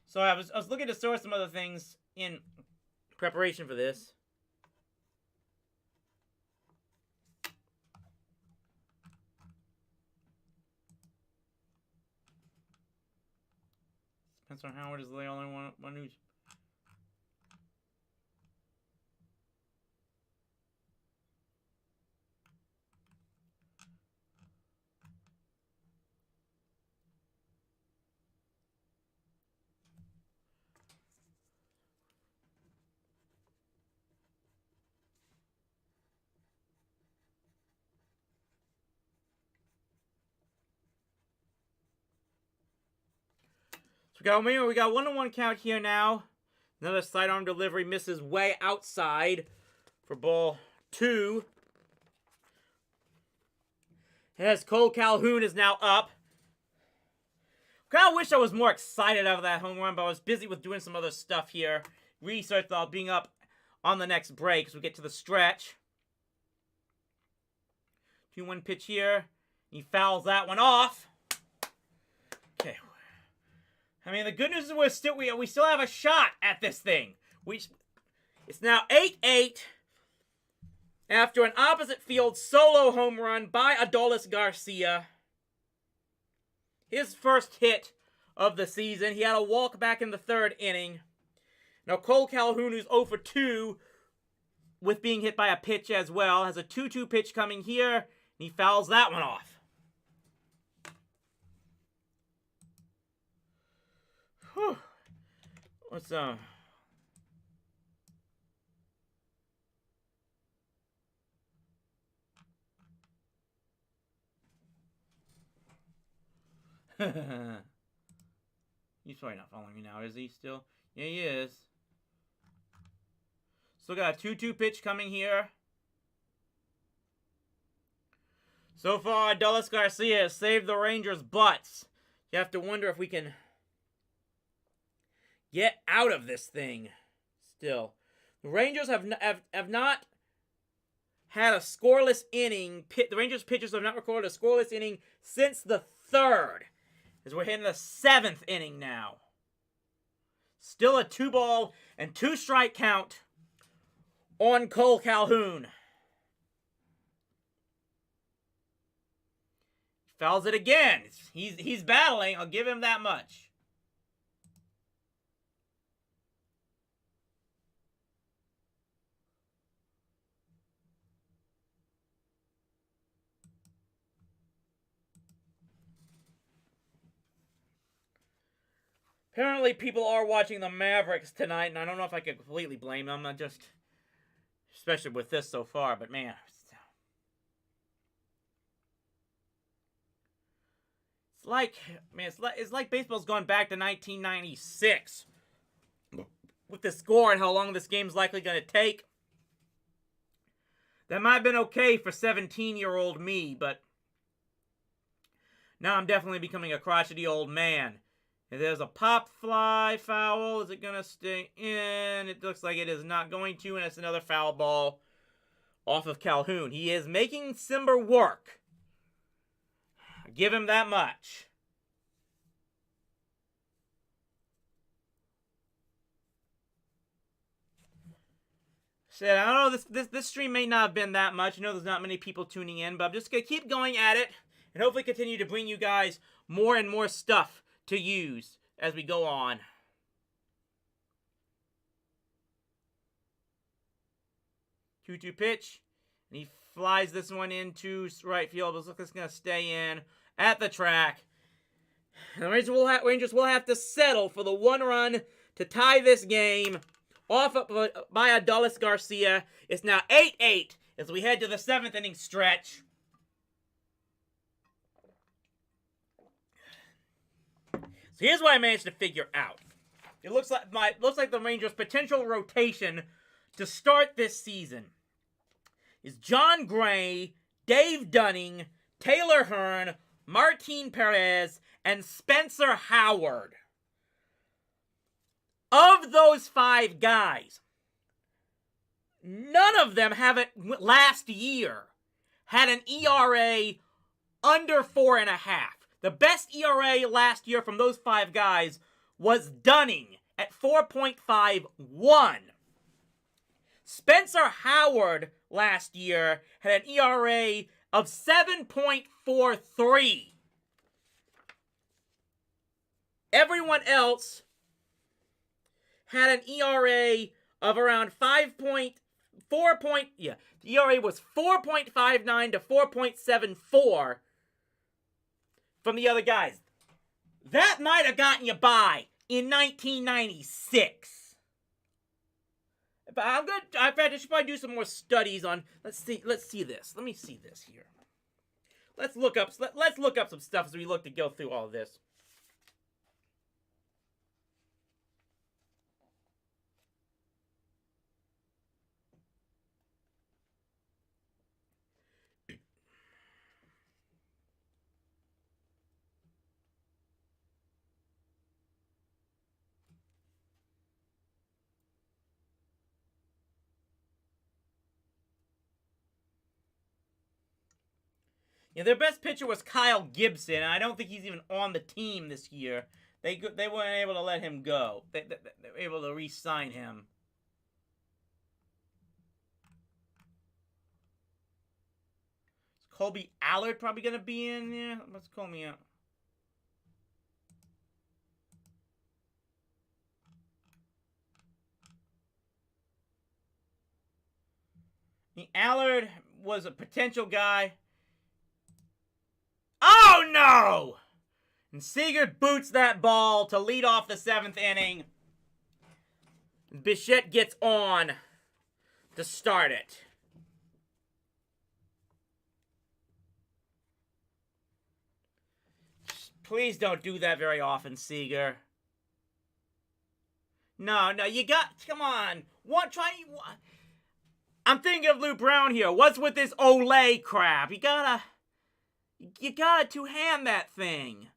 So I was looking to source some other things in preparation for this. Spencer Howard is the only one who's... We got 1-1 count here now. Another sidearm delivery misses way outside for ball 2. As Cole Calhoun is now up. Kind of wish I was more excited out of that home run, but I was busy with doing some other stuff here. Research about being up on the next break as we get to the stretch. 2-1 pitch here. He fouls that one off. Okay. I mean, the good news is we still have a shot at this thing. It's now 8-8 after an opposite field solo home run by Adolis Garcia. His first hit of the season. He had a walk back in the 3rd inning. Now Cole Calhoun, who's 0 for 2 with being hit by a pitch as well, has a 2-2 pitch coming here, and he fouls that one off. Whew. What's He's probably not following me now, is he still? Yeah, he is. Still got a 2-2 pitch coming here. So far, Adolis Garcia has saved the Rangers' butts. You have to wonder if we can get out of this thing still. The Rangers have not had a scoreless inning. The Rangers pitchers have not recorded a scoreless inning since the 3rd. As we're hitting the 7th inning now. Still a 2-ball and 2-strike count on Cole Calhoun. Fouls it again. He's battling. I'll give him that much. Apparently, people are watching the Mavericks tonight, and I don't know if I could completely blame them. I just, especially with this so far, but man, it's like, man, it's like baseball's gone back to 1996 with the score and how long this game's likely going to take. That might have been okay for 17-year-old me, but now I'm definitely becoming a crotchety old man. If there's a pop fly foul, is it going to stay in? It looks like it is not going to, and it's another foul ball off of Calhoun. He is making Simber work. Give him that much. Said, I don't know, this stream may not have been that much. I know there's not many people tuning in, but I'm just going to keep going at it and hopefully continue to bring you guys more and more stuff to use as we go on. Two-2 pitch. And he flies this one into right field. Looks like it's going to stay in at the track. And the Rangers will have to settle for the one run to tie this game off by Adolis Garcia. It's now 8-8 as we head to the 7th inning stretch. So here's what I managed to figure out. It looks like the Rangers' potential rotation to start this season is John Gray, Dave Dunning, Taylor Hearn, Martin Perez, and Spencer Howard. Of those 5 guys, none of them last year had an ERA under 4.5. The best ERA last year from those 5 guys was Dunning at 4.51. Spencer Howard last year had an ERA of 7.43. Everyone else had an ERA of around 5.4. The ERA was 4.59 to 4.74 from the other guys. That might have gotten you by in 1996. But I'm good. I should probably do some more studies on. Let's see this. Let me see this here. Let's look up some stuff as we look to go through all of this. Yeah, their best pitcher was Kyle Gibson, and I don't think he's even on the team this year. They weren't able to let him go. They were able to re-sign him. Is Colby Allard probably going to be in there? Let's call me out. Allard was a potential guy. Oh, no! And Seeger boots that ball to lead off the 7th inning. Bichette gets on to start it. Please don't do that very often, Seeger. No, come on. I'm thinking of Lou Brown here. What's with this Olay crap? You gotta two-hand that thing.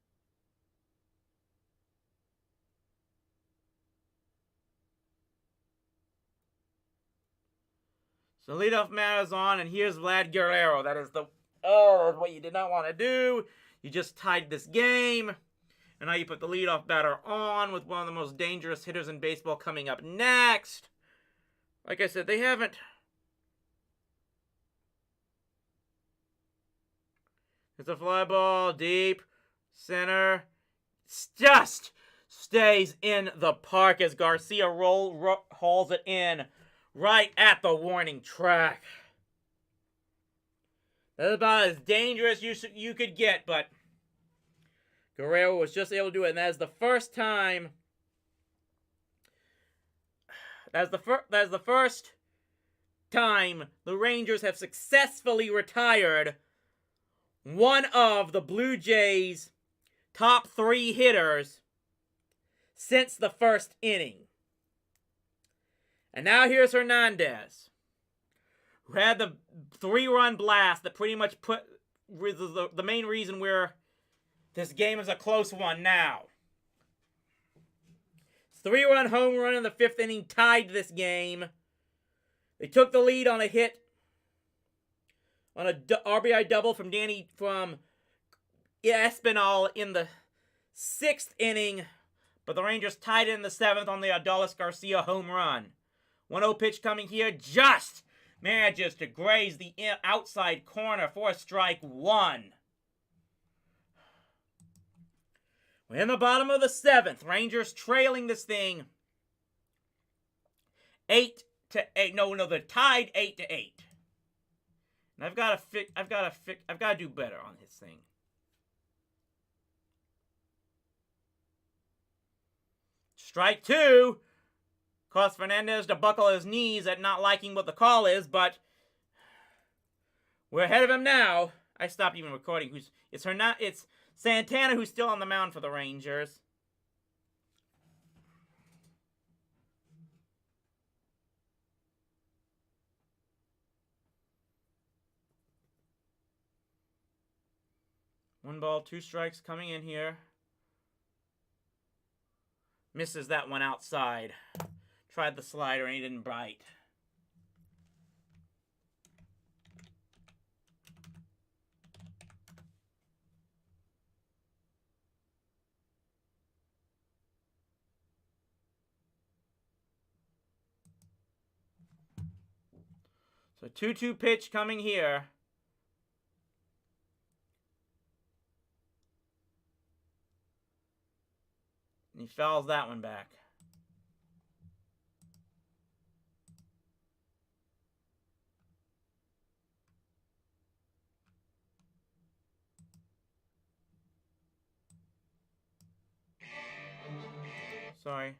So leadoff man is on, and here's Vlad Guerrero. That is what you did not want to do. You just tied this game. And now you put the leadoff batter on with one of the most dangerous hitters in baseball coming up next. Like I said, they haven't. It's a fly ball, deep, center. Just stays in the park as Garcia hauls it in right at the warning track. That's about as dangerous you could get, but Guerrero was just able to do it, and that is the first time That's the first time the Rangers have successfully retired one of the Blue Jays' top 3 hitters since the first inning. And now here's Hernandez, who had the 3-run blast that pretty much put the main reason where this game is a close one now. 3-run home run in the 5th inning tied this game. They took the lead on a hit, on a RBI double from Espinal in the 6th inning, but the Rangers tied it in the 7th on the Adolis Garcia home run. 1-0 pitch coming here, just manages to graze the outside corner for strike 1. We're in the bottom of the 7th. Rangers trailing this thing 8-8. No, they're tied 8-8. And I've got to do better on this thing. Strike 2. Caused Fernandez to buckle his knees at not liking what the call is, but we're ahead of him now. I stopped even recording. It's Santana who's still on the mound for the Rangers. One ball, 2 strikes coming in here. Misses that one outside. Tried the slider and he didn't bite. So 2-2 pitch coming here. And he fouls that one back. Sorry.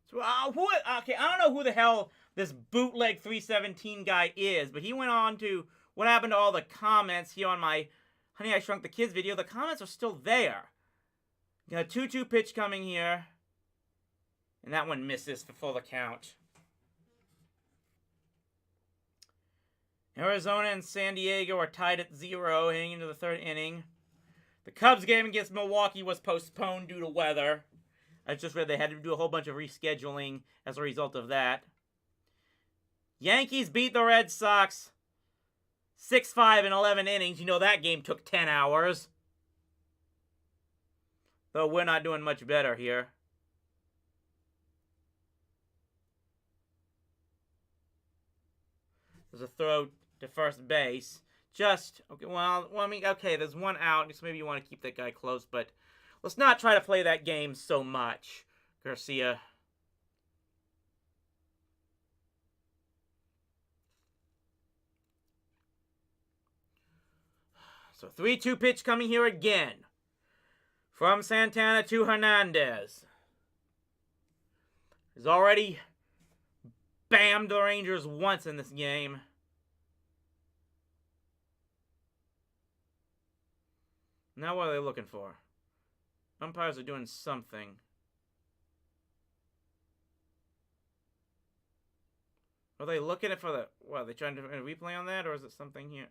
So, okay, I don't know who the hell this bootleg 317 guy is, but he went on to what happened to all the comments here on my Honey, I Shrunk the Kids video. The comments are still there. Got a 2-2 pitch coming here. And that one misses for the count. Arizona and San Diego are tied at 0 heading into the 3rd inning. The Cubs game against Milwaukee was postponed due to weather. I just read they had to do a whole bunch of rescheduling as a result of that. Yankees beat the Red Sox 6-5 in 11 innings. You know that game took 10 hours. Though we're not doing much better here. There's a throw to first base. Just, okay, well, I mean, okay, there's one out, so maybe you want to keep that guy close, but let's not try to play that game so much, Garcia. So 3-2 pitch coming here again. From Santana to Hernandez. He's already bammed the Rangers once in this game. Now what are they looking for? Umpires are doing something. Are they looking at for the... What, are they trying to replay on that? Or is it something here?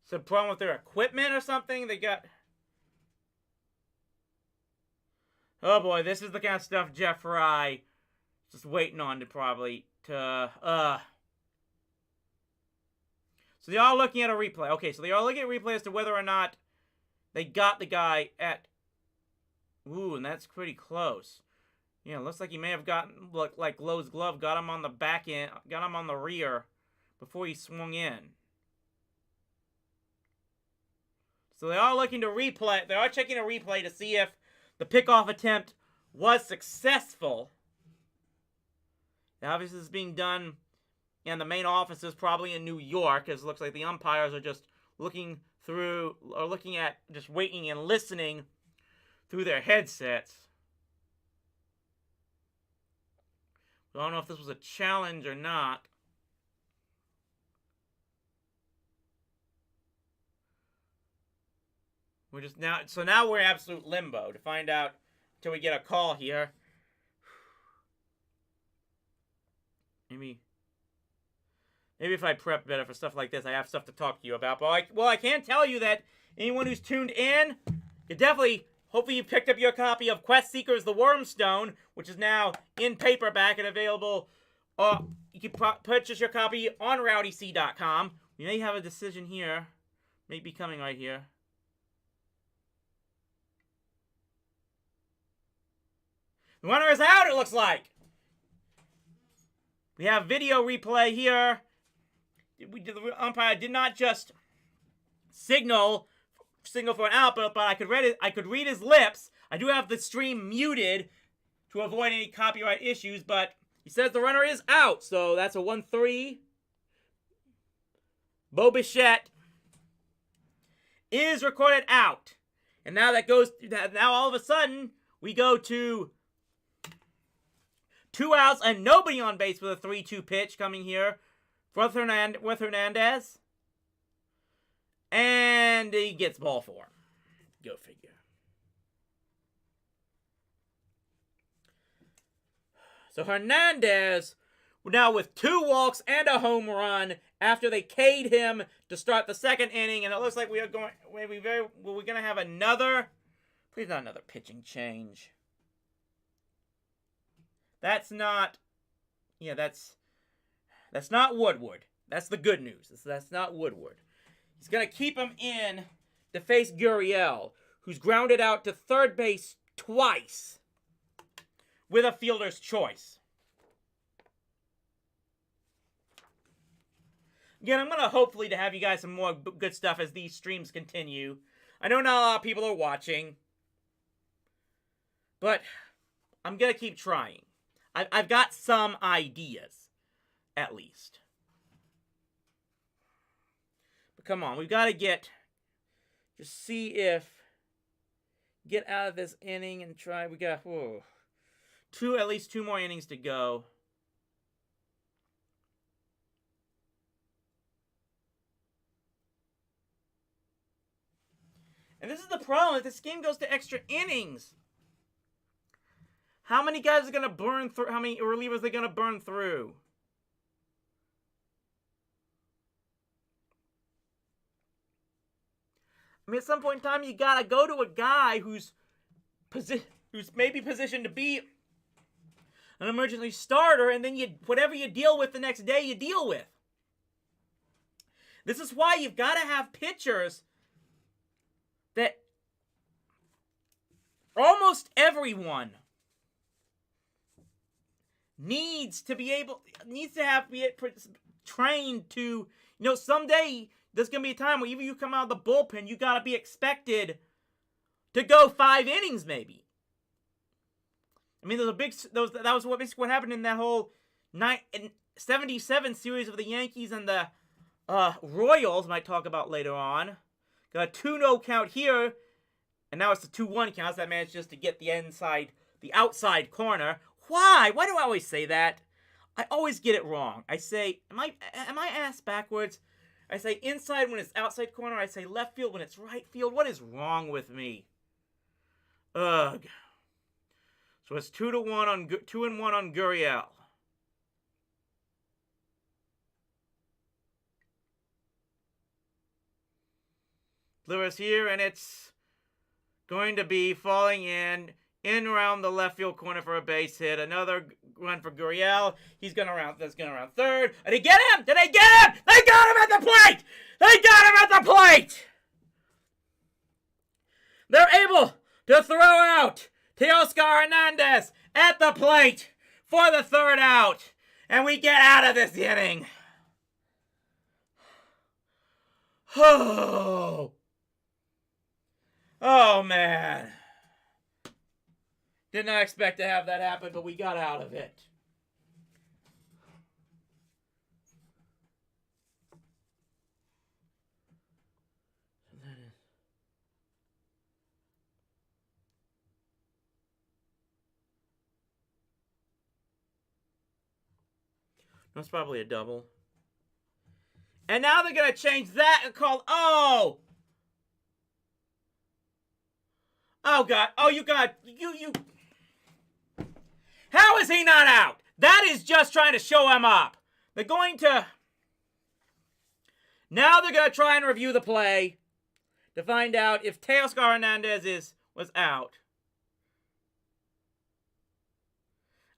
Is it a problem with their equipment or something? They got... Oh boy, this is the kind of stuff Jeff Fry just waiting on to probably... So they are looking at a replay. Okay, so they are looking at a replay as to whether or not they got the guy at... Ooh, and that's pretty close. Yeah, looks like he may have gotten... Look, like Lowe's glove got him on the back end, got him on the rear before he swung in. So they are looking to replay. They are checking a replay to see if the pickoff attempt was successful. Now, obviously, this is being done and the main office is probably in New York, as it looks like the umpires are just looking through, or looking at, just waiting and listening through their headsets. I don't know if this was a challenge or not. We're just now, so now we're in absolute limbo to find out until we get a call here. Maybe if I prep better for stuff like this, I have stuff to talk to you about. But I can tell you that anyone who's tuned in, you definitely, hopefully you picked up your copy of Quest Seekers The Wormstone, which is now in paperback and available. You can purchase your copy on rowdyc.com. We may have a decision here. Maybe coming right here. The runner is out, it looks like. We have video replay here. The umpire did not just signal for an out, but I could read his lips. I do have the stream muted to avoid any copyright issues, but he says the runner is out, so that's a 1-3. Bo Bichette is recorded out. And now now all of a sudden, we go to 2 outs and nobody on base with a 3-2 pitch coming here with Hernandez. And he gets ball 4. Go figure. So Hernandez, now with 2 walks and a home run after they K'd him to start the second inning. And it looks like we're going to have another, please not another pitching change. That's not Woodward. That's the good news. That's not Woodward. He's going to keep him in to face Gurriel, who's grounded out to third base twice with a fielder's choice. Again, I'm going to hopefully to have you guys some more good stuff as these streams continue. I know not a lot of people are watching, but I'm going to keep trying. I've got some ideas, at least. But come on, we've got to get out of this inning and try. We got at least 2 more innings to go. And this is the problem. If this game goes to extra innings, how many guys are going to burn through? How many relievers are they going to burn through? I mean, at some point in time, you got to go to a guy who's maybe positioned to be an emergency starter, and then whatever you deal with the next day, you deal with. This is why you've got to have pitchers that almost everyone needs to be trained to, someday there's going to be a time where even you come out of the bullpen, you got to be expected to go 5 innings maybe. I mean, that was what happened in that whole 77 series of the Yankees and the Royals, might talk about later on. Got a 2-0 count here, and now it's a 2-1 count. So that managed just to get the outside corner. Why? Why do I always say that? I always get it wrong. I say, am I ass backwards? I say inside when it's outside corner. I say left field when it's right field. What is wrong with me? Ugh. So it's 2-1 on 2-1 on Gurriel. Lewis here, and it's going to be falling in around the left field corner for a base hit. Another run for Gurriel. That's going around third. Did they get him? Did they get him? They got him at the plate! They got him at the plate! They're able to throw out Teoscar Hernandez at the plate for the 3rd out. And we get out of this inning. Oh, man. Did not expect to have that happen, but we got out of it. That's probably a double. And now they're going to change that and call... Oh! Oh, God. Oh, you got... You... How is he not out? That is just trying to show him up. They're going to... Now they're going to try and review the play to find out if Teoscar Hernandez was out.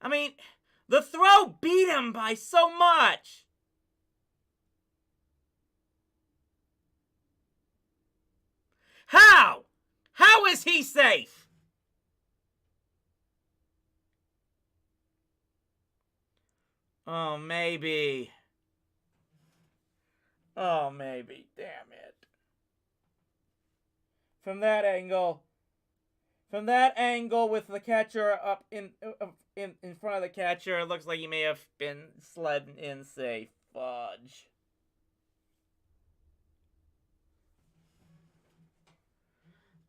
I mean, the throw beat him by so much. How? How is he safe? Oh, maybe. Oh, maybe. Damn it. From that angle with the catcher up in front of the catcher, it looks like he may have been sledding in safe. Fudge.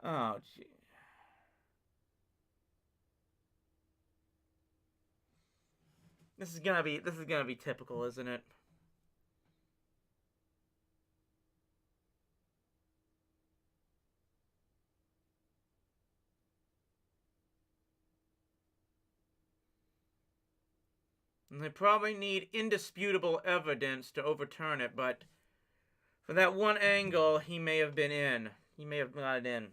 Oh, gee. This is gonna be typical, isn't it? And they probably need indisputable evidence to overturn it, but for that one angle, he may have been in. He may have got it in.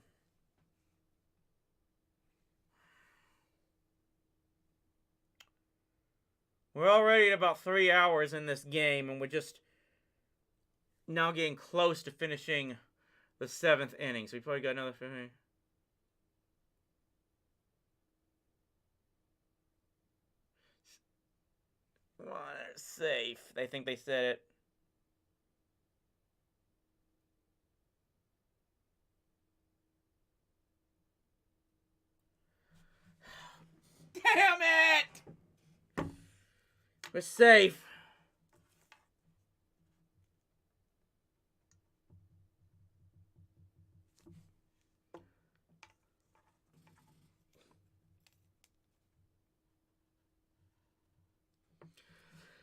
We're already at about 3 hours in this game, and we're just now getting close to finishing the 7th inning. So we probably got another 50. Well, it's safe. They think they said it. Damn it! We're safe.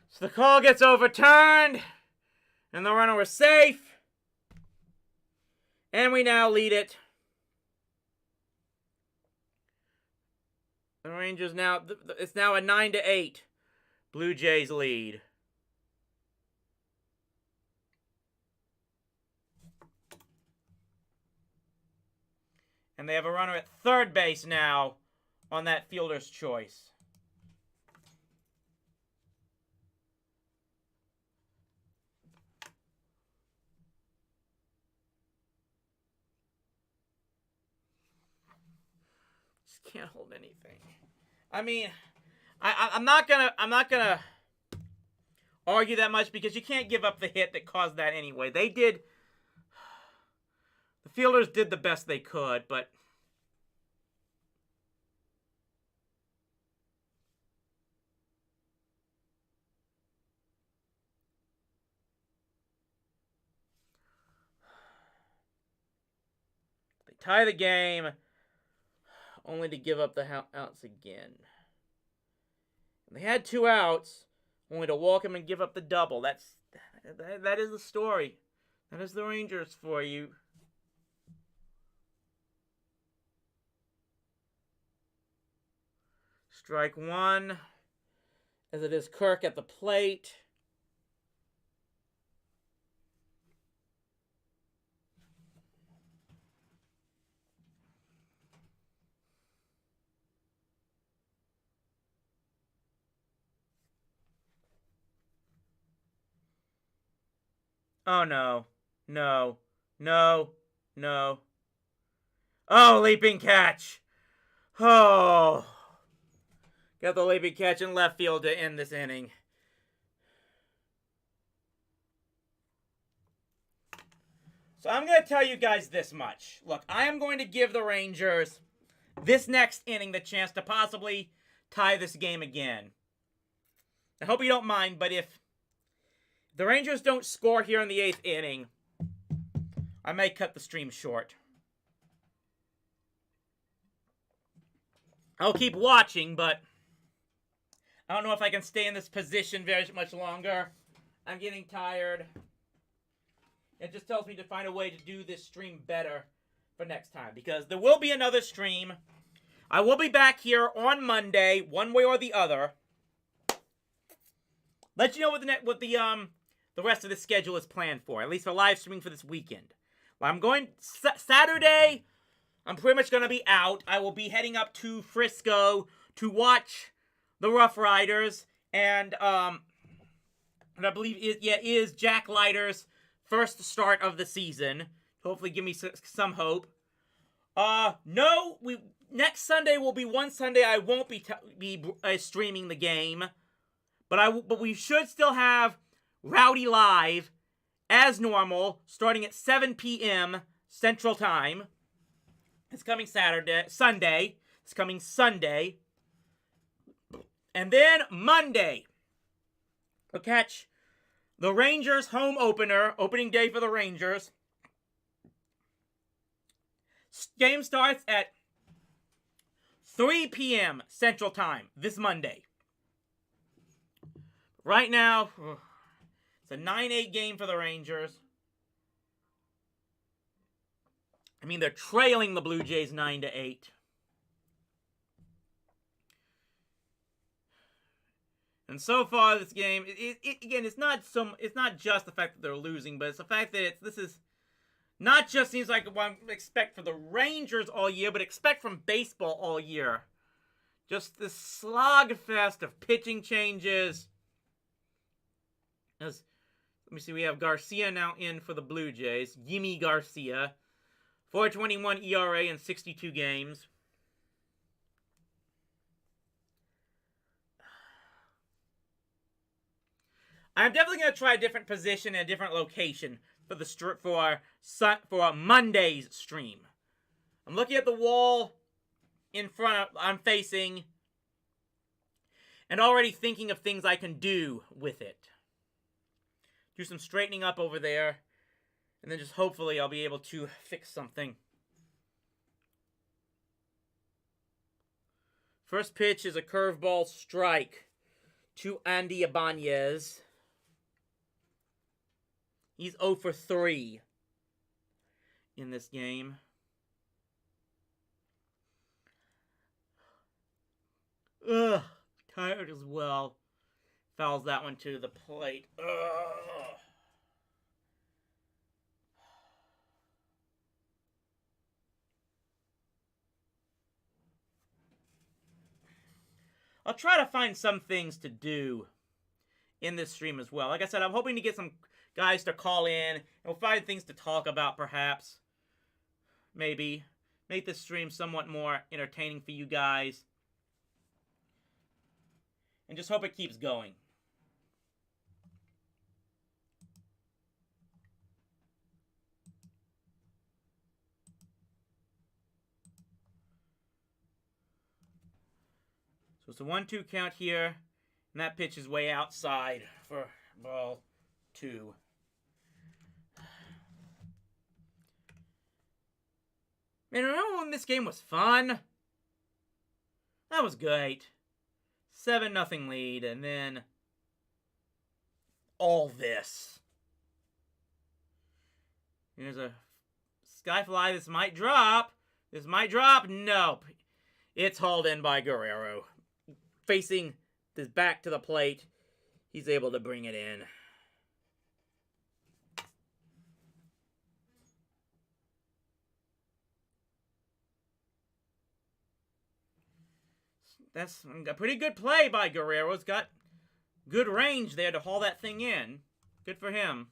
So the call gets overturned, and the runner was safe. And we now lead it. The Rangers now, it's now a 9-8 Blue Jays lead. And they have a runner at third base now on that fielder's choice. Just can't hold anything. I mean, I'm not gonna argue that much because you can't give up the hit that caused that anyway. The fielders did the best they could, but they tie the game only to give up the outs again. And they had 2 outs only to walk him and give up the double. That is the story. That is the Rangers for you. Strike one, as it is Kirk at the plate. Oh, no. No. No. No. Oh, leaping catch. Oh. Got the leaping catch in left field to end this inning. So I'm going to tell you guys this much. Look, I am going to give the Rangers this next inning the chance to possibly tie this game again. I hope you don't mind, but if the Rangers don't score here in the 8th inning, I may cut the stream short. I'll keep watching, but I don't know if I can stay in this position very much longer. I'm getting tired. It just tells me to find a way to do this stream better for next time, because there will be another stream. I will be back here on Monday, one way or the other. Let you know what the rest of the schedule is planned for, at least for live streaming for this weekend. I'm going Saturday. I'm pretty much going to be out. I will be heading up to Frisco to watch the Rough Riders, and I believe it is Jack Leiter's first start of the season. Hopefully give me some hope. Next Sunday will be one Sunday I won't be streaming the game, but we should still have Rowdy live as normal, starting at 7 p.m. Central Time. It's coming Sunday. It's coming Sunday. And then Monday, we'll catch the Rangers home opening day for the Rangers. Game starts at 3 p.m. Central Time this Monday. Right now, it's a 9-8 game for the Rangers. I mean, they're trailing the Blue Jays 9-8. And so far, this game, again, it's not just the fact that they're losing, but it's the fact that this is not just seems like what I expect for the Rangers all year, but expect from baseball all year. Just this slogfest of pitching changes. Let me see, we have Garcia now in for the Blue Jays. Yimi Garcia. 4.21 ERA in 62 games. I'm definitely going to try a different position and a different location for Monday's stream. I'm looking at the wall in front I'm facing, and already thinking of things I can do with it. Do some straightening up over there, and then just hopefully I'll be able to fix something. First pitch is a curveball strike to Andy Ibanez. He's 0 for 3 in this game. Ugh, tired as well. Fouls that one to the plate. Ugh. I'll try to find some things to do in this stream as well. Like I said, I'm hoping to get some guys to call in, and we'll find things to talk about, perhaps. Maybe. Make this stream somewhat more entertaining for you guys. And just hope it keeps going. So it's a 1-2 count here, and that pitch is way outside for ball 2. Man, remember when this game was fun? That was great. 7-0 lead, and then all this. Here's a skyfly. This might drop. This might drop. Nope. It's hauled in by Guerrero. Facing his back to the plate, he's able to bring it in. That's a pretty good play by Guerrero. He's got good range there to haul that thing in. Good for him.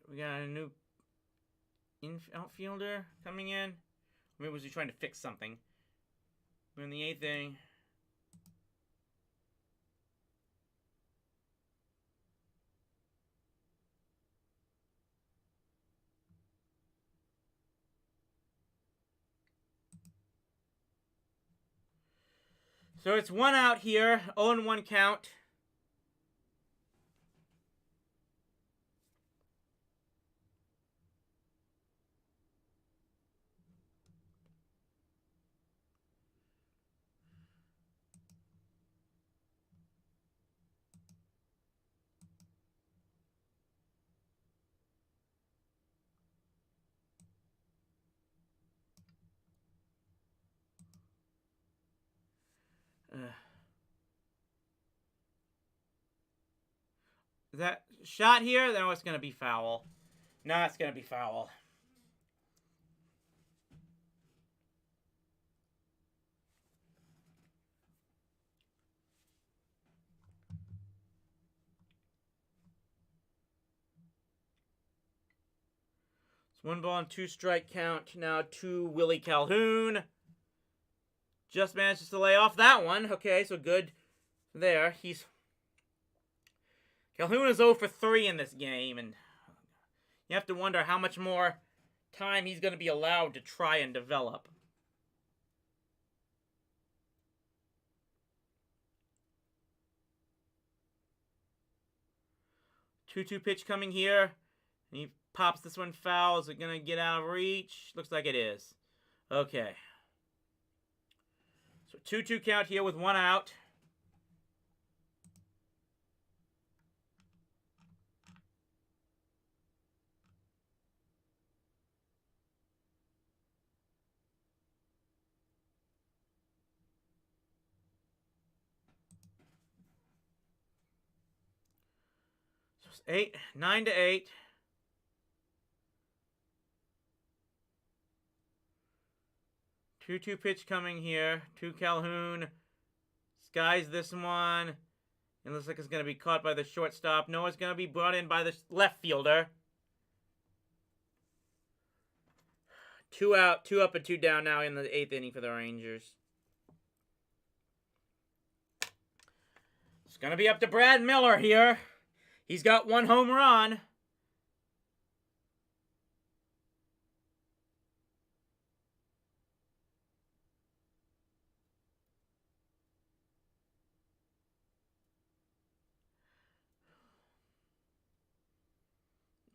We got a new outfielder coming in. Maybe was he trying to fix something? We're in the 8th inning. So it's 1 out here, 0-1 count. Is that shot here? No, it's going to be foul. No, it's going to be foul. It's 1 ball and 2 strike count now to Willie Calhoun. Just manages to lay off that one. Okay, so good there. Calhoun is 0 for 3 in this game, and you have to wonder how much more time he's going to be allowed to try and develop. 2-2 pitch coming here. And he pops this one foul. Is it going to get out of reach? Looks like it is. Okay. So 2-2 count here with 1 out. So it's 9-8. 2-2 pitch coming here to Calhoun. Skies this one. It looks like it's going to be caught by the shortstop. No, it's going to be brought in by the left fielder. 2 out, 2 up and 2 down now in the 8th inning for the Rangers. It's going to be up to Brad Miller here. He's got 1 home run.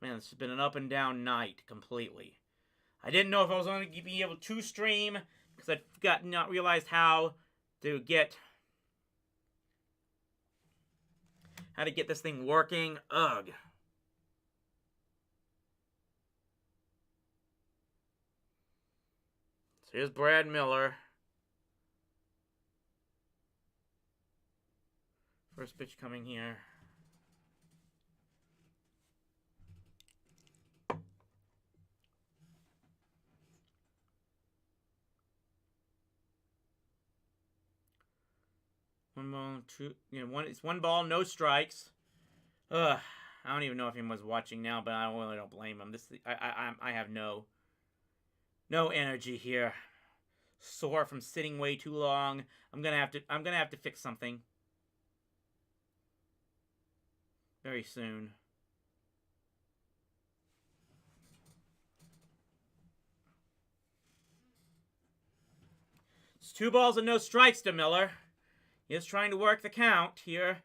Man, this has been an up and down night completely. I didn't know if I was going to be able to stream because I'd not realized how to get this thing working. Ugh. So here's Brad Miller. First pitch coming here. One ball, it's 1 ball, no strikes. Ugh, I don't even know if he was watching now, but I really don't blame him. I have no energy here. Sore from sitting way too long. I'm gonna have to fix something very soon. It's 2 balls and no strikes to Miller. He is trying to work the count here.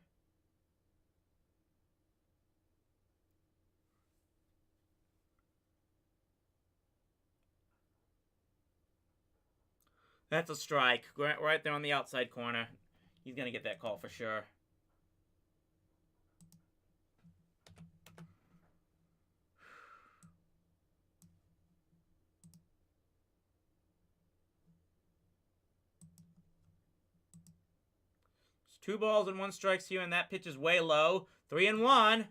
That's a strike. Right there on the outside corner. He's going to get that call for sure. It's 2 balls and 1 strikes here, and that pitch is way low. 3-1.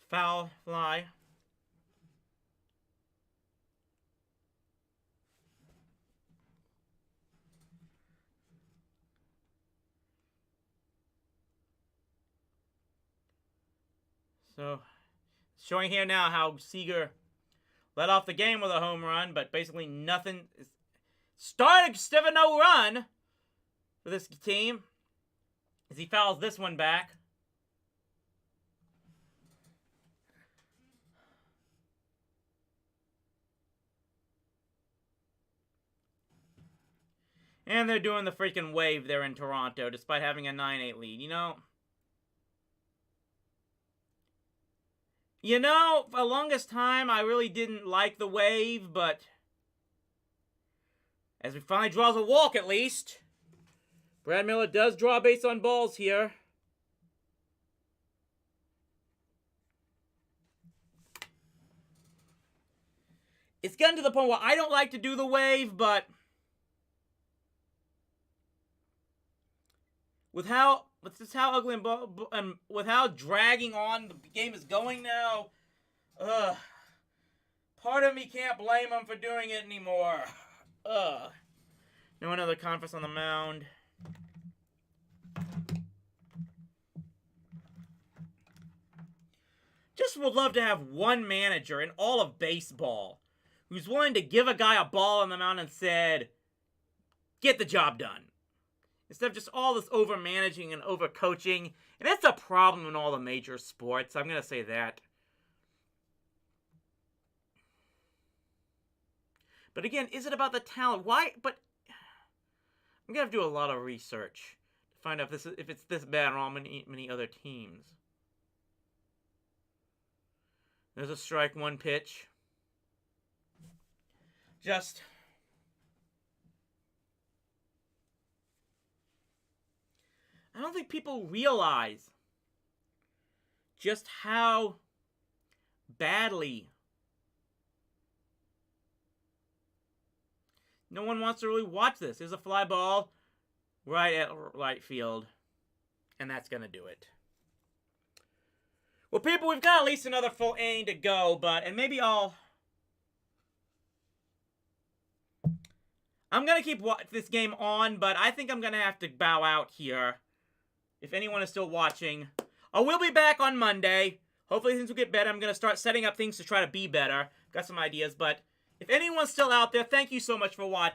Foul fly. So, showing here now how Seeger Led off the game with a home run, but basically nothing. Started 7-0 run for this team as he fouls this one back. And they're doing the freaking wave there in Toronto, despite having a 9-8 lead. For the longest time, I really didn't like the wave, but as we finally draws a walk, at least, Brad Miller does draw a base on balls here. It's gotten to the point where I don't like to do the wave, but with how ugly and with how dragging on the game is going now, part of me can't blame him for doing it anymore. No another conference on the mound. Just would love to have one manager in all of baseball who's willing to give a guy a ball on the mound and said, get the job done. Instead of just all this over-managing and over-coaching. And that's a problem in all the major sports. I'm going to say that. But again, is it about the talent? Why? But I'm going to have to do a lot of research to find out if it's this bad on all many other teams. There's a strike, 1 pitch. I don't think people realize just how badly no one wants to really watch this. There's a fly ball right at right field, and that's going to do it. Well, people, we've got at least another full inning to go, and maybe I'm going to keep this game on, but I think I'm going to have to bow out here. If anyone is still watching, I will be back on Monday. Hopefully things will get better. I'm going to start setting up things to try to be better. Got some ideas, but if anyone's still out there, thank you so much for watching.